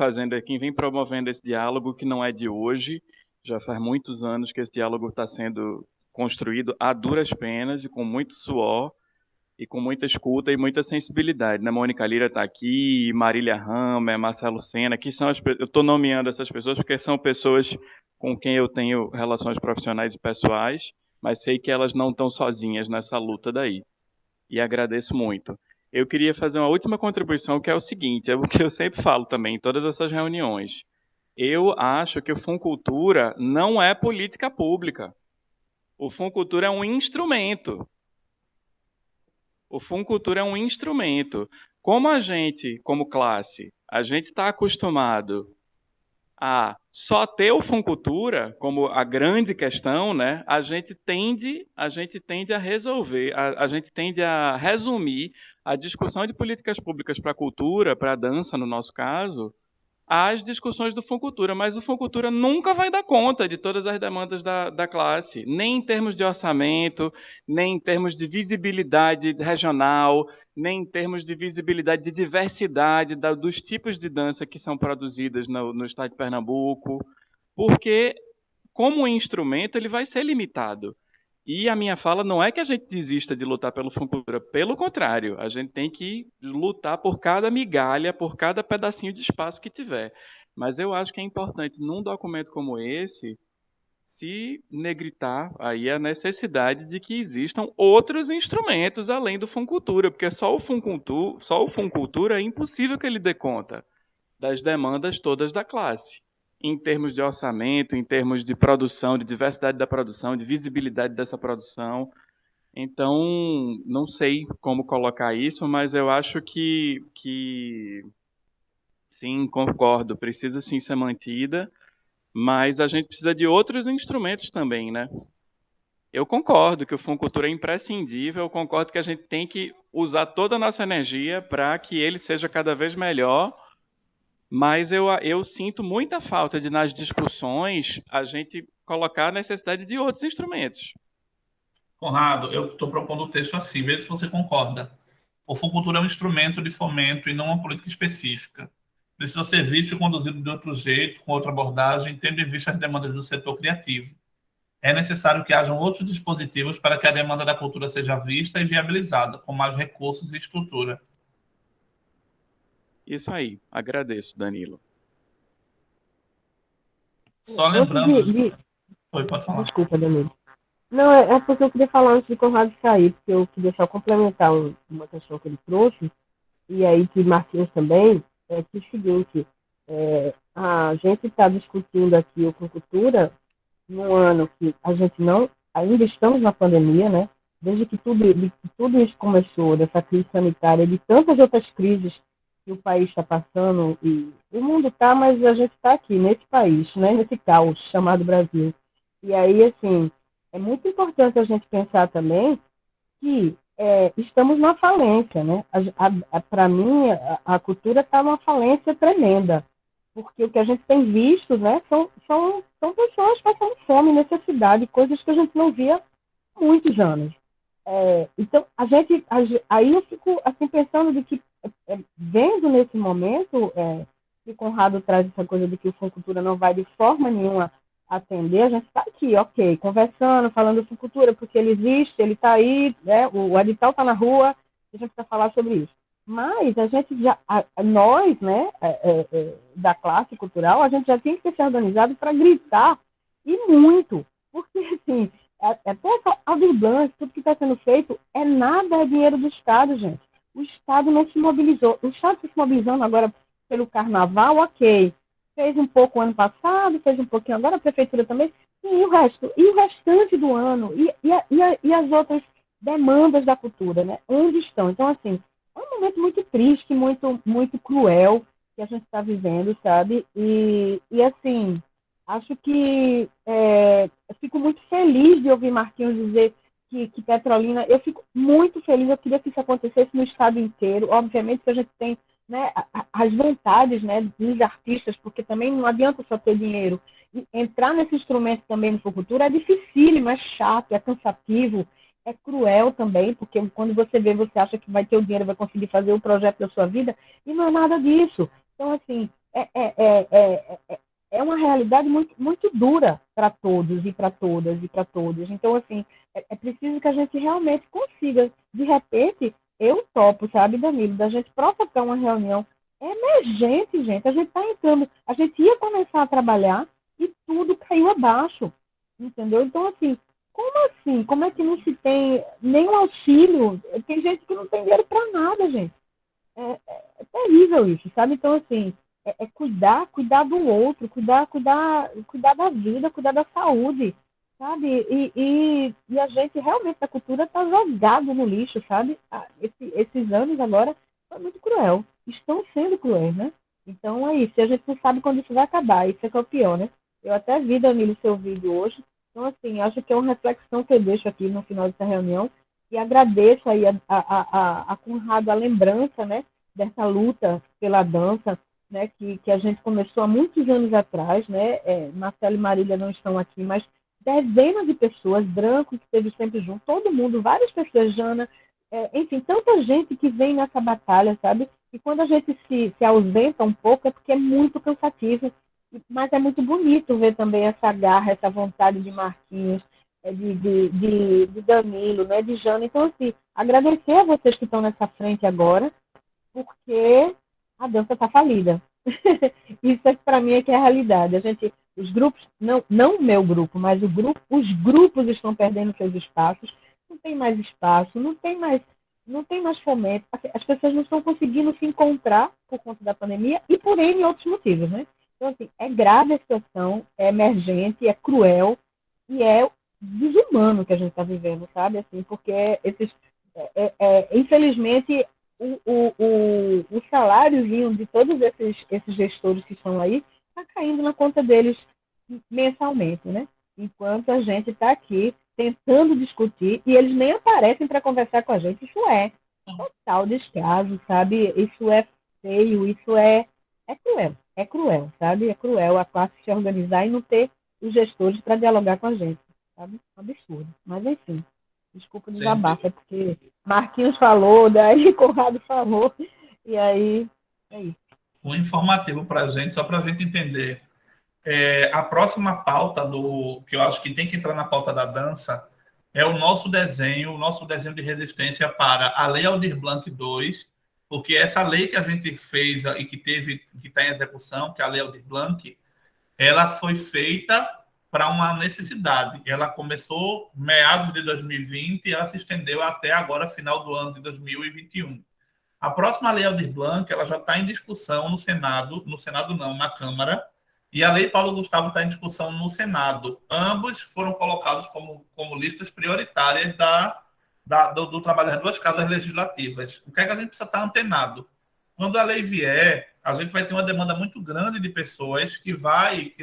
promovendo esse diálogo, que não é de hoje, já faz muitos anos que esse diálogo está sendo construído a duras penas e com muito suor, e com muita escuta e muita sensibilidade, né? Mônica Lira está aqui, Marília Hammer, Marcelo Sena, que são eu estou nomeando essas pessoas porque são pessoas com quem eu tenho relações profissionais e pessoais, mas sei que elas não estão sozinhas nessa luta daí. E agradeço muito. Eu queria fazer uma última contribuição, que é o seguinte, é o que eu sempre falo também em todas essas reuniões. Eu acho que o Funcultura não é política pública. O Funcultura é um instrumento. O Funcultura é um instrumento. Como a gente, como classe, a gente está acostumado a só ter o Funcultura como a grande questão, né? A gente tende a resolver, a gente tende a resumir a discussão de políticas públicas para a cultura, para a dança, no nosso caso, às discussões do Funcultura, mas o Funcultura nunca vai dar conta de todas as demandas da classe, nem em termos de orçamento, nem em termos de visibilidade regional, nem em termos de visibilidade de diversidade dos tipos de dança que são produzidas no estado de Pernambuco, porque, como instrumento, ele vai ser limitado. E a minha fala não é que a gente desista de lutar pelo Funcultura, pelo contrário, a gente tem que lutar por cada migalha, por cada pedacinho de espaço que tiver. Mas eu acho que é importante, num documento como esse, se negritar aí a necessidade de que existam outros instrumentos além do Funcultura, porque só o Funcultura é impossível que ele dê conta das demandas todas da classe, em termos de orçamento, em termos de produção, de diversidade da produção, de visibilidade dessa produção. Então, não sei como colocar isso, mas eu acho que sim, concordo, precisa sim ser mantida, mas a gente precisa de outros instrumentos também, né? Eu concordo que o Funcultura é imprescindível, eu concordo que a gente tem que usar toda a nossa energia para que ele seja cada vez melhor, mas eu sinto muita falta de, nas discussões, a gente colocar a necessidade de outros instrumentos. Conrado, eu estou propondo o texto assim, veja se você concorda. O Funcultura é um instrumento de fomento e não uma política específica. Precisa ser visto e conduzido de outro jeito, com outra abordagem, tendo em vista as demandas do setor criativo. É necessário que hajam outros dispositivos para que a demanda da cultura seja vista e viabilizada, com mais recursos e estrutura. Isso aí, agradeço, Danilo. Só lembrando... Oi, pode falar. Desculpa, Danilo. Não, é porque eu queria falar antes de Conrado sair, porque eu queria só complementar uma questão que ele trouxe, e aí que Marquinhos também, é que é o seguinte, a gente está discutindo aqui o Funcultura num ano que a gente não, ainda estamos na pandemia, né? Desde que tudo isso começou, dessa crise sanitária, de tantas outras crises que o país está passando, e o mundo está, mas a gente está aqui, nesse país, né? Nesse caos chamado Brasil. E aí, assim, é muito importante a gente pensar também que estamos na falência, né? Para mim, a cultura está numa falência tremenda, porque o que a gente tem visto, né, são pessoas passando fome, necessidade, coisas que a gente não via há muitos anos. Então, aí eu fico assim pensando de que, vendo nesse momento, que Conrado traz essa coisa de que o Funcultura não vai de forma nenhuma atender, a gente está aqui, ok, conversando, falando do Funcultura, porque ele existe, ele está aí, né, o edital está na rua, a gente precisa falar sobre isso. Mas a gente já, nós, né, da classe cultural, a gente já tem que ter se organizado para gritar, e muito, porque, assim, até essa Aldir Blanc, tudo que está sendo feito, nada é dinheiro do Estado, gente. O Estado não se mobilizou. O Estado está se mobilizando agora pelo Carnaval, ok. Fez um pouco ano passado, fez um pouquinho agora, a Prefeitura também, e o resto? E o restante do ano? E as outras demandas da cultura, né? Onde estão? Então, assim, é um momento muito triste, muito, muito cruel que a gente está vivendo, sabe? E assim, acho que eu fico muito feliz de ouvir Marquinhos dizer que Petrolina, eu fico muito feliz, eu queria que isso acontecesse no estado inteiro, obviamente que a gente tem, né, as vontades, né, dos artistas, porque também não adianta só ter dinheiro, e entrar nesse instrumento também no Funcultura é dificílimo, é chato, é cansativo, é cruel também, porque quando você vê, você acha que vai ter o dinheiro, vai conseguir fazer o projeto da sua vida, e não é nada disso. Então, assim, é uma realidade muito, muito dura para todos e para todas e para todos. Então, assim, é preciso que a gente realmente consiga. De repente, eu topo, sabe, Danilo, da gente provocar uma reunião emergente, gente. A gente está entrando, a gente ia começar a trabalhar e tudo caiu abaixo, entendeu? Então, assim, como assim? Como é que não se tem nenhum auxílio? Tem gente que não tem dinheiro para nada, gente. É terrível isso, sabe? Então, assim, cuidar do outro, cuidar da vida, cuidar da saúde, sabe? E a gente realmente, a cultura está jogada no lixo, sabe? Esses anos agora foi muito cruel. Estão sendo cruéis, né? Então é isso. A gente não sabe quando isso vai acabar. Isso é que é o pior, né? Eu até vi, Danilo, seu vídeo hoje. Então, assim, acho que é uma reflexão que eu deixo aqui no final dessa reunião e agradeço aí a Conrado a lembrança, né, dessa luta pela dança, né, que a gente começou há muitos anos atrás, né, Marcelo e Marília não estão aqui, mas dezenas de pessoas, Branco, que esteve sempre junto, todo mundo, várias pessoas, Jana, enfim, tanta gente que vem nessa batalha, sabe, e quando a gente se ausenta um pouco é porque é muito cansativo, mas é muito bonito ver também essa garra, essa vontade de Marquinhos, de Danilo, né, de Jana. Então, assim, agradecer a vocês que estão nessa frente agora, porque a dança está falida. Isso para mim é que é a realidade. Os grupos, não o meu grupo, mas os grupos estão perdendo seus espaços, não tem mais espaço, não tem mais fomento. As pessoas não estão conseguindo se encontrar por conta da pandemia e por N outros motivos, né? Então, assim, é grave a situação, é emergente, é cruel e é desumano que a gente está vivendo, sabe? Assim, porque infelizmente, o saláriozinho de todos esses gestores que estão aí está caindo na conta deles mensalmente, né? Enquanto a gente está aqui tentando discutir e eles nem aparecem para conversar com a gente. Isso é total descaso, sabe? Isso é feio, isso é cruel, sabe? É cruel a classe se organizar e não ter os gestores para dialogar com a gente, sabe? Um absurdo. Mas, enfim, desculpa o desabafo, é porque Marquinhos falou, daí Conrado falou, e aí é isso. Um informativo para a gente, só para a gente entender. A próxima pauta que eu acho que tem que entrar na pauta da dança é o nosso desenho de resistência para a Lei Aldir Blanc II, porque essa lei que a gente fez e que está em execução, que é a Lei Aldir Blanc, ela foi feita para uma necessidade. Ela começou meados de 2020 e ela se estendeu até agora, final do ano de 2021. A próxima Lei Aldir Blanc, ela já está em discussão no Senado não, na Câmara, e a Lei Paulo Gustavo está em discussão no Senado. Ambos foram colocados como listas prioritárias do trabalho das duas casas legislativas. O que é que a gente precisa estar antenado? Quando a lei vier, a gente vai ter uma demanda muito grande de pessoas que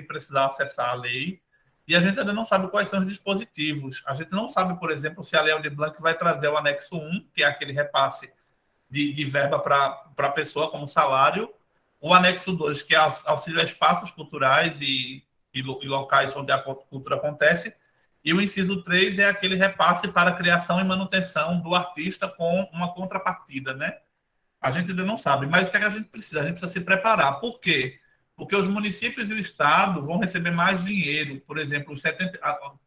precisar acessar a lei, e a gente ainda não sabe quais são os dispositivos. A gente não sabe, por exemplo, se a Lei Aldir Blanc vai trazer o anexo 1, que é aquele repasse de verba para a pessoa como salário, o anexo 2, que é auxílio a espaços culturais e locais onde a cultura acontece, e o inciso 3 é aquele repasse para a criação e manutenção do artista com uma contrapartida, né? A gente ainda não sabe, mas o que é que a gente precisa? A gente precisa se preparar. Por quê? Porque os municípios e o Estado vão receber mais dinheiro. Por exemplo,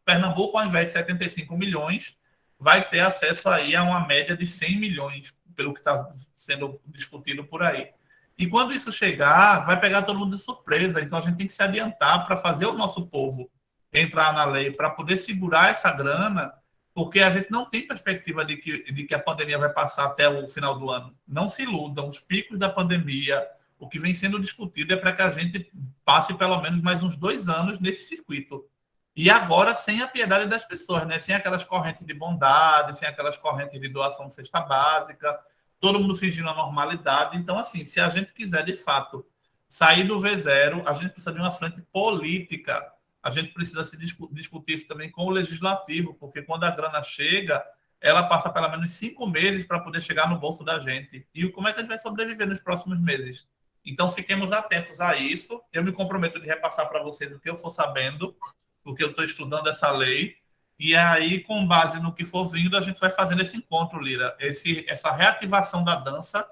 Pernambuco, ao invés de 75 milhões, vai ter acesso aí a uma média de 100 milhões, pelo que está sendo discutido por aí. E quando isso chegar, vai pegar todo mundo de surpresa. Então, a gente tem que se adiantar para fazer o nosso povo entrar na lei, para poder segurar essa grana, porque a gente não tem perspectiva de que a pandemia vai passar até o final do ano. Não se iludam. Os picos da pandemia, o que vem sendo discutido é para que a gente passe pelo menos mais uns 2 anos nesse circuito. E agora, sem a piedade das pessoas, né? Sem aquelas correntes de bondade, sem aquelas correntes de doação de cesta básica, todo mundo fingindo a normalidade. Então, assim, se a gente quiser, de fato, sair do V0, a gente precisa de uma frente política. A gente precisa se discutir isso também com o legislativo, porque quando a grana chega, ela passa pelo menos 5 meses para poder chegar no bolso da gente. E como é que a gente vai sobreviver nos próximos meses? Então, fiquemos atentos a isso. Eu me comprometo de repassar para vocês o que eu for sabendo, porque eu estou estudando essa lei. E aí, com base no que for vindo, a gente vai fazendo esse encontro, Lira. Essa reativação da dança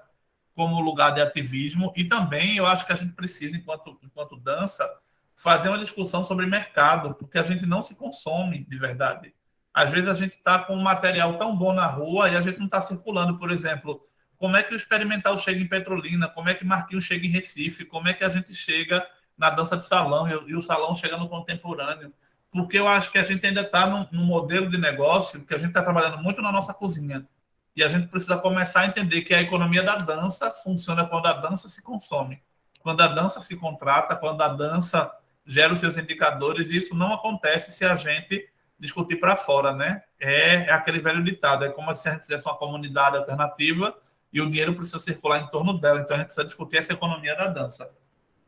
como lugar de ativismo. E também eu acho que a gente precisa, enquanto dança, fazer uma discussão sobre mercado, porque a gente não se consome de verdade. Às vezes a gente está com um material tão bom na rua e a gente não está circulando, por exemplo, como é que o experimental chega em Petrolina, como é que Marquinhos chega em Recife, como é que a gente chega na dança de salão e o salão chega no contemporâneo. Porque eu acho que a gente ainda está num modelo de negócio que a gente está trabalhando muito na nossa cozinha. E a gente precisa começar a entender que a economia da dança funciona quando a dança se consome, quando a dança se contrata, quando a dança gera os seus indicadores, e isso não acontece se a gente discutir para fora, né? É aquele velho ditado, é como se a gente tivesse uma comunidade alternativa e o dinheiro precisa circular em torno dela, então a gente precisa discutir essa economia da dança.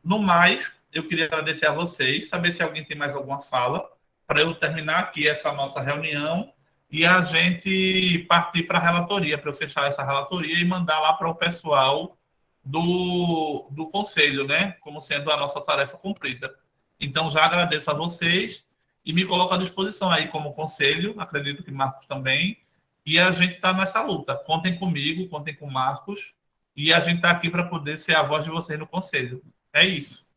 No mais, eu queria agradecer a vocês, saber se alguém tem mais alguma fala, para eu terminar aqui essa nossa reunião e a gente partir para a relatoria, para eu fechar essa relatoria e mandar lá para o pessoal do conselho, né? Como sendo a nossa tarefa cumprida. Então, já agradeço a vocês e me coloco à disposição aí como conselho, acredito que Marcos também, e a gente está nessa luta. Contem comigo, contem com o Marcos, e a gente está aqui para poder ser a voz de vocês no conselho. É isso.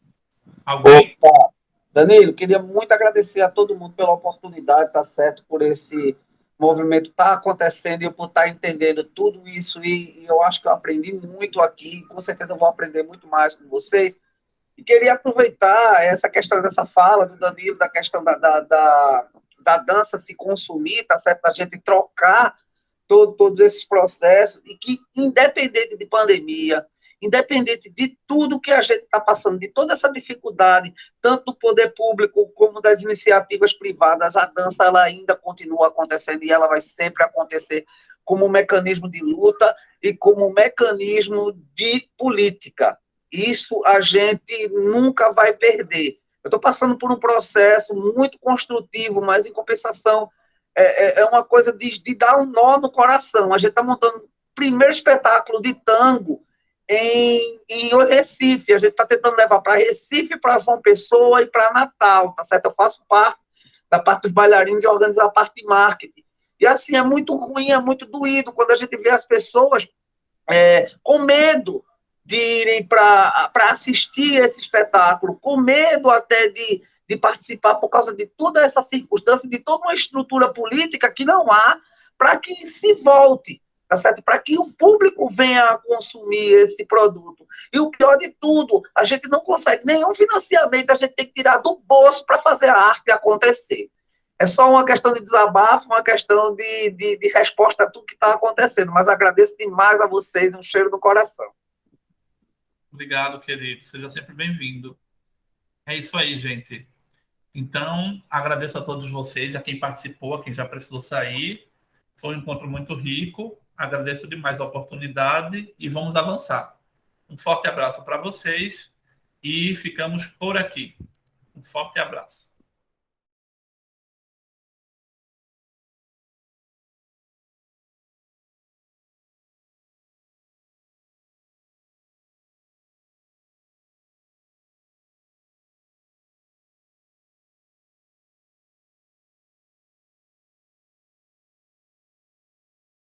Alguém? Opa, Danilo, queria muito agradecer a todo mundo pela oportunidade, tá certo, por esse movimento estar acontecendo e eu por estar entendendo tudo isso, e eu acho que eu aprendi muito aqui, com certeza eu vou aprender muito mais com vocês, e queria aproveitar essa questão dessa fala do Danilo, da questão da dança se consumir, tá certo, da gente trocar todos esses processos, e que, independente de pandemia, independente de tudo que a gente está passando, de toda essa dificuldade, tanto do poder público como das iniciativas privadas, a dança ela ainda continua acontecendo e ela vai sempre acontecer como um mecanismo de luta e como um mecanismo de política. Isso a gente nunca vai perder. Eu estou passando por um processo muito construtivo, mas, em compensação, é uma coisa de dar um nó no coração. A gente está montando o primeiro espetáculo de tango em Recife. A gente está tentando levar para Recife, para João Pessoa e para Natal, tá certo? Eu faço parte da parte dos bailarinos e organizar a parte de marketing. E, assim, é muito ruim, é muito doído quando a gente vê as pessoas com medo de irem para assistir esse espetáculo, com medo até de participar por causa de toda essa circunstância, de toda uma estrutura política que não há para que se volte, tá certo? Para que o público venha a consumir esse produto. E o pior de tudo, a gente não consegue nenhum financiamento, a gente tem que tirar do bolso para fazer a arte acontecer. É só uma questão de desabafo, uma questão de resposta a tudo que está acontecendo, mas agradeço demais a vocês, um cheiro no coração. Obrigado, querido. Seja sempre bem-vindo. É isso aí, gente. Então, agradeço a todos vocês, a quem participou, a quem já precisou sair. Foi um encontro muito rico. Agradeço demais a oportunidade e vamos avançar. Um forte abraço para vocês e ficamos por aqui. Um forte abraço.